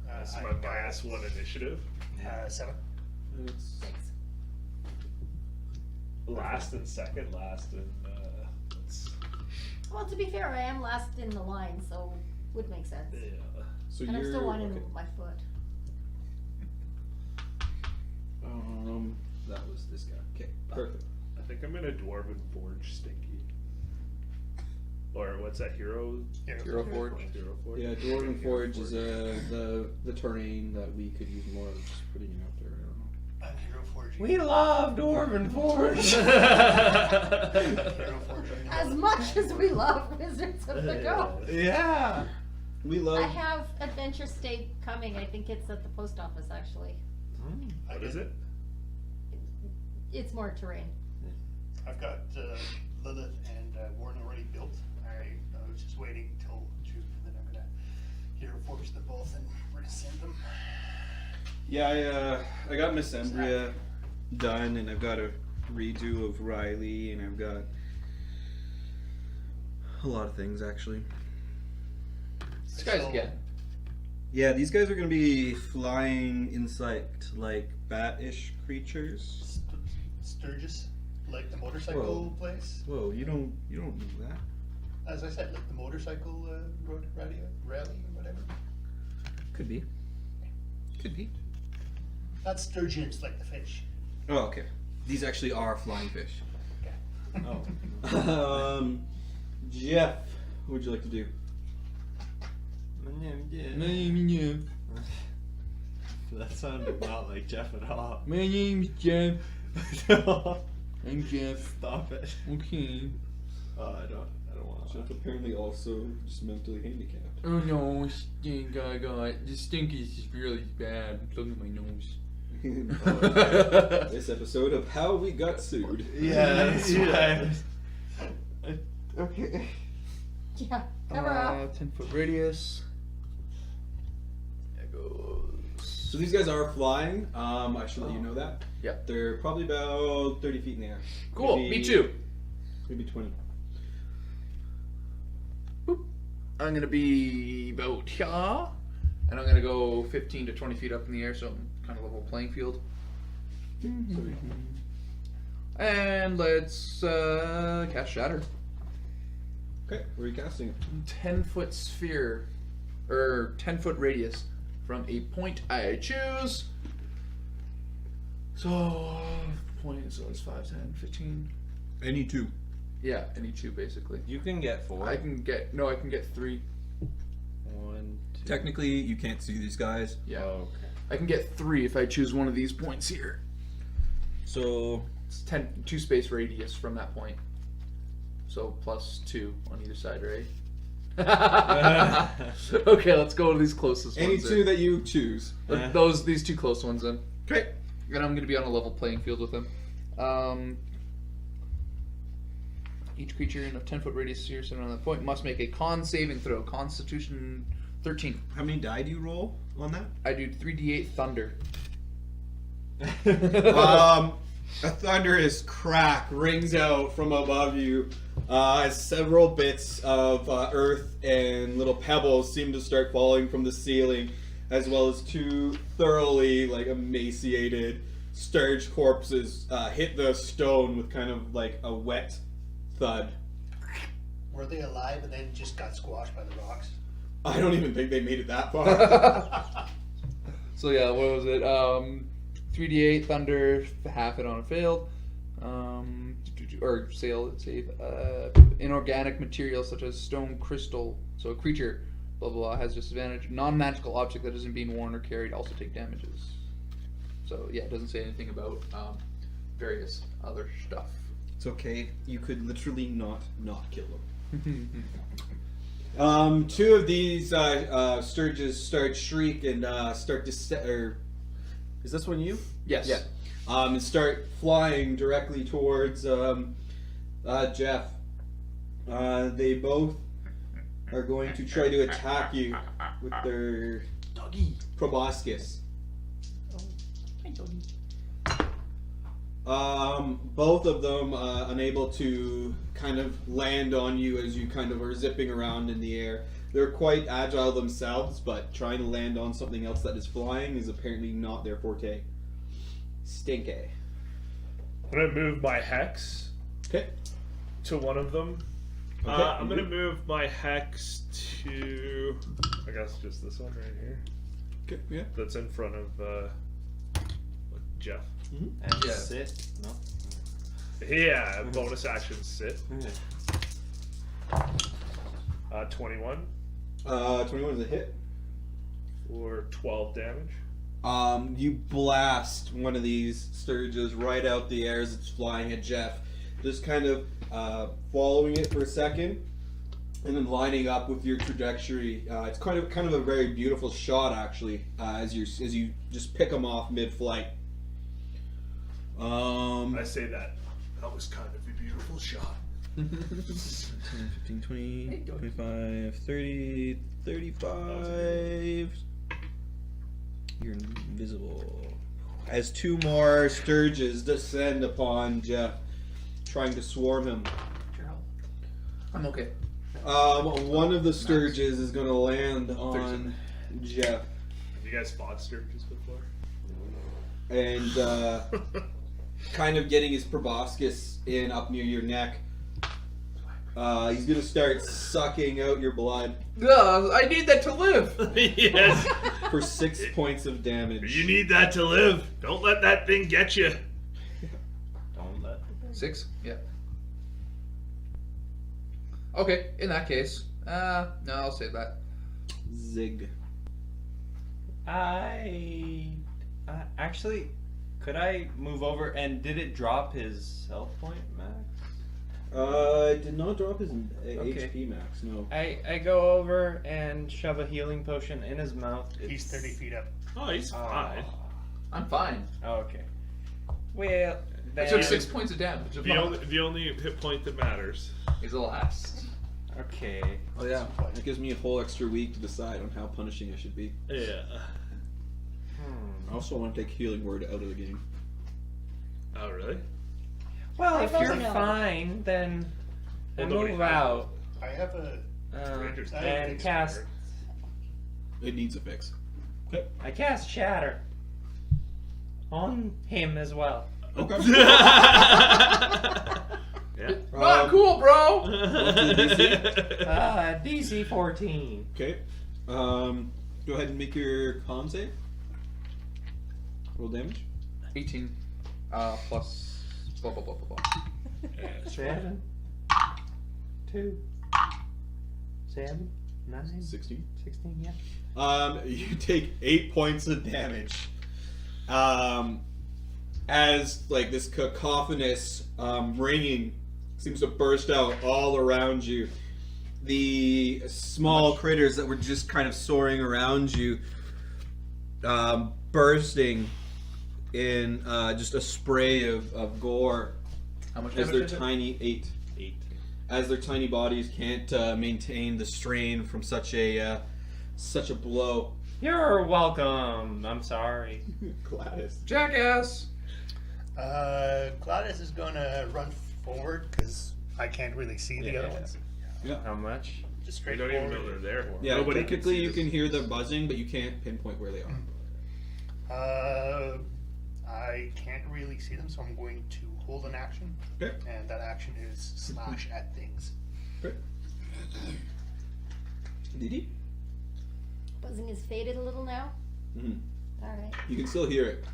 G: That's
F: I
G: my
F: got,
G: -1 initiative.
F: 7.
J: It's
H: 6.
G: Last and second, last and that's
H: Well, to be fair, I am last in the line, so would make sense.
G: yeah.
J: so
H: And I'm
J: you're
H: still wanting
J: okay.
H: my foot.
J: That was this guy. Okay, perfect.
G: I think I'm in a dwarven forge stinky. Or what's that, Hero?
E: Hero Forge.
G: Hero Forge?
J: Yeah, Dwarven Forge is the terrain that we could use more of, just putting it out there. I don't know.
F: And Hero Forge.
D: We love Dwarven Forge.
F: Hero Forge.
H: As much as we love Wizards of the Coast.
D: Yeah.
J: We love.
H: I have Adventure State coming. I think it's at the post office, actually.
G: What is it?
H: It's more terrain.
F: I've got Lilith and Warren already built. I was just waiting till June, and then I'm gonna Hero Forge them both and resend them.
J: Yeah, I got Miss Embria done, and I've got a redo of Riley, and I've got a lot of things actually.
E: This guy's again.
J: Yeah, these guys are gonna be flying insect like bat-ish creatures.
F: Sturgis, like the motorcycle
J: Whoa.
F: place.
J: Whoa, you don't know that?
F: As I said, like the motorcycle road rally or whatever.
J: Could be. Could be.
F: Not sturgeons like the fish.
J: Oh, okay. These actually are flying fish.
I: Oh.
J: Jeff, what would you like to do?
I: That sounded not like Jeff at all.
K: My name's Jeff. I'm Jeff.
I: Stop it.
K: Okay.
I: Oh, I don't want
J: Jeff apparently also just mentally handicapped.
K: Oh no, stink I got. The stink is just really bad. Look at my nose.
J: This episode of How We Got Sued.
I: Yeah, that's right.
K: Okay.
H: Yeah, cover up.
K: 10-foot radius. There goes.
J: So these guys are flying. I should let you know that.
E: Yeah.
J: They're probably about 30 feet in the air.
E: Cool.
J: Maybe-
E: Me too.
J: Maybe 20.
E: I'm gonna be about here, and I'm gonna go 15 to 20 feet up in the air, so I'm kind of level playing field. And let's cast Shatter.
J: Okay, where are you casting it?
E: 10-foot sphere, or 10-foot radius from a point I choose. So, so it's 5, 10, 15.
J: Any two.
E: Yeah, any two basically.
I: You can get 4.
E: I can get 3.
I: 1, 2.
J: Technically, you can't see these guys.
E: Yeah.
I: Oh, okay.
E: I can get 3 if I choose one of these points here.
J: So,
E: It's 2 space radius from that point. So plus 2 on either side, right? Okay, let's go to these closest
J: any
E: ones.
J: two that you choose.
E: These 2 close ones then.
J: Okay.
E: And I'm gonna be on a level playing field with them. Each creature in a 10-foot radius sphere centered on that point must make a con saving throw. Constitution 13.
J: How many die do you roll on that?
E: I do 3d8 thunder.
J: A thunderous crack rings out from above you as several bits of earth and little pebbles seem to start falling from the ceiling, as well as 2 thoroughly emaciated sturge corpses hit the stone with kind of like a wet thud.
F: Were they alive and then just got squashed by the rocks?
J: I don't even think they made it that far.
E: So yeah, what was it? 3d8 thunder, half it on a failed. Or save. Inorganic materials such as stone, crystal. So a creature, blah blah blah, has disadvantage. Non-magical object that isn't being worn or carried also take damages. So yeah, it doesn't say anything about various other stuff.
J: It's okay. You could literally not kill them. 2 of these sturges start shriek and start to is this one you?
E: Yes.
J: Yeah. And start flying directly towards Jeff. They both are going to try to attack you with their proboscis. Both of them unable to kind of land on you as you kind of are zipping around in the air. They're quite agile themselves, but trying to land on something else that is flying is apparently not their forte. Stinky.
G: I'm gonna move my hex
J: Okay.
G: to one of them.
J: Okay.
G: I'm gonna move my hex to, I guess, just this one right here.
J: Okay. Yeah.
G: That's in front of Jeff.
I: And
E: Yeah.
I: sit. No.
G: Yeah, bonus action sit. 21
J: 21 is a hit.
G: for 12 damage.
J: You blast one of these sturges right out the air as it's flying at Jeff. Just kind of following it for a second, and then lining up with your trajectory. It's kind of a very beautiful shot, actually, as you just pick him off mid-flight.
G: I say that was kind of a beautiful shot.
J: 15, 20, 25, 30, 35. You're invisible. As two more sturges descend upon Jeff, trying to swarm him.
E: I'm okay.
J: One of the sturges is going to land on Jeff.
G: Have you guys fought sturges before?
J: And kind of getting his proboscis in up near your neck. He's going to start sucking out your blood
E: I need that to live.
G: Yes.
J: for 6 points of damage.
G: You need that to live. Don't let that thing get you.
I: Don't let.
E: 6? Yeah. Okay, in that case. No, I'll save that.
J: Zig.
I: Actually, could I move over and did it drop his health point max?
J: Did not drop his
I: Okay.
J: HP max, no.
I: I go over and shove a healing potion in his mouth.
F: He's 30 feet up.
G: Oh, he's fine.
E: I'm fine.
I: Oh, okay. Well,
E: I
I: then,
E: took 6 points of damage.
G: The only hit point that matters.
E: He's the last.
I: Okay.
J: Oh yeah, that gives me a whole extra week to decide on how punishing I should be.
G: Yeah.
J: I also want to take Healing Word out of the game.
G: Oh, really?
I: Well,
H: I
I: if
H: vote
I: you're
H: no.
I: fine, then
G: Well,
I: we'll
G: nobody
I: move
G: has
I: out
F: I have a.
G: Rangers
F: I
I: and
F: think
I: cast.
F: so.
J: It needs a fix.
I: I cast Shatter on him as well.
J: Okay.
G: Yeah.
E: Not cool, bro!
J: What's the DC?
I: DC 14.
J: Okay. Go ahead and make your con save. Roll damage.
E: 18. Plus blah blah blah blah blah.
I: 7, 2, 7, 9,
J: 16.
I: 16, yeah.
J: You take 8 points of damage. As like this cacophonous ringing seems to burst out all around you. The small critters that were just kind of soaring around you, bursting in just a spray of gore
E: How much
J: as
E: damage
J: their
E: is it?
J: tiny 8. As their tiny bodies can't maintain the strain from such a blow.
I: You're welcome. I'm sorry.
J: Gladys.
E: Jackass!
F: Gladys is gonna run forward because I can't really see the other ones.
I: How much?
F: Just
G: We
F: straight
G: don't
F: forward.
G: even know they're there.
J: Yeah,
G: Nobody
J: technically
G: can see
J: you
G: this.
J: can hear the buzzing, but you can't pinpoint where they are.
F: I can't really see them, so I'm going to hold an action.
J: Okay.
F: And that action is slash at things.
J: Didi?
H: Buzzing is faded a little now.
J: Mhm.
H: Alright.
J: You can still hear it.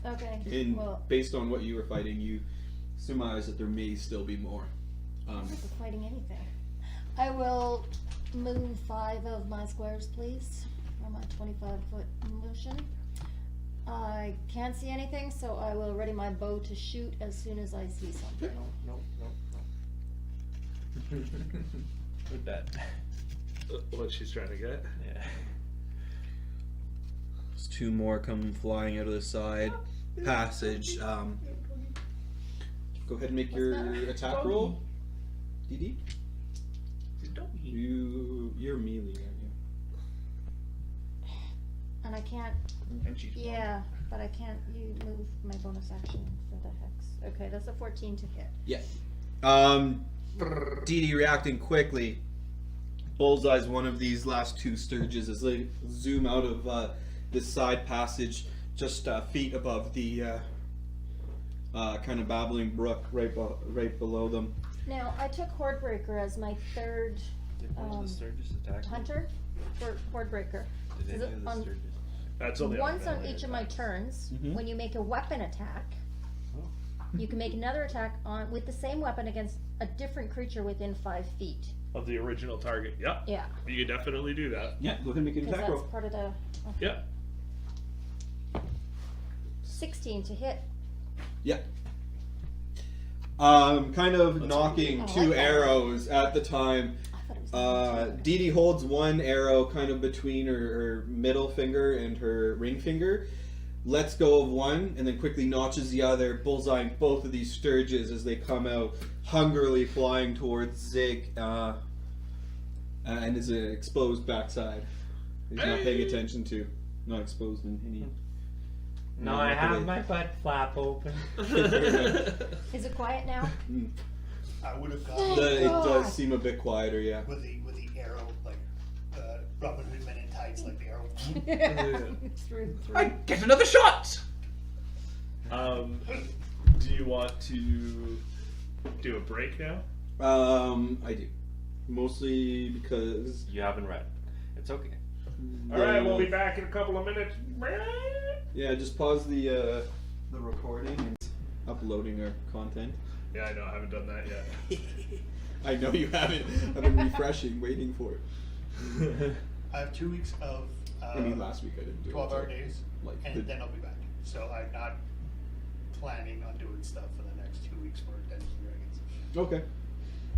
H: Okay.
J: And
H: Well,
J: based on what you were fighting, you surmise that there may still be more.
H: I'm not fighting anything. I will move 5 of my squares, please, for my 25-foot motion. I can't see anything, so I will ready my bow to shoot as soon as I see something.
I: Nope. With that.
G: What she's trying to get.
I: Yeah.
J: There's 2 more come flying out of the side passage. Go ahead and make your attack roll. Didi? You're melee, aren't you?
H: And I can't.
E: And she's
H: Yeah, but I can't. You move my bonus action for the hex. Okay, that's a 14 to hit.
J: Yeah. Didi reacting quickly. Bullseyes one of these last 2 sturges as they zoom out of this side passage, just feet above the kind of babbling brook right below them.
H: Now, I took Hordebreaker as my third
I: Did one of the Sturgis attack?
H: hunter for Hordebreaker.
I: Did any
H: Is it
I: of the
H: on-
I: Sturgis?
G: That's only
H: Once on
G: melee
H: each of my
G: attacks.
H: turns,
J: Mhm.
H: when you make a weapon attack, you can make another attack on with the same weapon against a different creature within 5 feet.
G: Of the original target. Yeah.
H: Yeah.
G: You can definitely do that.
J: Yeah, go ahead and make an
H: Because
J: attack
H: that's
J: roll.
H: part of the.
G: Yeah.
H: 16 to hit.
J: Yeah. Kind of
G: That's
J: knocking
H: cool. I
J: 2
H: like that.
J: arrows at the time.
H: I thought it was
J: Dee Dee holds one arrow kind of between her middle finger and her ring finger, lets go of one, and then quickly notches the other, bullseyeing both of these sturges as they come out, hungrily flying towards Zig, and his exposed backside. He's not paying attention to. Not exposed in any.
I: No, I have my butt flap open.
H: Is it quiet now?
F: I would have
H: Oh,
F: gone
J: It does
H: God.
J: seem a bit quieter, yeah.
F: with the arrow, like Robin Hood Men in Tights, like the arrow.
H: Through.
E: I get another shot.
G: Do you want to do a break now?
J: I do. Mostly because.
I: You haven't read. It's okay.
G: All right, we'll be back in a couple of minutes.
J: Yeah, just pause the recording and uploading our content.
G: Yeah, I know. I haven't done that yet.
J: I know you haven't. I've been refreshing, waiting for it.
F: I have 2 weeks of
J: I mean, last week I didn't do
F: 12-hour
J: it.
F: days,
J: Like
F: and
J: the-
F: then I'll be back. So I'm not planning on doing stuff for the next 2 weeks for Dungeons and Dragons.
J: Okay.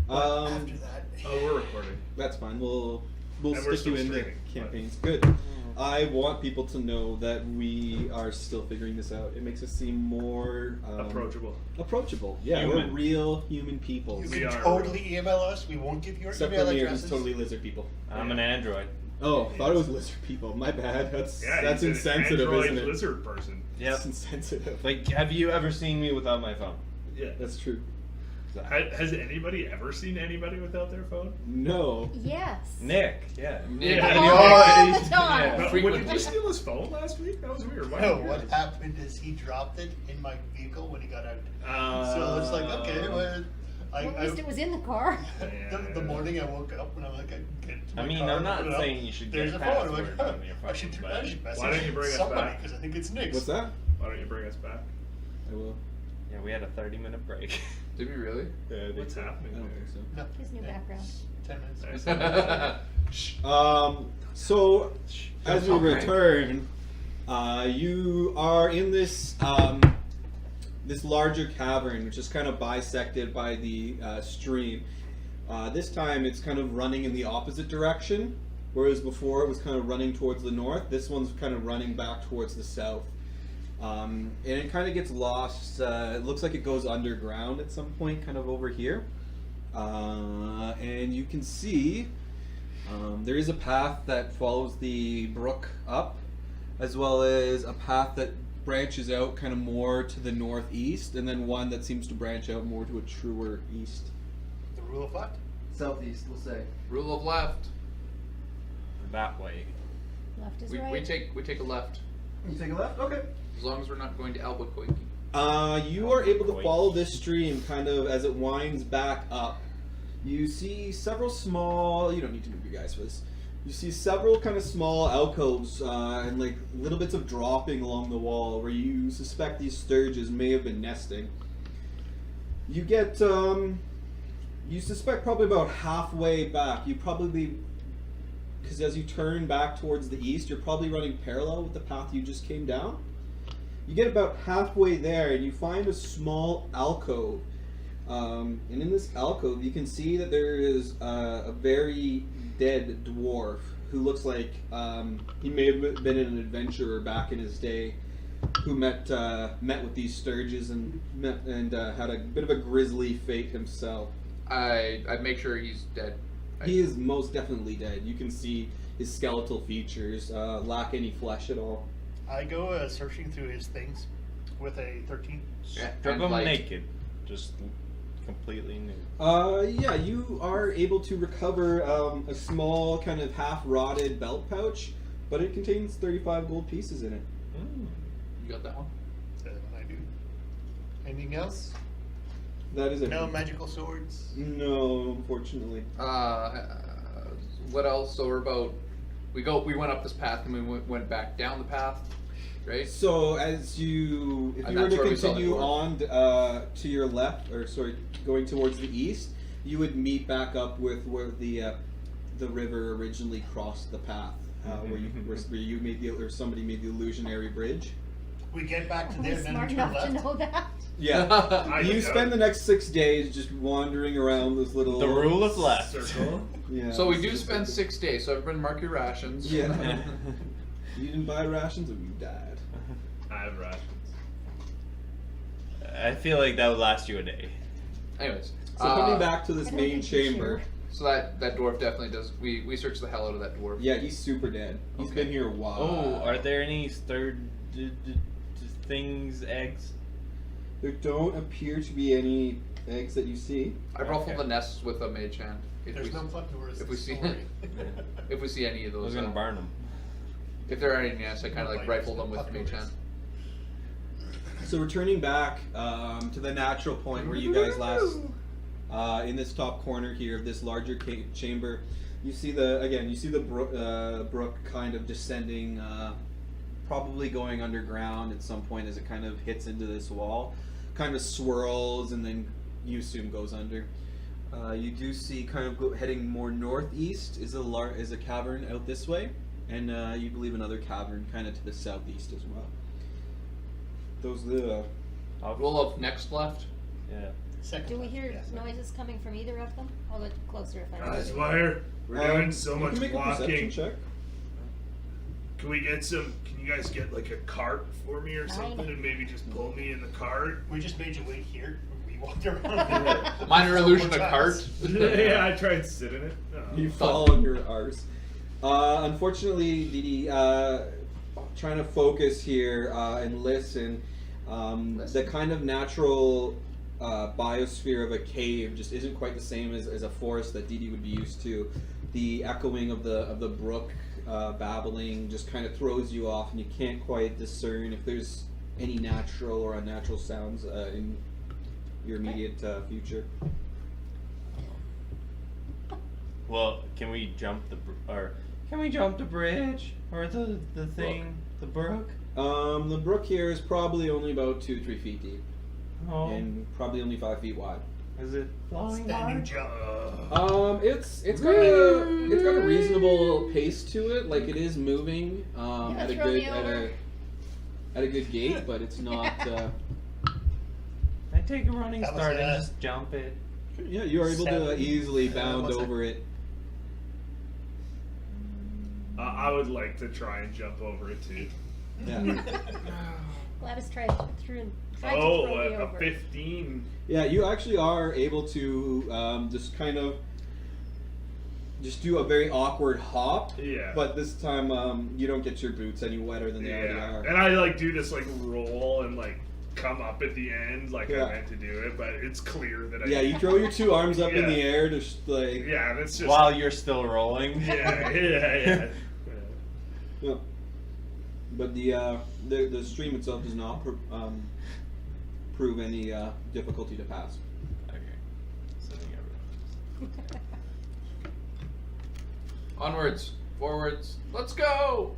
F: But after that,
G: Oh, we're recording.
J: That's fine. We'll
G: And we're
J: stick you
G: still
J: in the
G: streaming,
J: campaigns. Good. I want people to know that we are still figuring this out. It makes us seem more
G: Approachable.
J: Approachable. Yeah,
I: Human.
J: we're real human people.
F: you
G: We
F: can
G: are
F: totally email us. We won't give your
J: Except
F: email
J: for me, who's
F: addresses.
J: totally lizard people.
I: I'm an android.
J: Oh, thought it was lizard people. My bad. That's
G: Yeah, he's an
J: insensitive,
G: android
J: isn't it?
G: lizard person.
J: It's insensitive.
I: Like, have you ever seen me without my phone?
G: Yeah.
J: That's true.
G: Has anybody ever seen anybody without their phone?
J: No.
H: Yes.
I: Nick, yeah.
G: Yeah.
H: All the time.
G: But
E: Frequently.
G: did you steal his phone last week? That was weird. Why
F: No,
G: did you
F: what
G: do this?
F: happened is he dropped it in my vehicle when he got out.
G: Uh,
F: So it's like, okay, well,
H: Well, at least it was in the car.
F: the morning I woke up and I'm like, I get to my
I: I mean,
F: car,
I: I'm not
F: open it up,
I: saying you should
F: there's
I: get
F: a phone. I'm
I: password
F: like,
I: on your
F: I should
I: phone, but
F: message
G: why don't you bring us
F: somebody
G: back?
F: because I think it's Nick's.
J: What's that?
G: Why don't you bring us back?
J: I will.
I: Yeah, we had a 30-minute break.
E: Did we really?
G: What's happening
J: I don't
G: there?
J: think so.
F: No,
H: His new background.
F: 10 minutes.
G: Nice.
J: So as we
E: Okay.
J: return, you are in this this larger cavern, which is kind of bisected by the stream. This time, it's kind of running in the opposite direction, whereas before it was kind of running towards the north. This one's kind of running back towards the south, and it kind of gets lost. It looks like it goes underground at some point, kind of over here, and you can see. There is a path that follows the brook up, as well as a path that branches out kind of more to the northeast, and then one that seems to branch out more to a truer east.
F: The rule of what?
J: Southeast, we'll say.
E: Rule of left.
I: That way.
H: Left is
E: We
H: right.
E: take a left
J: You take a left? Okay.
E: as long as we're not going to Albuquerque.
J: You are able to follow this stream kind of as it winds back up. You see several small, you don't need to move your guys for this. You see several kind of small alcoves and like little bits of dropping along the wall where you suspect these sturges may have been nesting. You get, you suspect probably about halfway back. You probably, because as you turn back towards the east, you're probably running parallel with the path you just came down. You get about halfway there and you find a small alcove. And in this alcove, you can see that there is a very dead dwarf who looks like he may have been an adventurer back in his day, who met with these sturges and had a bit of a grisly fate himself.
E: I make sure he's dead.
J: He is most definitely dead. You can see his skeletal features lack any flesh at all.
F: I go searching through his things with a 13.
E: Yeah,
I: Strip
E: and
I: him
E: like-
I: naked. Just completely nude.
J: Yeah, you are able to recover a small kind of half-rotted belt pouch, but it contains 35 gold pieces in it.
E: You got that one?
F: That's what I do. Anything else?
J: That is it.
F: No magical swords.
J: No, unfortunately.
E: What else? So we're about. We went up this path and we went back down the path. right?
J: So as if you
E: And
J: were
E: that's
J: to
E: where we saw the
J: continue
E: dwarf.
J: on to your left, or sorry, going towards the east, you would meet back up with where the river originally crossed the path, where you made the, or somebody made the illusionary bridge.
F: We get back to
H: Am I
F: there and then we
H: smart
F: turn
H: enough to
F: left.
H: know that?
J: Yeah.
G: I
J: You
G: know.
J: spend the next 6 days just wandering around this little.
I: The rule of left.
G: Circle.
J: Yeah.
E: So we do spend 6 days, so everyone mark your rations.
J: Yeah. You didn't buy rations, or you died.
G: I have rations.
I: I feel like that would last you a day.
E: Anyways.
J: So coming back to this
H: I don't
J: main
H: think you
J: chamber.
E: So that dwarf definitely does. We searched the hell out of that dwarf.
J: Yeah, he's super dead. He's
E: Okay.
J: been here a while.
I: Oh, are there any third things, eggs?
J: There don't appear to be any eggs that you see.
E: I ruffled
I: Okay.
E: the nests with a mage hand. If
F: There's
E: we,
F: no fucking worse
E: if we see
F: story.
E: if we see any of
I: I was
E: those,
I: gonna burn them.
E: if there are any nests, I kind of like
F: Like,
E: rifle them with
F: fucking
E: mage
F: worse.
E: hand.
J: So returning back to the natural point where you guys last, in this top corner here of this larger chamber, you see the brook kind of descending, probably going underground at some point as it kind of hits into this wall, kind of swirls and then you assume goes under. You do see kind of heading more northeast is a cavern out this way, and you believe another cavern kind of to the southeast as well. Those are the
E: Roll of next left.
I: Yeah.
F: Second
H: Do we
F: left,
H: hear
F: yes.
H: noises coming from either of them? I'll look closer if I see.
G: Squire, we're doing so
J: you
G: much
J: can make a perception
G: walking.
J: check.
G: Can you guys get like a cart for me or something and maybe just pull me in the cart?
F: We just made you wait here. We walked around.
E: Minor illusion, a
F: Several
E: cart.
F: times.
G: Yeah, I tried to sit in it. No.
J: You fall on your arse. Unfortunately, Didi, trying to focus here and listen, the kind of natural biosphere of a cave just isn't quite the same as a forest that Didi would be used to. The echoing of the brook babbling just kind of throws you off, and you can't quite discern if there's any natural or unnatural sounds in your immediate future.
I: Well, can we jump the bridge or the thing, the brook?
J: The brook here is probably only about 2-3 feet deep,
I: Oh,
J: and probably only 5 feet wide.
I: is it flowing
F: Standing
I: hard?
F: jump.
J: It's got a reasonable pace to it. Like it is moving at a
H: throw
J: good
H: me over.
J: at a good gait, but it's not.
I: I take a running
F: That was
I: start and
F: it.
I: just jump it.
J: Yeah, you are able to
F: 7.
J: easily
F: Yeah,
J: bound
F: what's it?
J: over it.
G: I would like to try and jump over it too.
J: Yeah,
H: Gladys tried to throw me
G: A
H: over.
G: 15.
J: yeah, you actually are able to just kind of just do a very awkward hop.
G: Yeah.
J: But this time, you don't get your boots any wetter than they already
G: Yeah.
J: are.
G: And I like do this like roll and like come up at the end like
J: Yeah.
G: I meant to do it, but it's clear that I
J: Yeah, you throw your 2 arms up in
G: Yeah.
J: the air to like.
G: Yeah, that's just
I: While you're still rolling.
G: yeah.
J: Yeah. But the stream itself does not prove any difficulty to pass.
I: Okay. Setting everyone.
E: Onwards, forwards, let's go!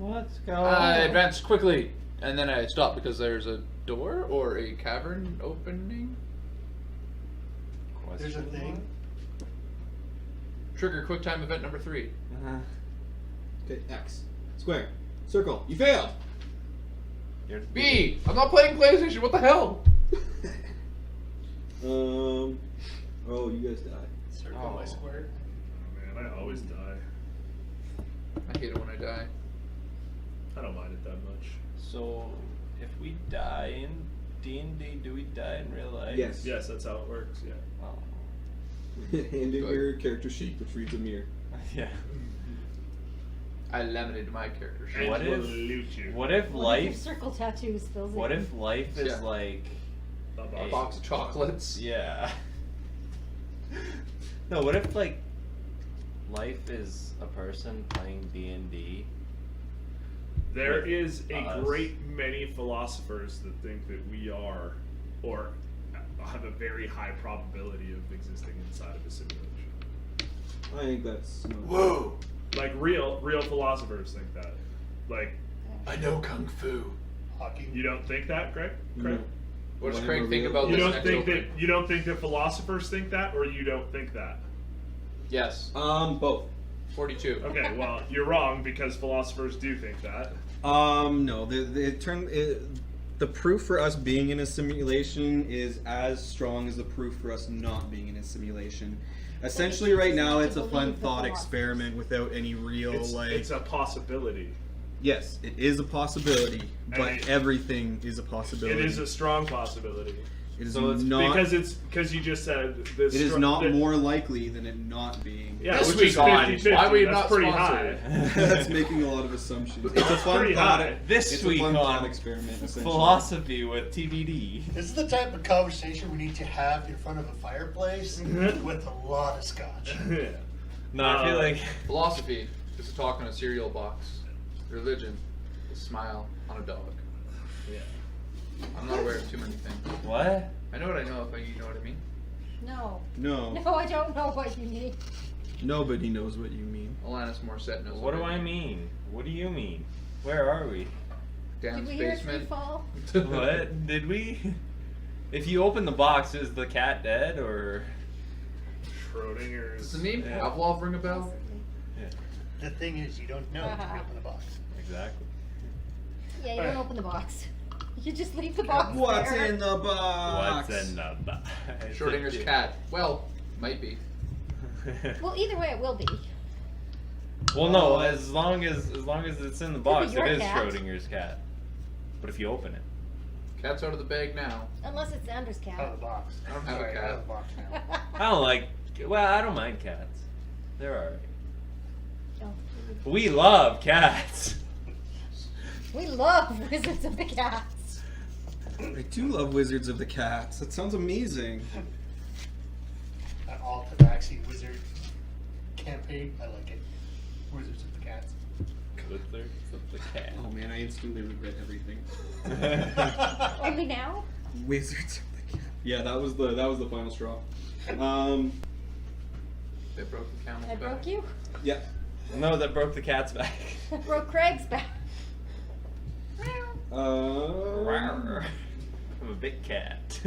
I: Let's go.
E: I advance quickly, and then I stop because there's a door or a cavern opening.
F: There's a thing.
E: Trigger quick time event number 3.
J: Okay, X. Square. Circle. You failed!
E: B! I'm not playing PlayStation, what the hell?
J: Oh, you guys died.
F: Circle my square.
G: Man, I always die.
E: I hate it when I die.
G: I don't mind it that much.
I: So, if we die in D&D, do we die in real life?
J: Yes.
G: Yes, that's how it works. Yeah.
I: Oh.
J: Hand in your character sheet, which reads a mirror.
I: Yeah.
E: I laminated my character sheet.
G: And
I: What
G: we'll
I: if-
G: loot you.
I: What if
H: What if your
I: life?
H: circle tattoo spills
I: What
H: it?
I: if life is
E: Yeah.
I: like?
G: A
E: A box of chocolates.
I: Yeah. No. What if like life is a person playing D&D?
G: There
I: with
G: is a
I: us?
G: great many philosophers that think that we are, or have a very high probability of existing inside of a simulation.
J: I think that's.
G: Whoa! Like real philosophers think that. Like,
K: I know kung fu.
F: Hockey.
G: You don't think that, Greg?
J: No.
E: What does
J: Whatever
E: Craig think
J: real-
E: about
G: You
E: this
G: don't
E: next
G: think
E: opening?
G: that you don't think that philosophers think that, or you don't think that?
E: Yes.
J: Both.
E: 42.
G: Okay, well, you're wrong because philosophers do think that.
J: No. The proof for us being in a simulation is as strong as the proof for us not being in a simulation. Essentially, right now, it's a fun thought experiment without any real
G: It's a possibility.
J: Yes, it is a possibility, but
G: And
J: everything is a
G: It
J: possibility.
G: is a strong possibility.
J: It is
G: So it's
J: not.
G: because you just said this.
J: It is not more likely than it not being.
G: Yeah,
E: This
G: which
E: week
G: is
E: on
G: 50-50.
E: Why We
G: That's
E: Not
G: pretty
E: Sponsored.
G: high.
J: That's making a lot of assumptions. It's a fun
G: pretty
J: thought.
G: high.
I: This
J: it's
I: week
J: a fun
I: on
J: thought experiment. Essentially.
I: Philosophy with TBD.
F: This is the type of conversation we need to have in front of a fireplace with a lot of scotch.
G: Yeah.
I: No, I feel like
E: Philosophy is to talk on a cereal box. Religion is smile on a dog.
G: Yeah.
E: I'm not aware of too many things.
I: what?
E: I know what I know if you know what I mean.
H: No.
J: No,
H: No, I don't know what you mean.
J: nobody knows what you mean.
E: Alanis Morissette knows
I: What do I mean? What do you mean? Where are we?
H: Did
E: Dan's
H: we hear a tree
E: basement.
H: fall?
I: What did we? If you open the box, is the cat dead or?
G: Schrodinger's.
E: Does the name
I: Yeah.
E: Pavlov ring a bell?
F: The thing is, you don't know until you open the box.
I: Exactly.
H: Yeah, you don't open the box. You just leave the box
J: What's
H: there.
J: in the box?
I: What's in the box?
E: Schrodinger's cat. Well, might be.
H: Well, either way, it will be.
I: Well, no. As long as it's in the box,
H: your
I: it is
H: cat.
I: Schrodinger's cat. But if you open it,
E: Cat's out of the bag now.
H: Unless it's Anders'
F: Out of
H: cat.
F: the box.
E: I don't have a
F: Sorry,
E: cat.
F: out of the box now.
I: I don't like. Well, I don't mind cats. They're alright.
H: Oh,
I: We love cats.
H: we love Wizards of the Cats.
J: I do love Wizards of the Cats. That sounds amazing.
F: An all tabaxi wizard campaign. I like it. Wizards of the Cats.
I: Wizards of the cat.
J: Oh man, I instantly regret everything.
H: Only now?
J: Wizards of the Cats. Yeah, that was the final straw.
E: They broke the camel's
H: I
E: back.
H: broke you?
J: Yeah.
I: No, that broke the cat's back.
H: I broke Craig's back.
I: Rawr. I'm a big cat.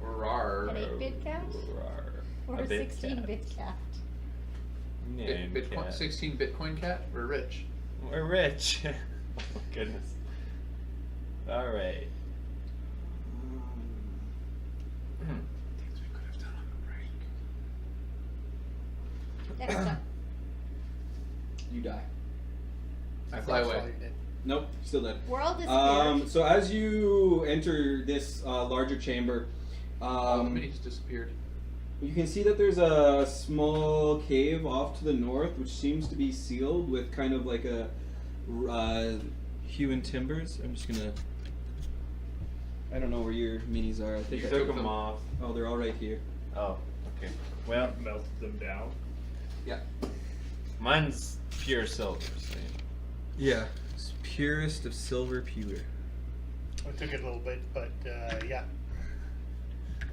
E: Rawr.
H: An 8-bit cat?
I: Rawr.
H: Or a
I: big
H: 16-bit cat?
I: Yeah,
E: Bitcoin,
I: cat.
E: 16 Bitcoin cat? We're rich.
I: We're rich. Oh my goodness. All right.
E: Things we could have done on the break.
H: Next time.
J: You die.
E: I fly away.
J: Nope, still dead.
H: We're all disappeared.
J: So as you enter this larger chamber,
E: All the minis disappeared.
J: you can see that there's a small cave off to the north, which seems to be sealed with kind of like a hewn timbers. I'm just gonna. I don't know where your minis are. I think
I: You
J: I
I: took
J: took
I: them off.
J: Oh, they're all right here.
I: Oh, okay. Well,
G: Melted them down.
J: Yeah.
I: mine's pure silver. So.
J: Yeah. It's purest of silver pure.
F: I took it a little bit, but yeah.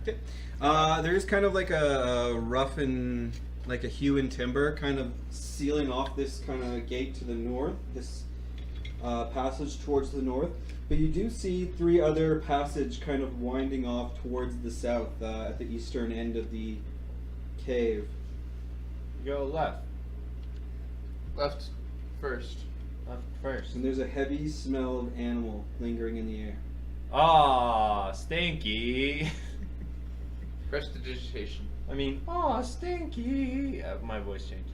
J: Okay. There's kind of like a rough and like a hewn timber kind of sealing off this kind of gate to the north, this passage towards the north. But you do see 3 other passage kind of winding off towards the south at the eastern end of the cave.
I: Go left.
E: Left first.
I: Left first.
J: And there's a heavy smell of animal lingering in the air.
I: Aw, stinky.
E: Prestidigitation.
I: I mean, aw, stinky. My voice changed.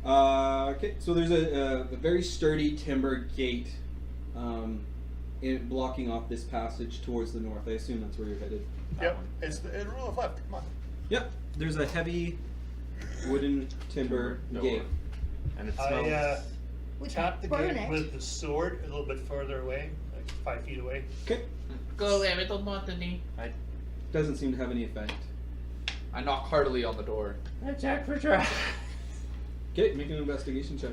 J: Okay, so there's a very sturdy timber gate blocking off this passage towards the north. I assume that's where you're headed.
F: Yep. It's the rule of left. Come on.
J: Yep, there's a heavy wooden timber
I: Door.
J: gate.
I: And it smells.
F: I
H: We
F: tap the
H: burn
F: gate
H: it.
F: with the sword a little bit further away, like 5 feet away.
J: Okay,
E: Go away, little Montagne.
J: doesn't seem to have any effect.
E: I knock heartily on the door.
I: Jack for try.
J: Okay, make an investigation check.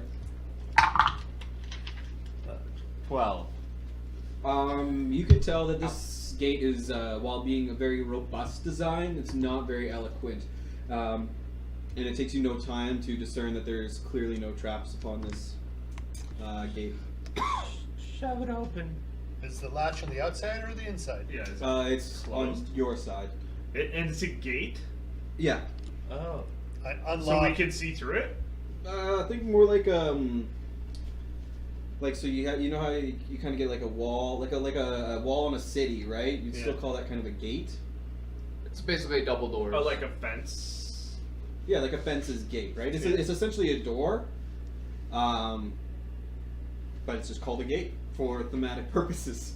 I: 12.
J: You can tell that this gate is, while being a very robust design, it's not very eloquent. And it takes you no time to discern that there's clearly no traps upon this
B: gate.
I: Shove it open.
F: Is the latch on the outside or the inside?
G: Yeah.
B: It's on
G: Closed.
B: your side.
G: And it's a gate,
B: Yeah.
I: Oh.
F: I
G: so we
F: unlock.
G: can see through it.
B: I think more like so you know how you kind of get like a wall, like a wall in a city, right? You'd still
G: Yeah.
B: call that kind of a gate.
E: It's basically double doors.
G: Oh, like a fence.
B: Yeah, like a fence's gate, right? It's,
G: Yeah.
B: it's essentially a door, but it's just called a gate for thematic purposes.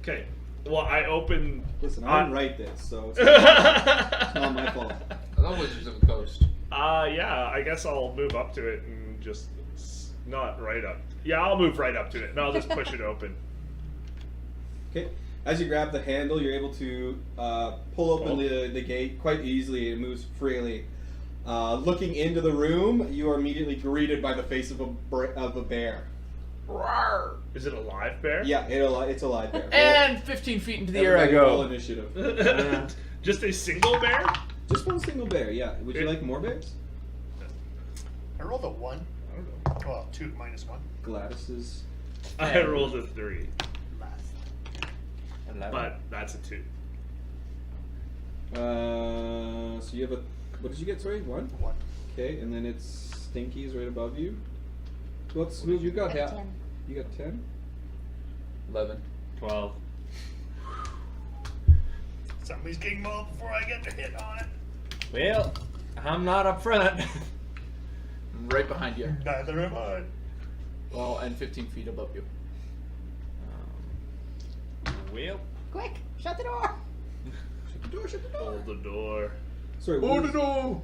G: Okay. Well, I open.
B: Listen, I didn't write this, so it's
G: It's
B: not my fault.
E: That Wizards of the Coast.
G: Yeah, I guess I'll move up to it and just not right up. Yeah, I'll move right up to it and I'll just push it open.
B: Okay. As you grab the handle, you're able to pull open the gate quite easily. It moves freely. Looking into the room, you are immediately greeted by the face of a bear.
E: Rawr.
G: Is it a live bear?
B: Yeah, it's a live bear.
E: And 15 feet into the air I
B: Everybody roll
E: go.
B: initiative.
G: Just a single bear?
B: Just one single bear, yeah. Would you like more bears?
F: I rolled a 1.
G: I don't know.
F: Well, 2 minus 1.
B: Gladys's.
G: I rolled a 3,
F: Last.
I: 11.
G: but that's a 2.
B: So you have a. What did you get? Sorry, 1.
F: 1.
B: Okay, and then it's Stinky's right above you. What's you got?
H: Got 10.
B: You got 10.
E: 11.
I: 12.
F: Somebody's getting mauled before I get to hit on it.
I: Well, I'm not up front.
E: I'm right behind you.
F: Neither am I.
E: Well, and 15 feet above you.
I: Well,
H: Quick, shut the door.
B: Shut the door. Shut the door.
G: Hold the door.
B: Sorry.
E: Oh,
B: what
E: no,
B: was-
E: no.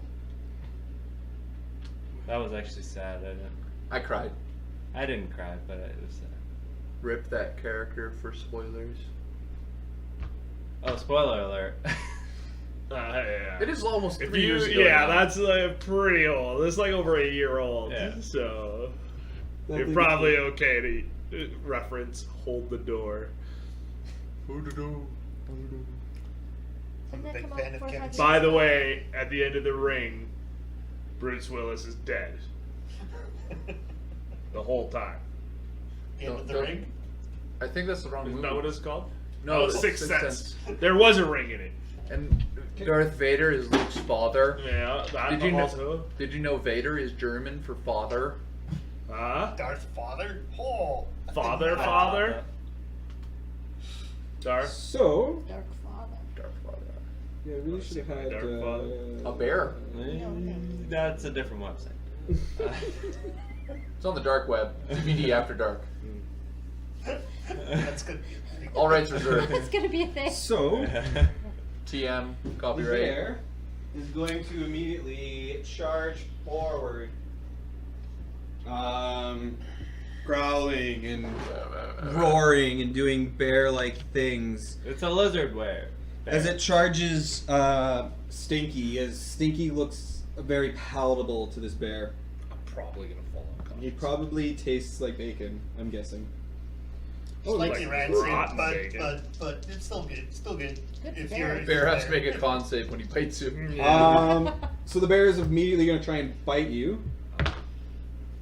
I: that was actually sad.
E: I cried.
I: I didn't cry, but it was sad.
E: Rip that character for spoilers.
I: Oh, spoiler alert.
G: Yeah.
E: It is almost
G: If
E: 3
G: you,
E: years ago.
G: yeah,
E: now.
G: that's pretty old. It's like over a year old.
I: Yeah.
G: So
B: That
G: you're
B: thing-
G: probably okay to reference "hold the door."
F: I'm
H: Didn't
F: a
H: that
F: big
H: come
F: fan
H: out
F: of
H: 4 or 5
F: Kevin.
H: years
G: By the
H: ago?
G: way, at the end of the ring, Bruce Willis is dead the whole time.
F: End of the
E: Don't-
F: ring.
E: I think that's the wrong
G: Isn't
E: movie.
G: that what it's called?
E: No,
G: oh,
E: it's
G: Sixth
E: Sixth
G: Sense. There was a ring in it.
E: And Darth Vader is Luke's father.
G: Yeah, that
E: Did you know-
G: also.
E: Did you know Vader is German for father?
G: Huh?
F: Darth Father. Oh. I
G: Father,
F: didn't know that.
G: father. Darth.
B: So
H: Dark Father.
E: Darth father.
B: yeah, we really should have had
G: Dark Father.
E: A bear.
I: That's a different website.
E: It's on the dark web. TBD after dark.
F: That's good.
E: All rights reserved.
H: It's gonna be a thing.
B: So
E: TM.
B: the
E: Copyright.
B: bear is going to immediately charge forward, growling and roaring and doing bear-like things.
I: It's a lizard bear.
B: As it charges Stinky, as Stinky looks very palatable to this bear.
G: I'm probably gonna fall unconscious.
B: He probably tastes like bacon, I'm guessing.
F: Slightly
G: like
F: rancid,
G: rotten
F: but,
G: bacon.
F: but it's still good. It's still good.
H: Good
F: If
H: bear.
F: you're if
E: Bear
F: you're
E: has to
F: there.
E: make a con save when he bites you.
B: So the bear is immediately going to try and bite you.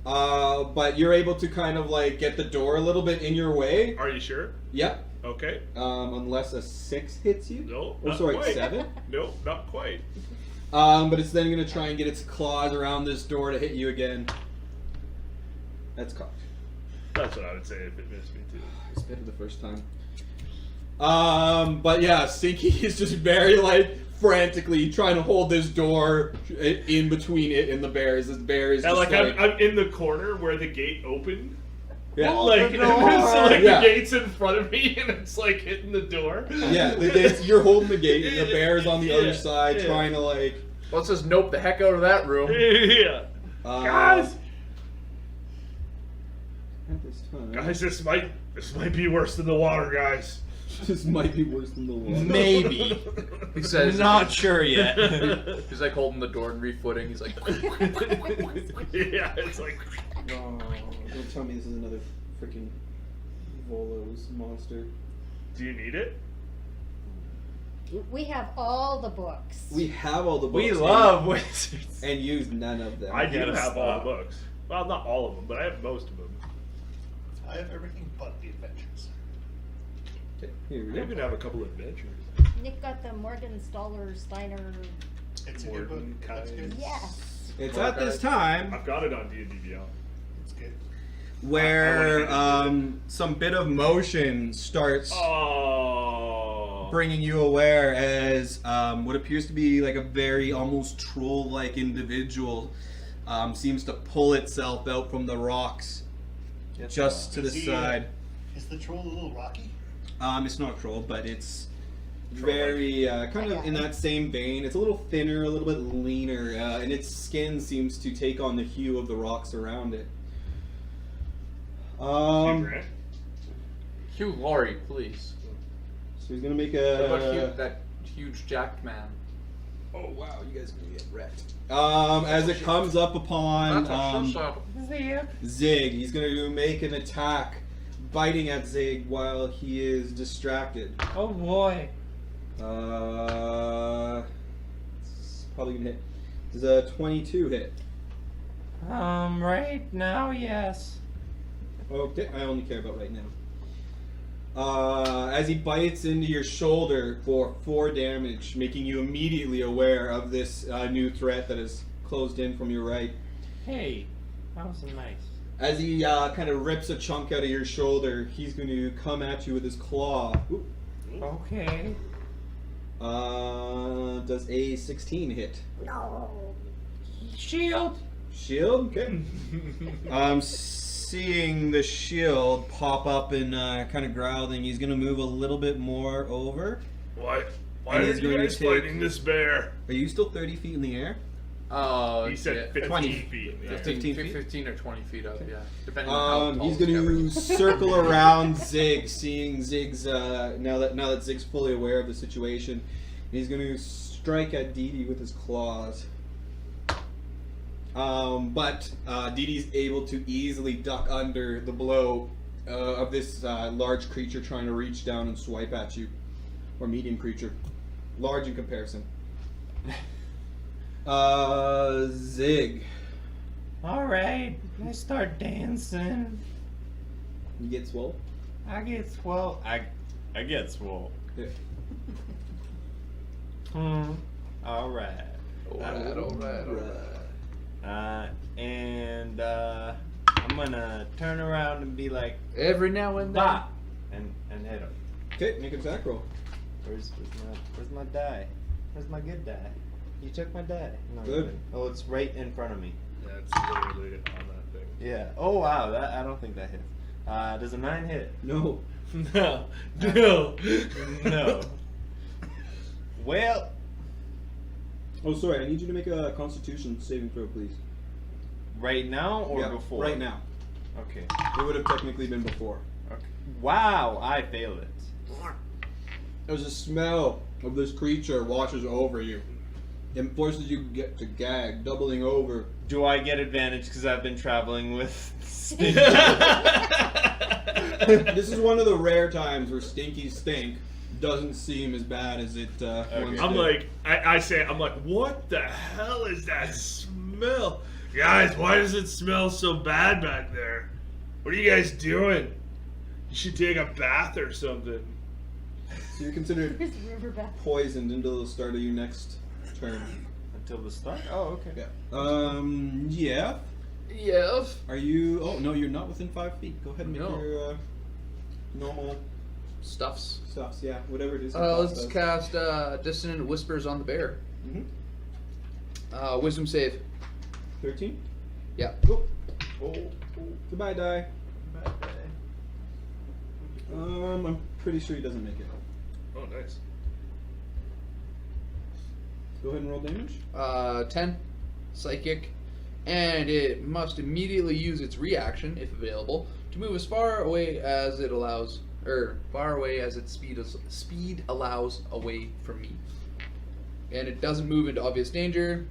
B: But you're able to kind of like get the door a little bit in your way.
G: Are you sure?
B: Yep.
G: Okay.
B: Unless a 6 hits you.
G: No.
B: Oh,
G: not
B: sorry,
G: quite.
B: 7.
G: No, not quite.
B: But it's then going to try and get its claws around this door to hit you again. That's cocked.
G: That's what I would say if it missed me too.
B: It's better the first time. But yeah, Stinky is just very like frantically trying to hold this door in between it and the bears. This bear is
G: And
B: just
G: like I'm in the corner where the gate opened.
B: yeah.
G: Like,
B: Yeah.
G: so like
B: Yeah.
G: the gate's in front of me and it's like hitting the door.
B: Yeah, you're holding the gate, and the bear's on the other side
G: Yeah.
B: trying to like.
E: Let's just nope the heck out of that room.
G: Yeah. Guys,
B: At this time,
G: guys, this might be worse than the water, guys.
B: this might be worse than the one.
I: Maybe.
E: He says,
I: Not sure yet.
E: He's like holding the door and refooting. He's like,
G: Yeah, it's like
B: Oh, don't tell me this is another freaking Volo's monster.
G: do you need it?
H: We have all the books.
B: We have all the books.
I: We love wizards.
B: and use none of them.
G: I do
I: gotta
G: have all
I: stop.
G: the books. Well, not all of them, but I have most of them.
F: I have everything but the adventures.
J: Okay, here we
G: I
J: go.
G: even have a couple of adventures.
H: Nick got the Morgan Stoller Steiner.
F: It's a good book.
G: Morton,
F: That's good.
H: Yes.
J: It's at this time
G: I've got it on D&D Beyond.
F: It's good.
J: where
G: I wanna
J: some bit of motion starts
G: Oh.
J: bringing you aware as what appears to be like a very almost troll-like individual seems to pull itself out from the rocks just to the
F: Is he,
J: side.
F: Is the troll a little rocky?
J: It's not a troll, but it's very kind of in that same vein. It's a little thinner, a little bit leaner, and its skin seems to take on the hue of the rocks around it.
G: Grant?
K: Hugh Laurie, please.
J: So he's gonna make
K: What about
J: a.
K: that huge jacked man?
J: Oh wow, you guys are gonna get wrecked. As it comes up upon
K: That's a shot.
J: Zig, he's gonna make an attack, biting at Zig while he is distracted.
C: Oh boy.
J: It's probably gonna hit. Does a 22 hit?
C: Right now, yes.
J: Okay, I only care about right now. As he bites into your shoulder for 4 damage, making you immediately aware of this new threat that is closed in from your right.
C: Hey, that was nice.
J: As he kind of rips a chunk out of your shoulder, he's going to come at you with his claw. Ooh.
C: Okay.
J: Does a 16 hit?
H: No.
C: Shield.
J: Shield? Okay. Seeing the shield pop up and kind of growling, he's going to move a little bit more over.
G: Why
J: And
G: are
J: he's
G: you
J: going
G: guys
J: to take-
G: fighting this bear?
J: Are you still 30 feet in the air?
G: He said
K: yeah,
G: 15
J: 20.
G: feet. Yeah.
J: 15 feet?
K: 15 or 20 feet up, yeah. Depending on how tall
J: He's
K: the
J: going
K: cavern
J: to
K: is.
J: circle around Zig, seeing Zig's now that Zig's fully aware of the situation. He's going to strike at Dee Dee with his claws. But Dee Dee's able to easily duck under the blow of this large creature trying to reach down and swipe at you, or medium creature, large in comparison. Zig,
C: All right. I start dancing.
J: you get swole.
C: I get swole. I get swole.
J: Yeah.
C: All right. And I'm gonna turn around and be like,
E: Every now and then.
C: "Bop," and hit him.
J: Okay, make an attack roll.
C: Where's my die? Where's my good die? You took my die. No, you
J: Good.
C: didn't. Oh, it's right in front of me.
G: Yeah, it's literally on that thing.
C: Yeah. Oh wow. I don't think that hits. Does a 9 hit?
J: No.
G: No.
C: No. Well,
J: Oh, sorry. I need you to make a Constitution saving throw, please.
C: right now or
J: Yeah,
C: before?
J: right now.
C: Okay.
J: It would have technically been before.
C: Okay. Wow, I failed it.
J: There's a smell of this creature washes over you. It forces you to gag, doubling over.
C: Do I get advantage because I've been traveling with Stinky?
J: This is one of the rare times where Stinky Stink doesn't seem as bad as it once
G: I'm
J: did.
G: like, I'm like, what the hell is that smell? Guys, why does it smell so bad back there? What are you guys doing? You should take a bath or something.
J: So you're considered
H: Here's river bath.
J: poisoned until the start of your next turn.
C: Until the start? Oh, okay.
J: Yeah. Yeah.
E: Yes.
J: Are you? Oh no, you're not within 5 feet. Go ahead and make
E: No.
J: your normal
E: Stuffs.
J: stuffs. Yeah, whatever it is.
E: Let's cast Dissonant Whispers on the bear. Wisdom save.
J: 13.
E: Yeah.
J: Oh, goodbye, die. I'm pretty sure he doesn't make it.
G: Oh, nice.
J: Go ahead and roll damage.
E: 10. Psychic. And it must immediately use its reaction, if available, to move as far away as it allows, or far away as its speed allows away from me. And it doesn't move into obvious danger.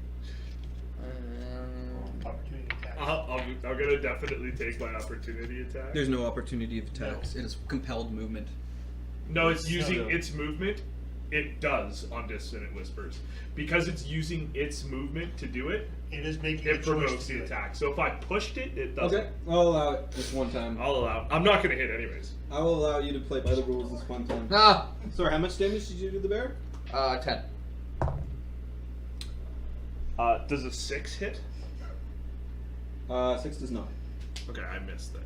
F: Opportunity attack.
G: I'm gonna definitely take my opportunity attack.
J: There's no opportunity of attacks. It is compelled movement.
G: No, it's using its movement it does on Dissonant Whispers. Because it's using its movement to do it,
F: It is making
G: it
F: a choice
G: provokes
F: to
G: the
F: do it.
G: attack. So if I pushed it, it doesn't.
J: Okay, I'll allow it this one time.
G: I'll allow. I'm not going to hit anyways.
J: I will allow you to play by the rules this one time.
E: Ah,
J: Sorry, how much damage did you do to the bear?
E: 10.
G: Does a 6 hit?
J: 6 does not.
G: Okay, I missed that.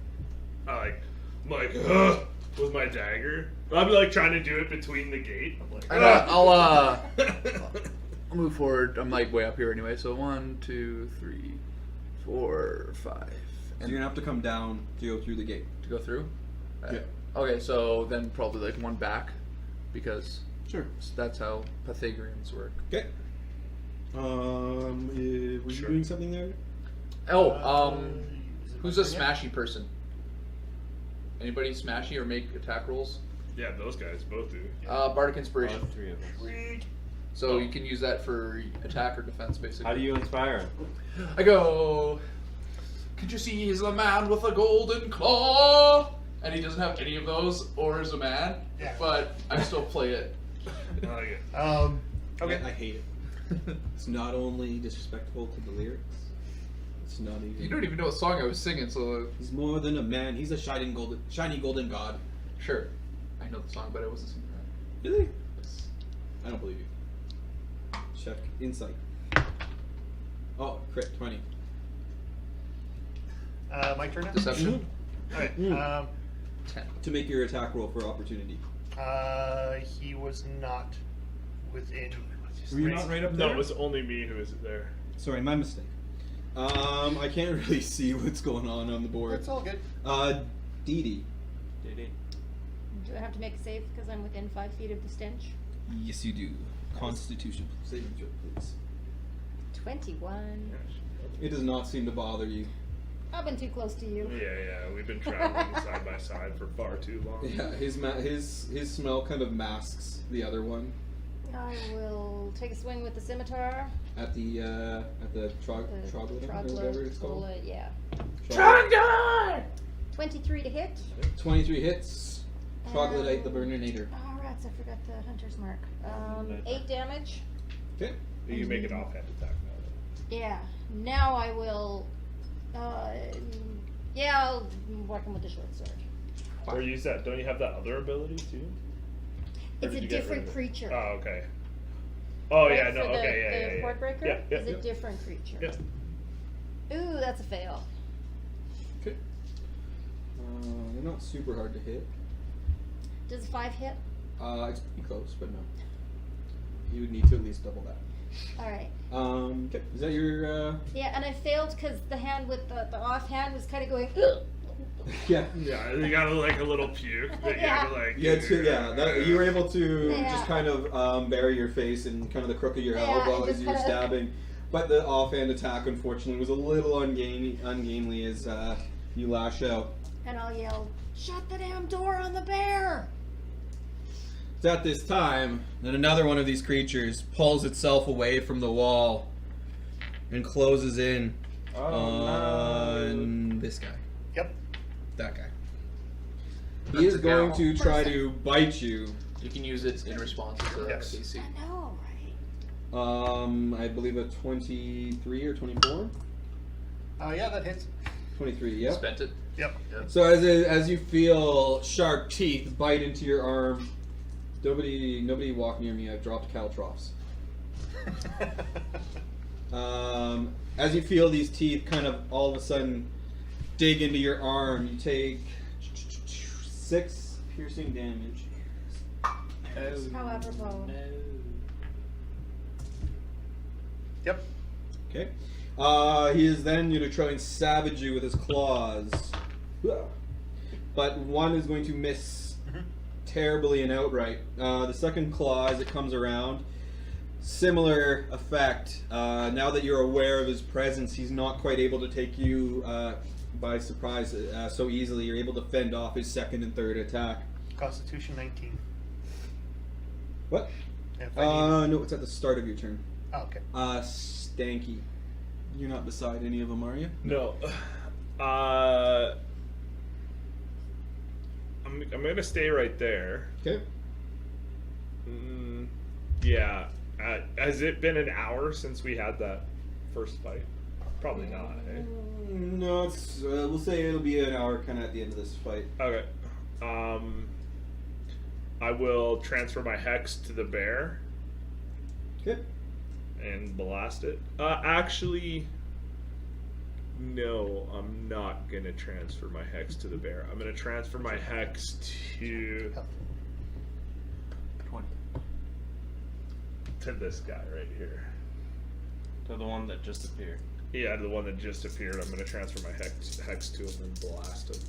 G: I'm like, ugh, with my dagger. I'm like trying to do it between the gate. I'm like,
E: I'll move forward. I'm like way up here anyway. So 1, 2, 3, 4, 5.
J: So
E: And
J: you're gonna have to come down to go through the gate.
E: to go through.
J: Yeah.
E: Okay, so then probably like one back, because
J: Sure.
E: that's how Pythagoreans work.
J: Okay. Were you
G: Sure.
J: doing something there?
E: Oh,
F: Is it
E: who's a
F: my turn
E: smashy person? Anybody smashy or make attack rolls?
G: yeah, those guys both do.
E: Bardic Inspiration.
I: All 3 of us.
E: So you can use that for attack or defense, basically.
I: How do you inspire him?
E: I go. Could you see he's a man with a golden claw? And he doesn't have any of those, or is a man.
F: Yeah.
E: But I still play it.
G: I like it.
F: Okay.
J: I hate it. It's not only disrespectful to the lyrics. It's not even.
E: You don't even know what song I was singing, so
J: He's more than a man. He's a shiny golden god.
E: sure. I know the song, but I wasn't singing that.
J: Really? I don't believe you. Check insight. Oh, crit 20.
F: My turn now?
E: Deception.
F: Alright.
E: 10.
J: To make your attack roll for opportunity.
F: He was not within.
J: Were you not right up there?
G: No, it was only me who was there.
J: Sorry, my mistake. I can't really see what's going on the board.
F: It's all good.
J: Dee Dee.
H: Do I have to make a save because I'm within 5 feet of the stench?
J: Yes, you do. Constitution saving throw, please.
H: 21.
J: It does not seem to bother you.
H: I've been too close to you.
G: Yeah, we've been traveling side by side for far too long.
J: Yeah, his smell kind of masks the other one
H: I will take a swing with the scimitar.
J: at the troglodyte or whatever it's called.
H: Yeah.
J: Troglodyte!
H: 23 to hit.
J: 23 hits. Troglodyte the Burninator.
H: Oh, rats, I forgot the hunter's mark. 8 damage.
J: Okay.
G: You can make an offhand attack now.
H: Yeah. Now I will. I'll whack him with the short sword.
G: Or use that. Don't you have that other ability too? Or
H: It's
G: did
H: a
G: you get rid
H: different
G: of it?
H: creature.
G: Oh, okay. Oh
H: Right,
G: yeah, no,
H: for the,
G: okay, yeah,
H: the
G: yeah.
H: Horde Breaker
G: Yeah,
H: is a different creature.
G: Yeah.
H: Ooh, that's a fail.
J: Okay. They're not super hard to hit.
H: Does 5 hit?
J: It's pretty close, but no. You would need to at least double that.
H: Alright.
J: Okay. Is that your,
H: Yeah, and I failed because the hand with the offhand was kind of going.
J: Yeah.
G: Yeah, you got like a little puke that you had to like.
J: You were able to
H: Yeah.
J: just kind of bury your face in kind of the crook of your
H: Yeah,
J: elbow
H: and
J: as
H: just
J: you were
H: kinda-
J: stabbing. But the offhand attack, unfortunately, was a little ungainly as you lash out.
H: And I'll yell, "Shut the damn door on the bear!"
J: It's at this time that another one of these creatures pulls itself away from the wall and closes in on this guy.
F: Yep.
J: That guy. He
E: That's
J: is
E: a
J: going
E: gal.
J: to try to bite you.
E: You can use it in response to
F: Yes.
E: CC.
H: I know, right?
J: I believe a 23 or 24?
F: Yeah, that hits.
J: 23, yep.
E: Spent it.
F: Yep.
J: So as you feel sharp teeth bite into your arm, nobody walk near me. I've dropped caltrophs. As you feel these teeth kind of all of a sudden dig into your arm, you take 6 piercing damage.
H: How apropos.
F: Yep.
J: Okay. He is then going to try and savage you with his claws. But one is going to miss terribly and outright. The second claw, as it comes around, similar effect. Now that you're aware of his presence, he's not quite able to take you by surprise so easily. You're able to fend off his second and third attack.
F: Constitution 19.
J: What?
F: If I need-
J: No, it's at the start of your turn.
F: Oh, okay.
J: Stanky. You're not beside any of them, are you?
G: No. I'm gonna stay right there.
J: Okay.
G: Yeah. Has it been an hour since we had that first fight? Probably not. Eh?
B: No, it's we'll say it'll be an hour kind of at the end of this fight.
G: Okay. I will transfer my hex to the bear
B: Okay.
G: and blast it. Actually, no, I'm not gonna transfer my hex to the bear. I'm gonna transfer my hex to
I: 20.
G: this guy right here.
I: To the one that just appeared.
G: Yeah, the one that just appeared. I'm gonna transfer my hex to him and blast him.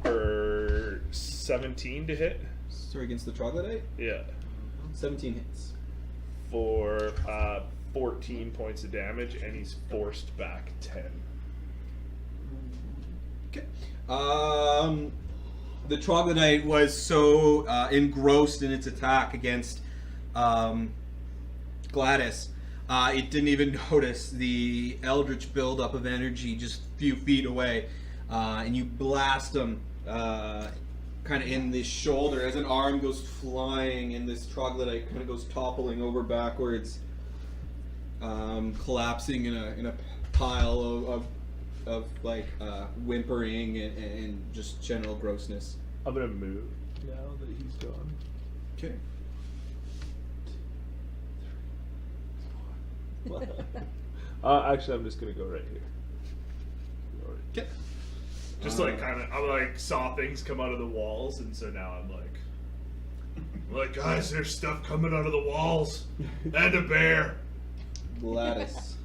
G: For 17 to hit.
B: Sorry, against the troglodyte?
G: Yeah.
B: 17 hits.
G: For 14 points of damage, and he's forced back 10.
B: Okay. The troglodyte was so engrossed in its attack against Gladys, it didn't even notice the eldritch buildup of energy just a few feet away. And you blast him kind of in the shoulder as an arm goes flying, and this troglodyte kind of goes toppling over backwards, collapsing in a pile of like whimpering and just general grossness.
G: I'm gonna move now that he's gone.
B: Okay.
G: Actually, I'm just gonna go right here.
B: Okay.
G: Just like kind of, I like saw things come out of the walls, and so now I'm like, guys, there's stuff coming out of the walls, and a bear.
B: Gladys.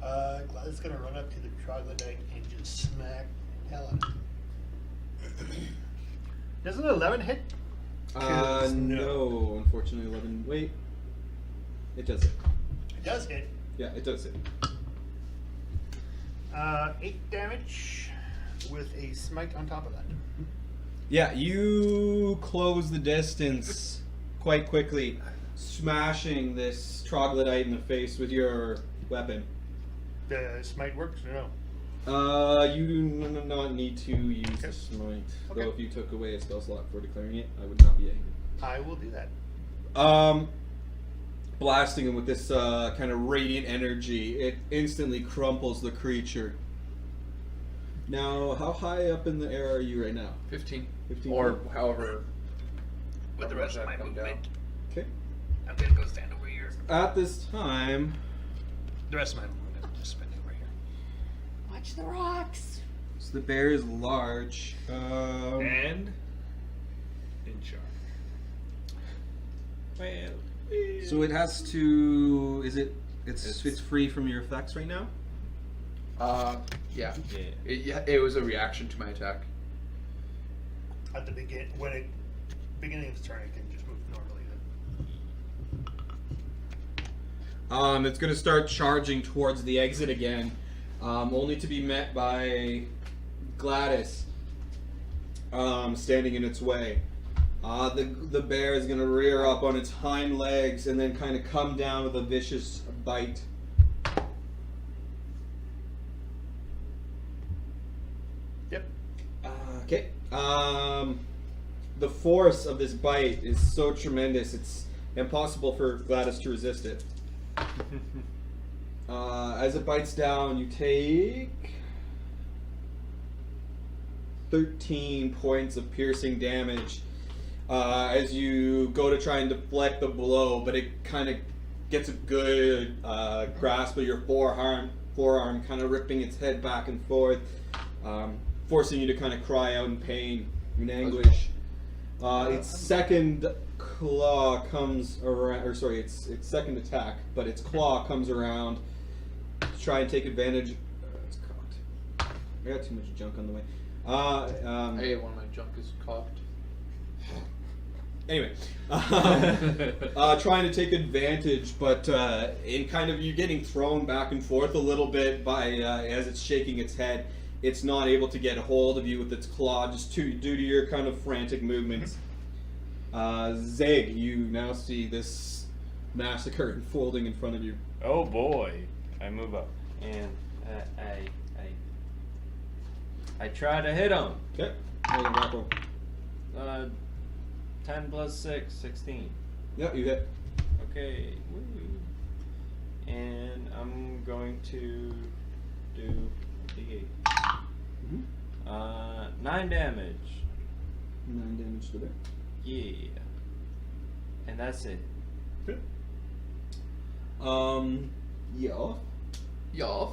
F: Gladys is gonna run up to the troglodyte and just smack the hell out of it. Doesn't 11 hit?
B: No, unfortunately, 11. Wait. It does hit.
F: It does hit.
B: Yeah, it does hit.
F: 8 damage with a smite on top of that.
B: Yeah, you close the distance quite quickly, smashing this troglodyte in the face with your weapon.
F: The smite works or no?
B: You do not need to use the smite.
F: Okay.
B: Though if you took away a spell slot for declaring it, I would not be angry.
F: I will do that.
B: Blasting him with this kind of radiant energy, it instantly crumples the creature. Now, how high up in the air are you right now?
E: 15.
B: 15
E: Or
B: feet?
E: however.
F: With the rest of my
E: come down.
F: movement,
B: Okay.
F: I'm gonna go stand over here.
B: At this time,
F: The rest of my movement, I'm just spending over here.
H: Watch the rocks.
B: so the bear is large.
G: And in charge. Well,
B: So it has to. Is it? It's free from your effects right now.
E: Yeah.
I: Yeah.
E: It was a reaction to my attack.
F: At the beginning of its turn, it can just move normally. Then.
B: It's going to start charging towards the exit again, only to be met by Gladys, standing in its way. The bear is going to rear up on its hind legs and then kind of come down with a vicious bite.
F: Yep.
B: Okay. The force of this bite is so tremendous, it's impossible for Gladys to resist it. As it bites down, you take 13 points of piercing damage as you go to try and deflect the blow, but it kind of gets a good grasp of your forearm, kind of ripping its head back and forth, forcing you to kind of cry out in pain, in anguish. Its second claw comes around, or sorry, its second attack, but its claw comes around to try and take advantage. It's cocked. I got too much junk on the way.
E: Hey, one of my junk is cocked.
B: Anyway, trying to take advantage, but in kind of you getting thrown back and forth a little bit by as it's shaking its head. It's not able to get a hold of you with its claw, just due to your kind of frantic movements. Zeg, you now see this massacre unfolding in front of you.
I: Oh boy! I move up and I try to hit him.
B: Okay, roll the back roll.
D: 10 plus 6, 16.
J: Yeah, you hit.
D: Okay. Woo. And I'm going to do D8.
J: Mhm.
D: 9 damage.
J: 9 damage to the bear.
D: Yeah. And that's it.
J: Yeah.
E: Yoff.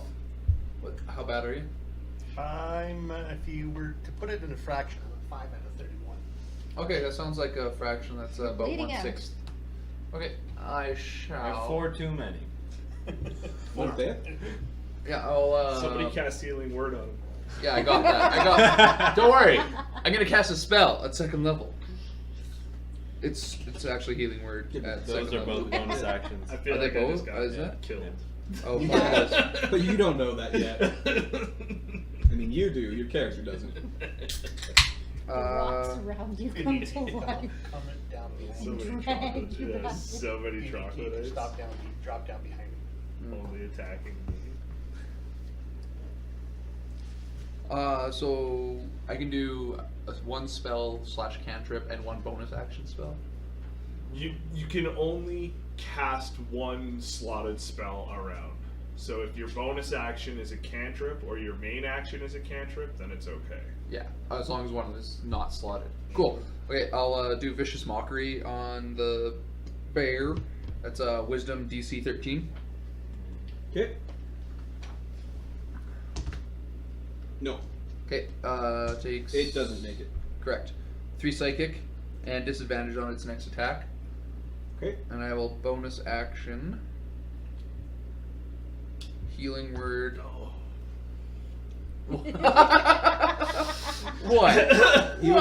E: What? How bad are you?
F: I'm, if you were to put it in a fraction, I'm 5 out of 31.
E: Okay, that sounds like a fraction. That's about
H: Bleeding out.
E: 1/6. Okay, I
D: I have
E: shall.
D: 4 too many.
J: One bear.
E: Yeah, I'll.
G: Somebody cast healing word on him.
E: Yeah, I got that. I got. Don't worry. I'm gonna cast a spell at 2nd level. It's actually healing word at
D: Those
E: 2nd
D: are
E: level.
D: both bonus actions.
G: I feel
E: Are they
G: like I just
E: both?
G: got
E: Is it?
G: killed.
E: Oh,
H: Yeah.
E: fuck.
J: But you don't know that yet. I mean, you do. Your character doesn't.
H: The rocks around you
F: You
H: come
F: need
H: to
F: to
H: life.
F: comment down
G: So
F: behind
G: many
H: Drag
G: chocolate.
H: you
G: Yeah,
H: back.
G: so many
F: you.
G: chocolate
F: You
G: eggs.
F: drop down behind me.
G: Only attacking me.
E: So I can do one spell / cantrip and one bonus action spell.
G: You can only cast one slotted spell around. So if your bonus action is a cantrip or your main action is a cantrip, then it's okay.
E: Yeah, as long as one is not slotted. Cool. Okay, I'll do Vicious Mockery on the bear. That's Wisdom DC 13.
J: Okay. No,
E: Okay, takes.
J: it doesn't make it.
E: Correct. 3 Psychic and disadvantage on its next attack.
J: Okay.
E: And I will bonus action. Healing Word. What?
J: He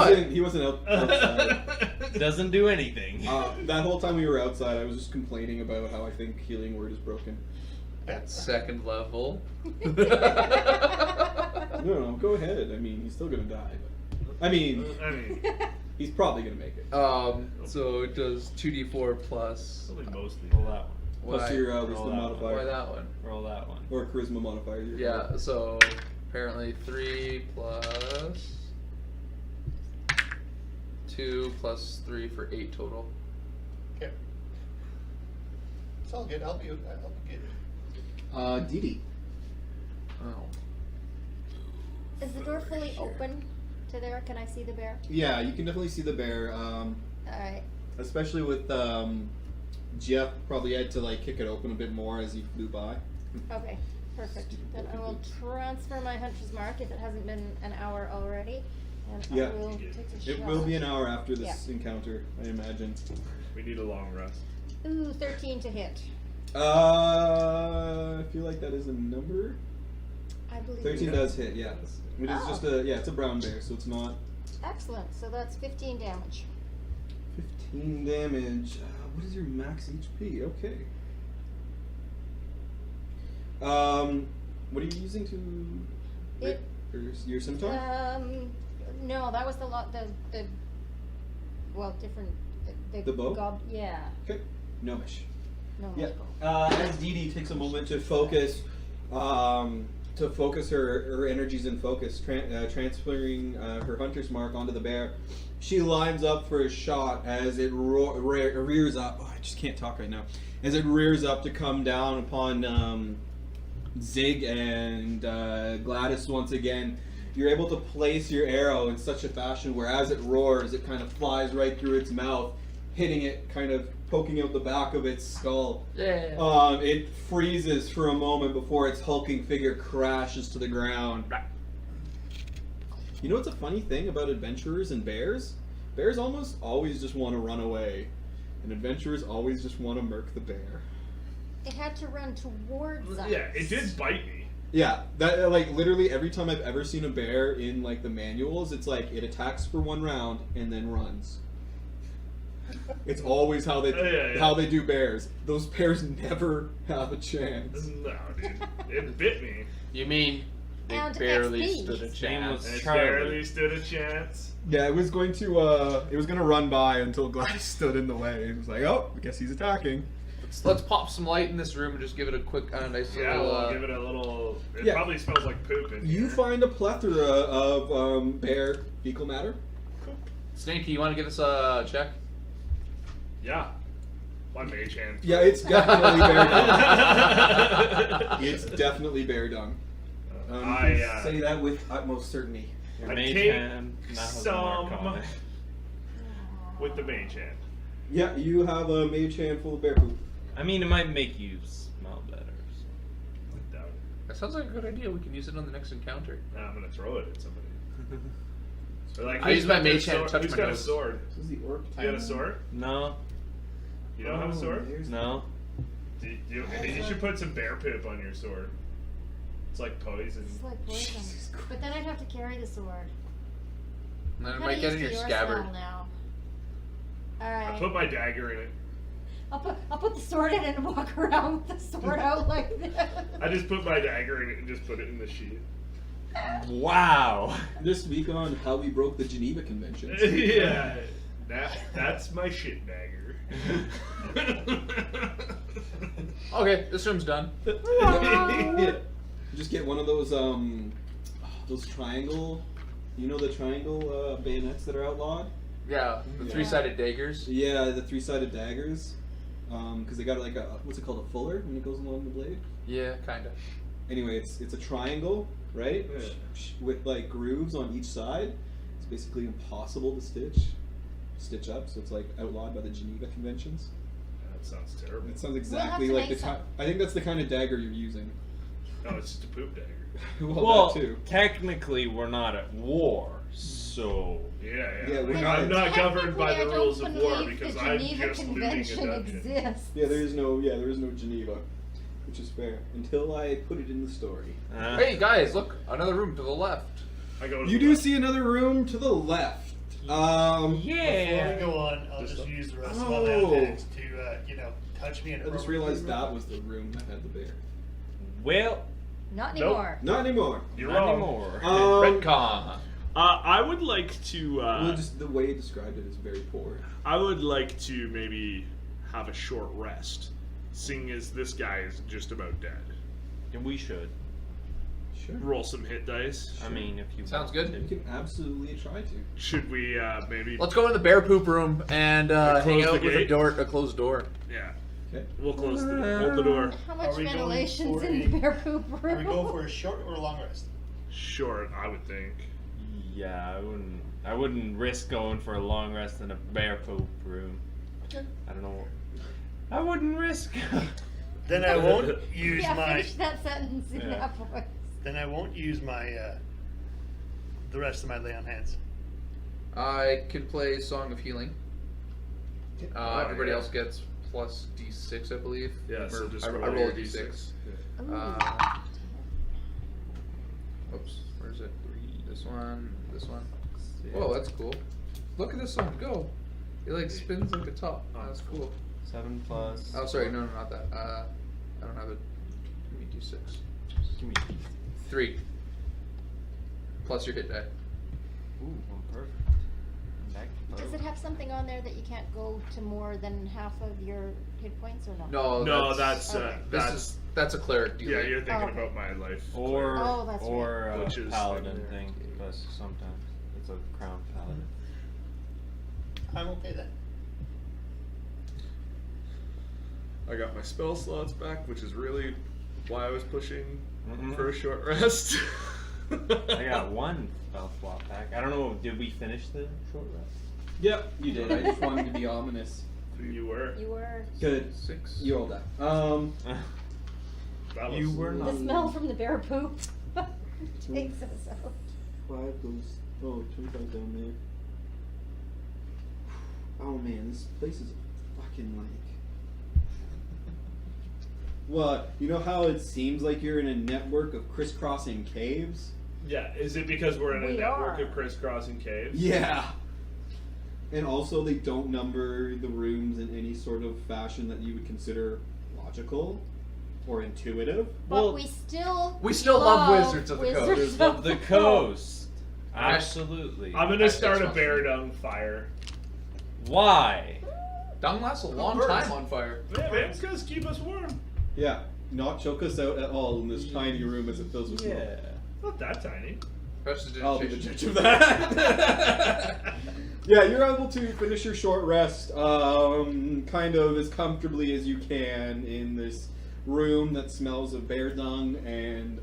J: wasn't outside.
D: Doesn't do anything.
J: That whole time we were outside, I was just complaining about how I think healing word is broken.
E: At 2nd level.
J: No, go ahead. I mean, he's still gonna die. But, I mean, he's probably gonna make it.
E: So it does 2d4 plus.
G: Probably mostly.
D: Roll that one.
J: Plus
E: why-
J: your
D: roll
J: wisdom
D: that one.
J: modifier.
E: Why that one?
D: Roll that one.
J: Or charisma modifier.
E: Yeah, so apparently 3 plus 2 plus 3 for 8 total.
F: Okay. It's all good. I'll be good.
J: Dee.
E: Oh.
H: Is the door fully open to there? Can I see the bear?
J: Yeah, you can definitely see the bear.
H: Alright.
J: Especially with Jeff probably had to like kick it open a bit more as he flew by.
H: Okay, perfect. Then I will transfer my hunter's mark if it hasn't been an hour already. And
J: Yeah.
H: I will take a shot.
J: It will be an hour after this encounter, I imagine.
G: We need a long rest.
H: Ooh, 13 to hit.
J: I feel like that is a number.
H: I believe
J: 13
H: it
J: does hit, yeah. It is just it's a brown bear, so it's not.
H: Excellent. So that's 15 damage.
J: 15 damage. What is your max HP? Okay. What are you using to?
H: It-
J: Your scimitar?
H: No, that was the different.
J: The bow?
H: Yeah.
J: Okay. Gnomish.
H: No.
J: Yeah.
H: bow.
J: As Dee Dee takes a moment to focus, her energies in focus, transferring her hunter's mark onto the bear, she lines up for a shot as it rears up. Oh, I just can't talk right now. As it rears up to come down upon Zig and Gladys once again. You're able to place your arrow in such a fashion where as it roars, it kind of flies right through its mouth, hitting it, kind of poking out the back of its skull.
E: Yeah.
J: It freezes for a moment before its hulking figure crashes to the ground. You know what's a funny thing about adventurers and bears? Bears almost always just want to run away, and adventurers always just want to murk the bear.
H: It had to run towards us.
G: Yeah, it did bite me.
J: Yeah, that like literally every time I've ever seen a bear in like the manuals, it's like it attacks for one round and then runs. It's always how they do bears. Those bears never have a chance.
G: No, dude. It bit me.
D: You mean they
H: And
D: barely
H: XP.
D: stood a chance?
G: It barely stood a chance.
J: Yeah, it was going to run by until Gladys stood in the way. It was like, oh, I guess he's attacking.
E: Let's pop some light in this room and just give it a quick, nice
G: Yeah,
E: little.
G: we'll give it a little. It
J: Yeah.
G: probably smells like poop in
J: You
G: here.
J: find a plethora of bear fecal matter.
E: Snakey, you want to give us a check?
G: Yeah. My mage hand.
J: Yeah, it's definitely bear dung. It's definitely bear dung.
G: I
J: say that with utmost certainty.
I: Your
G: I
I: mage
G: take
I: hand now has
G: some
I: a mark on it.
G: with the mage hand.
J: Yeah, you have a mage hand full of bear poop.
I: I mean, it might make you smell better. So.
G: Doubt it.
E: That sounds like a good idea. We can use it on the next encounter.
G: Nah, I'm gonna throw it at somebody. Or like,
E: I use my
G: who's got
E: mage hand
G: sword-
E: to touch
G: Who's
E: my
G: got a
E: nose.
G: sword?
J: This is the orc.
G: You got a sword?
I: No,
G: You don't have a sword?
I: no.
G: You should put some bear poop on your sword. It's like poison.
H: It's like poison. But then I'd have to carry the sword.
E: And then it
H: Kinda
E: might get in
H: used
E: your
H: to
E: scabbard.
H: style now.
G: I
H: Alright.
G: put my dagger in it.
H: I'll put the sword in it and walk around with the sword out like this.
G: I just put my dagger in it and just put it in the sheath.
I: Wow.
J: This week on How We Broke the Geneva Conventions.
G: Yeah. That's my shit dagger.
E: Okay, this room's done.
J: Just get one of those triangle, you know the triangle bayonets that are outlawed?
E: Yeah, the
J: Yeah.
E: 3-sided daggers.
J: Yeah, the 3-sided daggers. Because they got like a, what's it called, a fuller when it goes along the blade?
E: Yeah, kinda.
J: Anyway, it's a triangle, right?
G: Yeah.
J: With like grooves on each side. It's basically impossible to stitch up, so it's like outlawed by the Geneva Conventions.
G: That sounds terrible.
J: It sounds
H: We'll
J: exactly
H: have to
J: like the
H: make
J: kind. I think that's the kind of dagger you're using.
G: No, it's just a poop dagger.
I: Well,
J: that too.
I: technically, we're not at war, so.
G: Yeah.
J: Yeah, we're
G: I'm not governed by the
H: Technically, I
G: rules
H: don't
G: of war
H: believe
G: because
H: the
G: I'm
H: Geneva
G: just looting a
H: Convention
G: dungeon.
H: exists.
J: Yeah, there is no Geneva, which is fair. Until I put it in the story.
E: Hey guys, look, another room to the left.
G: I go to
J: You
G: the
J: do
G: left.
J: see another room to the left.
F: Before we
I: Yeah.
F: go on, I'll
J: Just
F: just
J: a-
F: use the rest of my
J: Oh.
F: hands to, touch me and
J: I just realized that was the room that had the bear.
I: Well,
H: Not
G: Nope.
H: anymore.
J: Not anymore.
G: You're
I: not
G: wrong.
I: anymore.
E: Redcon.
A: I would like to.
J: Well, just the way he described it is very poor.
A: I would like to maybe have a short rest, seeing as this guy is just about dead.
I: And we should.
J: Sure.
A: Roll some hit dice.
I: I mean, if you
E: Sounds
I: want
E: good.
J: You can absolutely try to.
A: Should we maybe?
E: Let's go in the bear poop room and hang
A: close
E: out
A: the
E: with
A: gate?
E: a closed door.
A: Yeah.
J: Okay.
A: We'll close the hold the door.
H: How much
F: Are we going
H: ventilation's
F: for
H: in
F: a-
H: the bear poop room?
F: Are we going for a short or a long rest?
A: Short, I would think.
I: Yeah, I wouldn't risk going for a long rest in a bear poop room. I don't know. I wouldn't risk.
F: Then I won't use
H: Yeah,
F: my.
H: finish that sentence in
I: Yeah.
H: that voice.
F: Then I won't use my. The rest of my lay on hands.
E: I can play Song of Healing. Everybody
G: yeah.
E: else gets plus D6, I believe.
A: Yeah, so
E: Or
A: just
E: I
A: roll
E: roll
A: your
E: a D6.
H: Ooh.
E: Oops, where's it? This one, this one. Whoa, that's cool. Look at this one, go. It like spins like a top. That's cool.
I: 7 plus.
E: Oh, sorry, no, not that. I don't have it. Give me D6.
I: Give me.
E: 3. Plus your hit die.
I: Ooh, well, perfect. Back to
H: Does it have something on there that you can't go to more than half of your hit points or no?
E: No,
A: that's
H: Okay.
E: that's a cleric deal.
A: yeah. You're thinking
H: okay.
A: about my life.
I: Or
H: Oh, that's
I: or
A: right. Which is
I: paladin
A: like-
I: thing, but sometimes it's a crown paladin.
F: I'm okay then.
A: I got my spell slots back, which is really why I was pushing
I: Mhm.
A: for a short rest.
I: I got one spell slot back. I don't know. Did we finish the short rest?
J: Yep, you did. I just wanted to be ominous.
A: You were.
H: You were.
J: Good.
E: 6.
J: You rolled that.
A: That was,
I: You were
H: The
I: not.
H: smell from the bear poop takes us out.
J: 5 goes. Oh, 25 down there. Oh man, this place is fucking like. What? You know how it seems like you're in a network of crisscrossing caves?
G: Yeah, is it because we're in a
H: We
G: network
H: are.
G: of crisscrossing caves?
J: Yeah. And also, they don't number the rooms in any sort of fashion that you would consider logical or intuitive.
H: But
I: Well,
H: we
E: still love Wizards of the Coast.
H: Wizards
I: of the coast.
E: Right.
I: Absolutely.
G: I'm gonna
E: That's
G: start a
E: awesome.
G: bear dung fire.
I: Why?
E: Dung lasts a long
F: birds.
E: time on fire.
G: Yeah, man, it's gonna keep us warm.
J: Yeah, not choke us out at all in this tiny room as it fills with smoke.
G: Not that tiny.
E: Prestidigitation.
J: I'll be the judge of that.
B: Yeah, you're able to finish your short rest kind of as comfortably as you can in this room that smells of bear dung and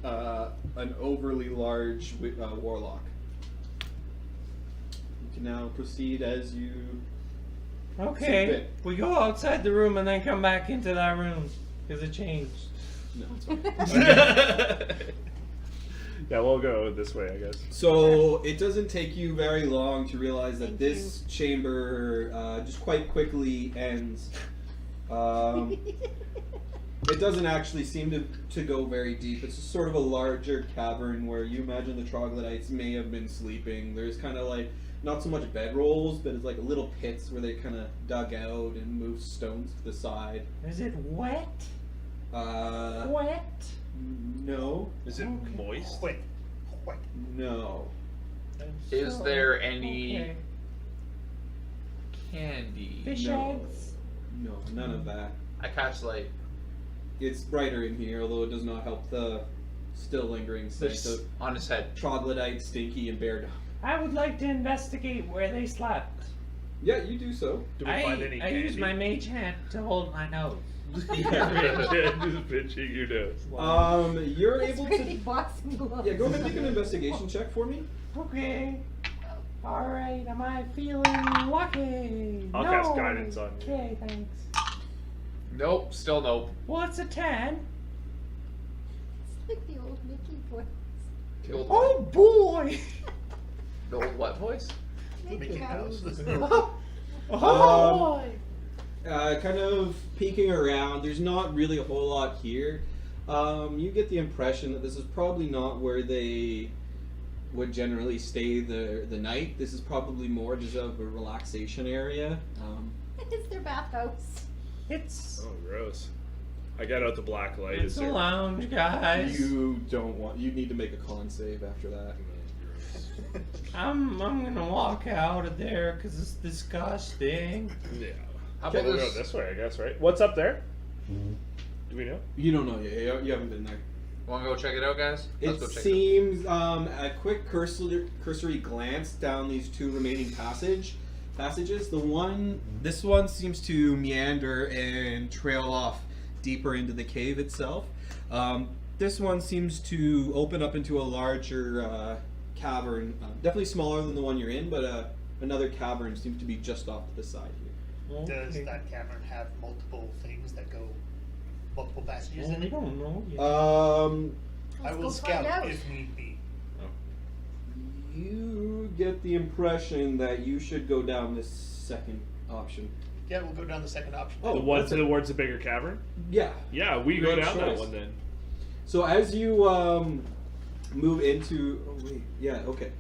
B: an overly large warlock. You can now proceed as you see
I: Okay,
B: fit.
I: we go outside the room and then come back into that room because it changed.
B: No, it's fine.
A: Yeah, we'll go this way, I guess.
B: So it doesn't take you very long to realize that this chamber just quite quickly ends. It doesn't actually seem to go very deep. It's just sort of a larger cavern where you imagine the troglodytes may have been sleeping. There's kind of like, not so much bedrolls, but it's like little pits where they kind of dug out and moved stones to the side.
I: Is it wet? Wet?
B: No.
A: Is it moist?
F: Wait.
B: No.
E: Is there any
I: Okay.
E: candy?
I: Fish
B: No.
I: eggs?
B: No, none of that.
E: I cast light.
B: It's brighter in here, although it does not help the still lingering scent
E: There's
B: of
E: on his head.
B: troglodyte, stinky, and bear dung.
I: I would like to investigate where they slept.
B: Yeah, you do so.
A: Do we find any
I: I
A: candy?
I: use my mage hand to hold my nose.
A: Just pinching your nose.
B: You're
H: It's
B: able
H: pretty
B: to.
H: boxing gloves.
B: Yeah, go ahead and make an investigation check for me.
I: Okay. Alright, am I feeling lucky?
A: I'll
I: no.
A: cast guidance on you.
I: Okay, thanks.
E: Nope. Still nope.
I: What's a 10?
H: It's like the old Mickey voice.
E: The old,
I: Oh boy!
E: the old what voice?
F: Mickey Mouse.
I: Oh boy!
B: Kind of peeking around. There's not really a whole lot here. You get the impression that this is probably not where they would generally stay the night. This is probably more just of a relaxation area.
H: It's their bathhouse.
I: It's
A: Oh, gross. I got out the black light.
I: it's
A: Is
I: a
A: there?
I: lounge, guys.
B: You don't want. You need to make a con save after that.
I: I'm gonna walk out of there because it's disgusting.
A: Yeah.
E: How
A: Okay,
E: about
A: we'll go
E: this?
A: this way, I guess, right? What's up there? Do we know?
B: You don't know yet. You haven't been there.
E: Want to go check it out, guys? Let's go
B: It
E: check it
B: seems, a quick cursory glance down these two remaining passages. This one seems to meander and trail off deeper into the cave itself. This one seems to open up into a larger cavern, definitely smaller than the one you're in, but another cavern seems to be just off to the side here.
F: Does that cavern have multiple things that go, multiple passages
I: Well,
F: in
I: we
F: it?
I: don't know yet.
F: I
H: Let's
F: will
H: go
F: scout
H: find out.
F: if need be.
B: You get the impression that you should go down this second option.
F: Yeah, we'll go down the second option.
B: Oh,
A: The one
B: that's a-
A: towards the bigger cavern?
B: Yeah.
A: Yeah, we go
B: Great
A: down that
B: choice.
A: one then.
B: So as you move into, oh wait, yeah, okay.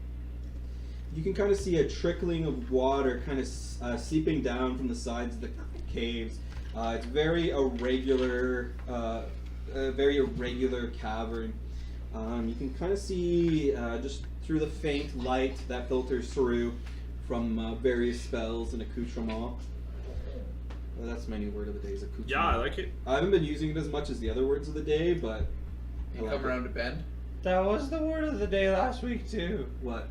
B: You can kind of see a trickling of water kind of seeping down from the sides of the caves. It's very irregular, a very irregular cavern. You can kind of see just through the faint light that filters through from various spells and accoutrement. That's my new word of the day, is accoutrement.
A: Yeah, I like it.
B: I haven't been using it as much as the other words of the day, but
E: You
B: I
E: come
B: like
E: around
B: it.
E: to bend.
I: That was the word of the day last week too.
B: What?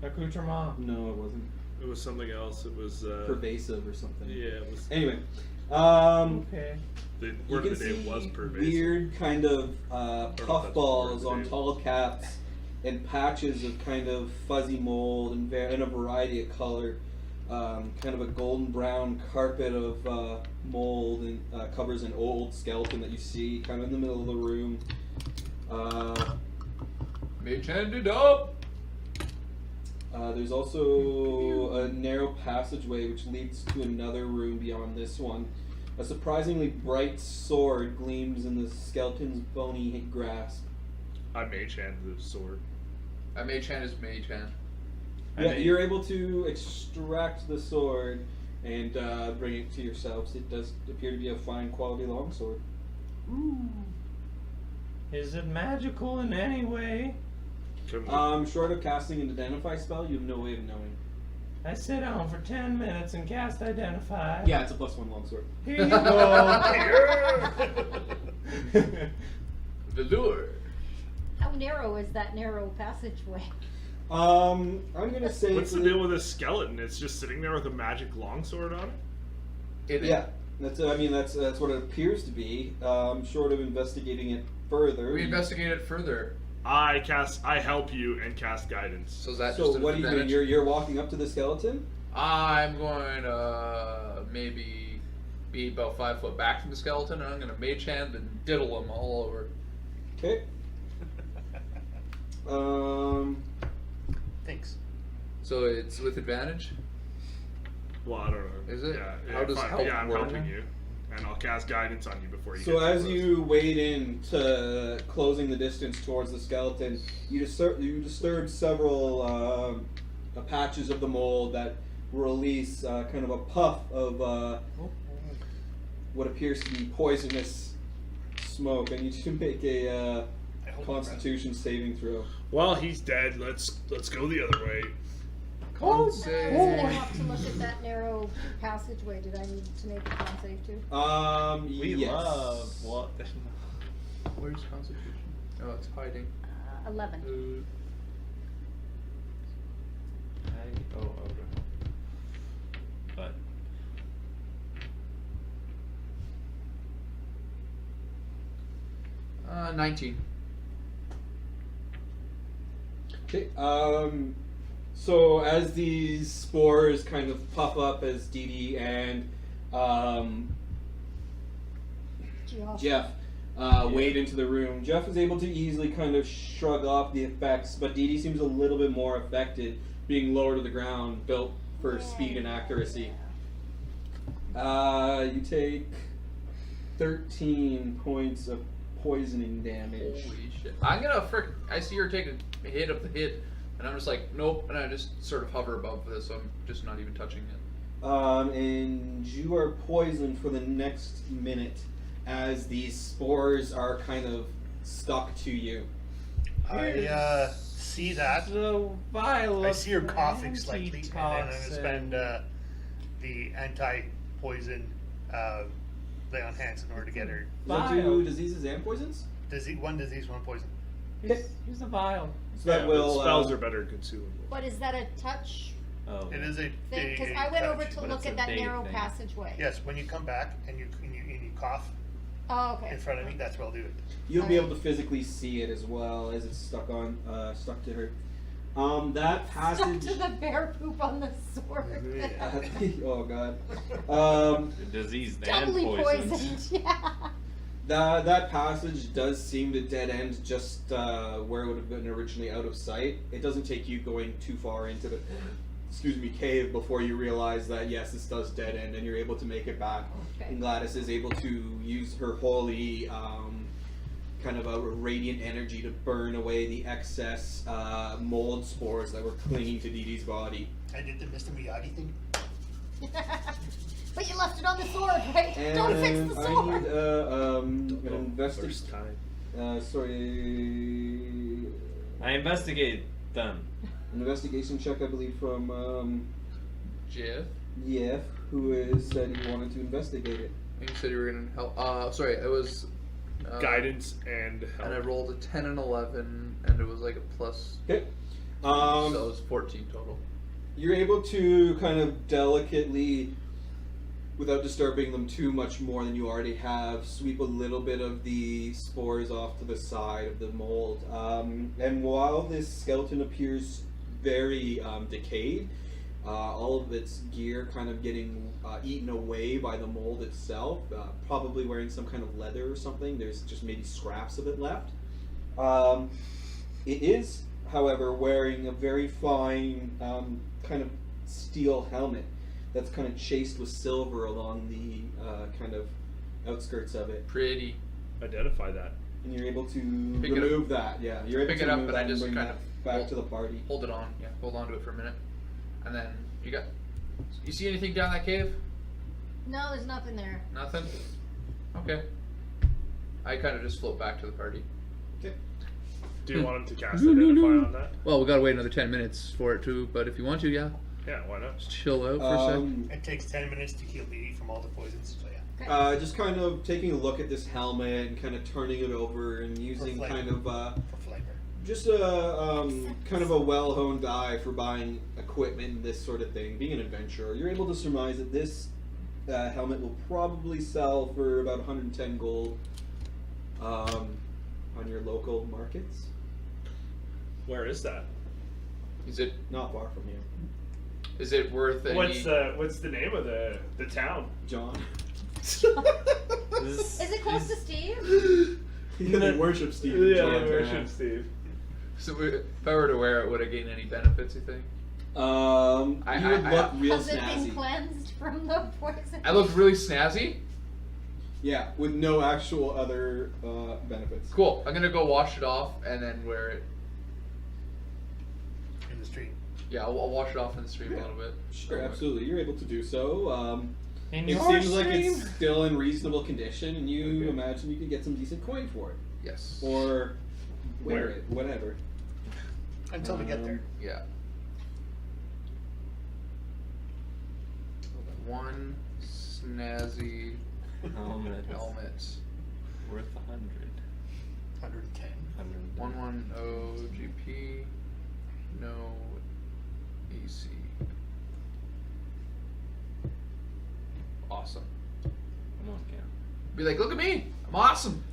I: Accoutrement.
B: No, it wasn't.
A: It was something else. It was.
B: Pervasive or something.
A: Yeah, it was.
B: Anyway,
I: Okay.
A: The
B: you
A: word
B: can
A: of the day
B: see
A: was pervasive.
B: weird kind of
A: if that's
B: puffballs
A: the word
B: on
A: of the day.
B: tall caps and patches of kind of fuzzy mold and in a variety of color. Kind of a golden brown carpet of mold and covers an old skeleton that you see kind of in the middle of the room.
E: Mage handed up.
B: There's also a narrow passageway which leads to another room beyond this one. A surprisingly bright sword gleams in the skeleton's bony grasp.
A: I mage hand the sword.
E: A mage hand is mage hand.
B: Yeah, you're able to extract the sword and bring it to yourselves. It does appear to be a fine quality longsword.
I: Is it magical in any way?
B: Short of casting an identify spell, you have no way of knowing.
I: I sit down for 10 minutes and cast Identify.
B: Yeah, it's a +1 longsword.
I: Here you go.
E: The lure.
H: How narrow is that narrow passageway?
B: I'm gonna say.
G: What's the deal with this skeleton? It's just sitting there with a magic longsword on it?
B: Yeah, that's what it appears to be. Short of investigating it further.
E: We investigate it further.
G: I help you and cast guidance.
E: So is that
B: So
E: just an
B: what are you doing?
E: advantage?
B: You're walking up to the skeleton.
E: I'm going to maybe be about 5 foot back from the skeleton, and I'm going to mage hand and diddle him all over.
B: Okay.
F: Thanks.
E: So it's with advantage?
G: Well, I don't know.
E: Is it?
G: Yeah,
E: How does help
G: I'm
E: work?
G: helping you. And I'll cast guidance on you before you
B: So
G: get too
B: as
G: close.
B: you wade into closing the distance towards the skeleton, you disturb several patches of the mold that release kind of a puff of what appears to be poisonous smoke. I need you to make a Constitution saving throw.
G: Well, he's dead. Let's go the other way.
E: Con
H: Did
E: save.
H: I have to look at that narrow passageway? Did I need to make a con save too?
I: We
B: yes.
I: love what?
E: Where's Constitution? Oh, it's hiding.
H: 11.
I: Okay. But
E: 19.
B: Okay. So as these spores kind of puff up as Dee Dee and Jeff wade into the room, Jeff is able to easily kind of shrug off the effects, but Dee Dee seems a little bit more affected, being lower to the ground, built for speed and accuracy. You take 13 points of poisoning damage.
E: Holy shit. I'm gonna I see her take a hit of the hit, and I'm just like, nope, and I just sort of hover above this, so I'm just not even touching it.
B: And you are poisoned for the next minute as these spores are kind of stuck to you.
F: I see that.
I: the vial.
F: I
I: of
F: see her coughing slightly, and then I'm going to
I: antitoxin.
F: spend the anti-poison lay on hands in order to get her.
B: Does that do diseases and poisons?
F: One disease, one poison.
I: Here's the vial.
B: So that
G: Yeah,
B: will.
G: but spells are better consumable.
H: But is that a touch
I: Oh.
F: It is a
H: thing? Because
F: a
H: I went
F: touch.
H: over to
I: but
H: look
I: it's
H: at
I: a
H: that
I: day
H: narrow
I: thing.
H: passageway.
F: Yes, when you come back and you cough
H: Oh, okay.
F: in front of me, that's where I'll do it.
B: You'll be able to physically see it as well as it's stuck to her. That
H: Stuck
B: passage.
H: to the bear poop on the sword.
B: Oh god.
I: Diseased
H: Doubly
I: and poisoned.
H: poisoned. Yeah.
B: That passage does seem to dead end just where it would have been originally out of sight. It doesn't take you going too far into the cave before you realize that yes, this does dead end, and you're able to make it back.
H: Okay.
B: And Gladys is able to use her holy kind of a radiant energy to burn away the excess mold spores that were clinging to Dee Dee's body.
F: I did the Mr. Miyagi thing.
H: But you left it on the sword, right? Don't fix the
B: I
H: sword.
B: need an investigation.
G: First time.
B: Sorry.
I: I investigate them.
B: An investigation check, I believe, from
E: Jeff?
B: Yef, who said he wanted to investigate it.
E: You said you were gonna help. Sorry, it was.
G: Guidance and help.
E: And I rolled a 10 and 11, and it was like a plus.
B: Okay.
E: So it was 14 total.
B: You're able to kind of delicately, without disturbing them too much more than you already have, sweep a little bit of the spores off to the side of the mold. And while this skeleton appears very decayed, all of its gear kind of getting eaten away by the mold itself, probably wearing some kind of leather or something. There's just maybe scraps of it left. It is, however, wearing a very fine kind of steel helmet that's kind of chased with silver along the kind of outskirts of it.
E: Pretty.
G: Identify that.
B: And you're able to
E: Pick it
B: remove that. Yeah, you're able
E: Pick
B: to
E: it up,
B: remove
E: and I
B: that
E: just
B: bring
E: kind
B: that
E: of
B: back
E: hold-
B: to the party.
E: Hold it on. Yeah, hold on to it for a minute. And then you got. You see anything down that cave?
H: No, there's nothing there.
E: Nothing? Okay. I kind of just float back to the party.
B: Okay.
G: Do you want him to cast Identify on that?
E: Well, we gotta wait another 10 minutes for it to, but if you want to, yeah.
G: Yeah, why not?
E: Just chill out for a sec.
F: It takes 10 minutes to heal me from all the poisons, so yeah.
B: Just kind of taking a look at this helmet and kind of turning it over and using
F: flavor.
B: kind of
F: For flavor.
B: just a kind of a well-honed eye for buying equipment and this sort of thing. Being an adventurer, you're able to surmise that this helmet will probably sell for about 110 gold on your local markets.
G: Where is that?
E: Is it
B: Not far from here.
E: worth any?
G: What's the name of the town?
B: John.
H: Is it close to Steve?
B: Yeah, they worship Steve.
G: Yeah,
B: John.
G: they worship Steve.
E: So if I were to wear it, would I gain any benefits? You think?
B: You would look real
H: Has it been
B: snazzy.
H: cleansed from the poison?
E: I look really snazzy.
B: Yeah, with no actual other benefits.
E: Cool. I'm gonna go wash it off and then wear it.
F: In the street.
E: Yeah, I'll wash it off in the stream a little bit.
B: Sure, absolutely. You're able to do so.
I: In
B: It
I: your
B: seems like
I: stream?
B: it's still in reasonable condition, and you imagine you could get some decent coin for it.
E: Yes.
B: Or wear it, whatever.
F: Until we get there.
E: Yeah. One snazzy
I: Helmet.
E: helmet.
I: Worth 100.
F: 110.
E: 110 GP. No AC. Awesome.
I: Come on, Cam.
E: Be like, look at me! I'm awesome!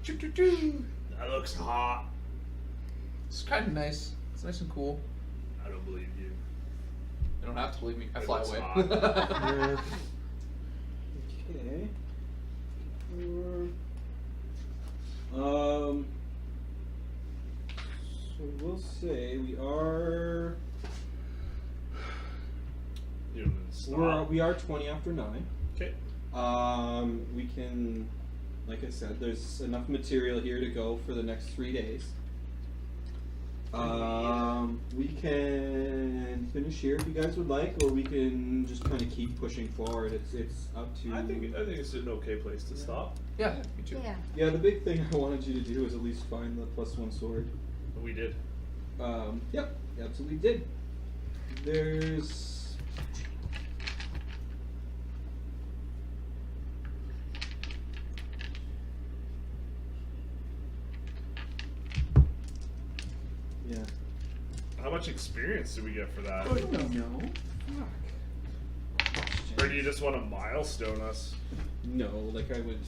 E: Choo choo choo!
G: That looks hot.
E: It's kind of nice. It's nice and cool.
G: I don't believe you.
E: You don't have to believe me. I
G: It
E: fly
G: looks
E: away.
G: hot.
B: Okay. So we'll say we are.
G: You don't stop.
B: We are 20 after 9.
G: Okay.
B: We can, like I said, there's enough material here to go for the next 3 days. We can finish here if you guys would like, or we can just kind of keep pushing forward. It's up to.
G: I think it's an okay place to stop.
E: Yeah, me too.
H: Yeah.
B: Yeah, the big thing I wanted you to do is at least find the +1 sword.
G: We did.
B: Yep, absolutely did. There's. Yeah.
G: How much experience do we get for that?
B: I don't know.
G: Or do you just want to milestone us?
B: No, like I would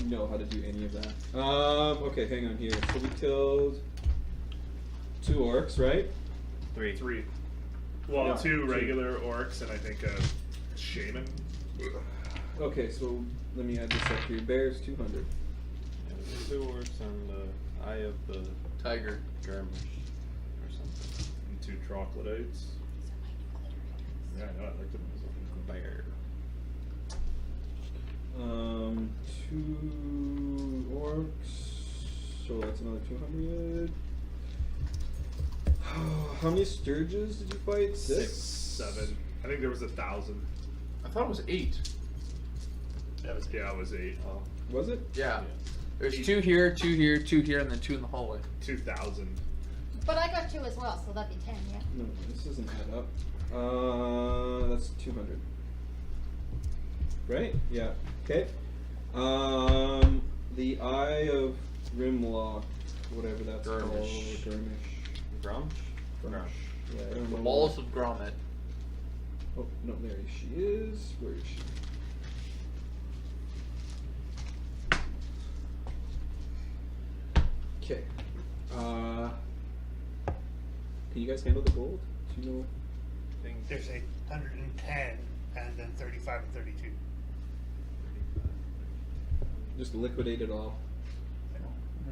B: know how to do any of that. Okay, hang on here. So we killed 2 orcs, right?
I: 3.
G: 3. Well,
B: Yeah,
G: 2
B: 2.
G: regular orcs and I think a shaman.
B: Okay, so let me add this up here. Bears 200.
I: Yeah, 2 orcs on the eye of the
E: Tiger.
I: skirmish or something.
G: And 2 troglodytes. Yeah, I know. I like them as a bear.
B: 2 orcs. So that's another 200. How many sturges did you fight?
G: 6, 7. I think there was 1,000.
E: I thought it was 8.
G: Yeah, it was 8.
I: Oh.
B: Was it?
E: Yeah. There's 2 here, 2 here, 2 here, and then 2 in the hallway.
G: 2,000.
H: But I got 2 as well, so that'd be 10, yeah?
B: No, this doesn't add up. That's 200. Right? Yeah. Okay. The Eye of Grimlock, whatever that's called.
E: Gurmish.
I: Grumsh?
B: Grumsh. Yeah, I don't
E: The
B: know.
E: walls of Grommet.
B: Oh, no, there she is. Where is she? Okay. Can you guys handle the gold? Do you know?
F: There's 110 and then 35 and 32.
B: Just liquidate it all.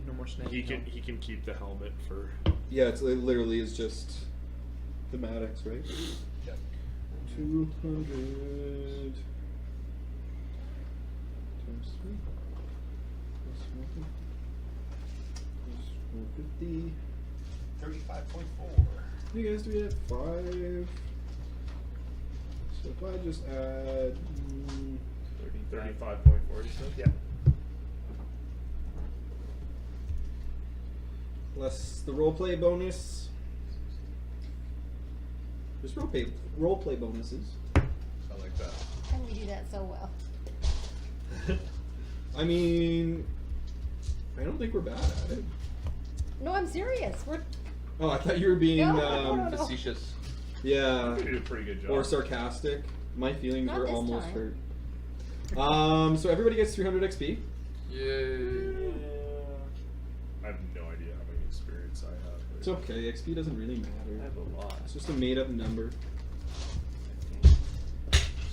E: No more snakes.
G: He can keep the helmet for.
B: Yeah, it literally is just thematics, right?
F: Yep.
B: 200 times 3 plus 150 plus 150.
F: 35.4.
B: You guys do we have 5? So if I just add
G: 35.4, you said?
F: Yeah.
B: plus the roleplay bonus. There's roleplay bonuses.
G: I like that.
H: And we do that so well.
B: I mean, I don't think we're bad at it.
H: No, I'm serious. We're
J: Oh, I thought you were being
H: No.
E: Facetious.
J: yeah,
G: You did a pretty good job.
J: or sarcastic. My feelings
H: Not
J: were
H: this
J: almost
H: time.
J: hurt. So everybody gets 300 XP.
E: Yay.
G: I have no idea how many experience I have.
J: It's okay. XP doesn't really
D: I
J: matter.
D: have a lot.
J: It's just a made-up number.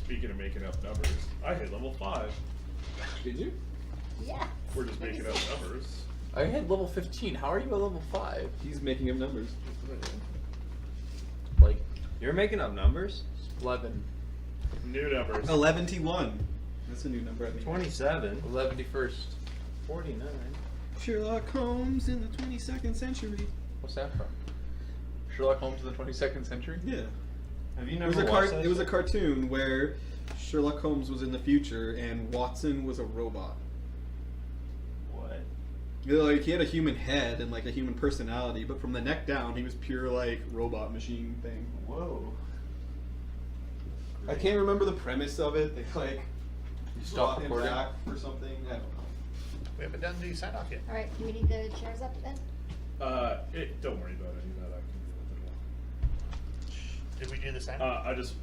G: Speaking of making up numbers, I hit level 5.
J: Did you?
H: yeah.
G: We're just making up numbers.
K: I hit level 15. How are you at level 5?
J: He's making up numbers.
K: Like
D: You're making up numbers?
K: 11.
G: New numbers.
J: 11T1. That's a new number. I mean.
D: 27.
E: 11st.
D: 49.
J: Sherlock Holmes in the 22nd century.
E: What's that from? Sherlock Holmes in the 22nd century?
J: Yeah.
D: Have you
J: It
D: never
J: was a
D: watched that
J: it was a
D: shit?
J: cartoon where Sherlock Holmes was in the future and Watson was a robot.
D: What?
J: You know, like he had a human head and like a human personality, but from the neck down, he was pure like robot machine thing.
D: Whoa.
J: I can't remember the premise of it. They like
E: Stop
J: brought him
E: recording.
J: back for something. I don't know.
F: We haven't done the sign off yet.
H: All right. Do we need the chairs up then?
G: Don't worry about any of that. I can deal with it
F: Did we do the sign
G: all.
F: off?
G: I just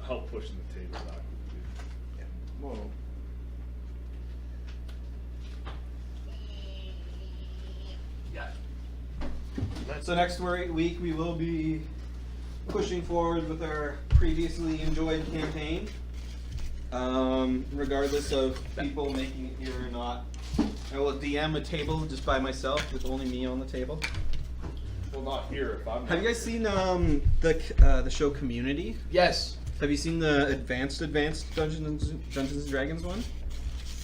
G: help pushing the table back.
D: Whoa.
J: So next week we will be pushing forward with our previously enjoyed campaign. Regardless of people making it here or not, I will DM a table just by myself with only me on the table.
G: Well, not here if I'm.
J: Have you guys seen the show Community?
E: Yes.
J: Have you seen the advanced Dungeons and Dragons one?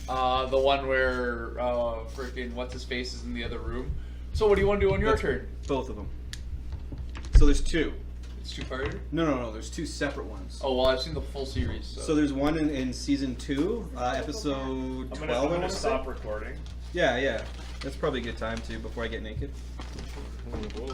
E: The one where freaking what's his face is in the other room. So what do you want to do on your
J: That's
E: turn?
J: Both of them. So there's two.
E: It's two-parter?
J: No. There's two separate ones.
E: Oh well, I've seen the full series.
J: So there's one in season 2, episode 12.
G: I'm
J: I
G: gonna
J: wanna
G: stop
J: say.
G: recording.
J: Yeah. That's probably a good time too before I get naked.
G: Whoa.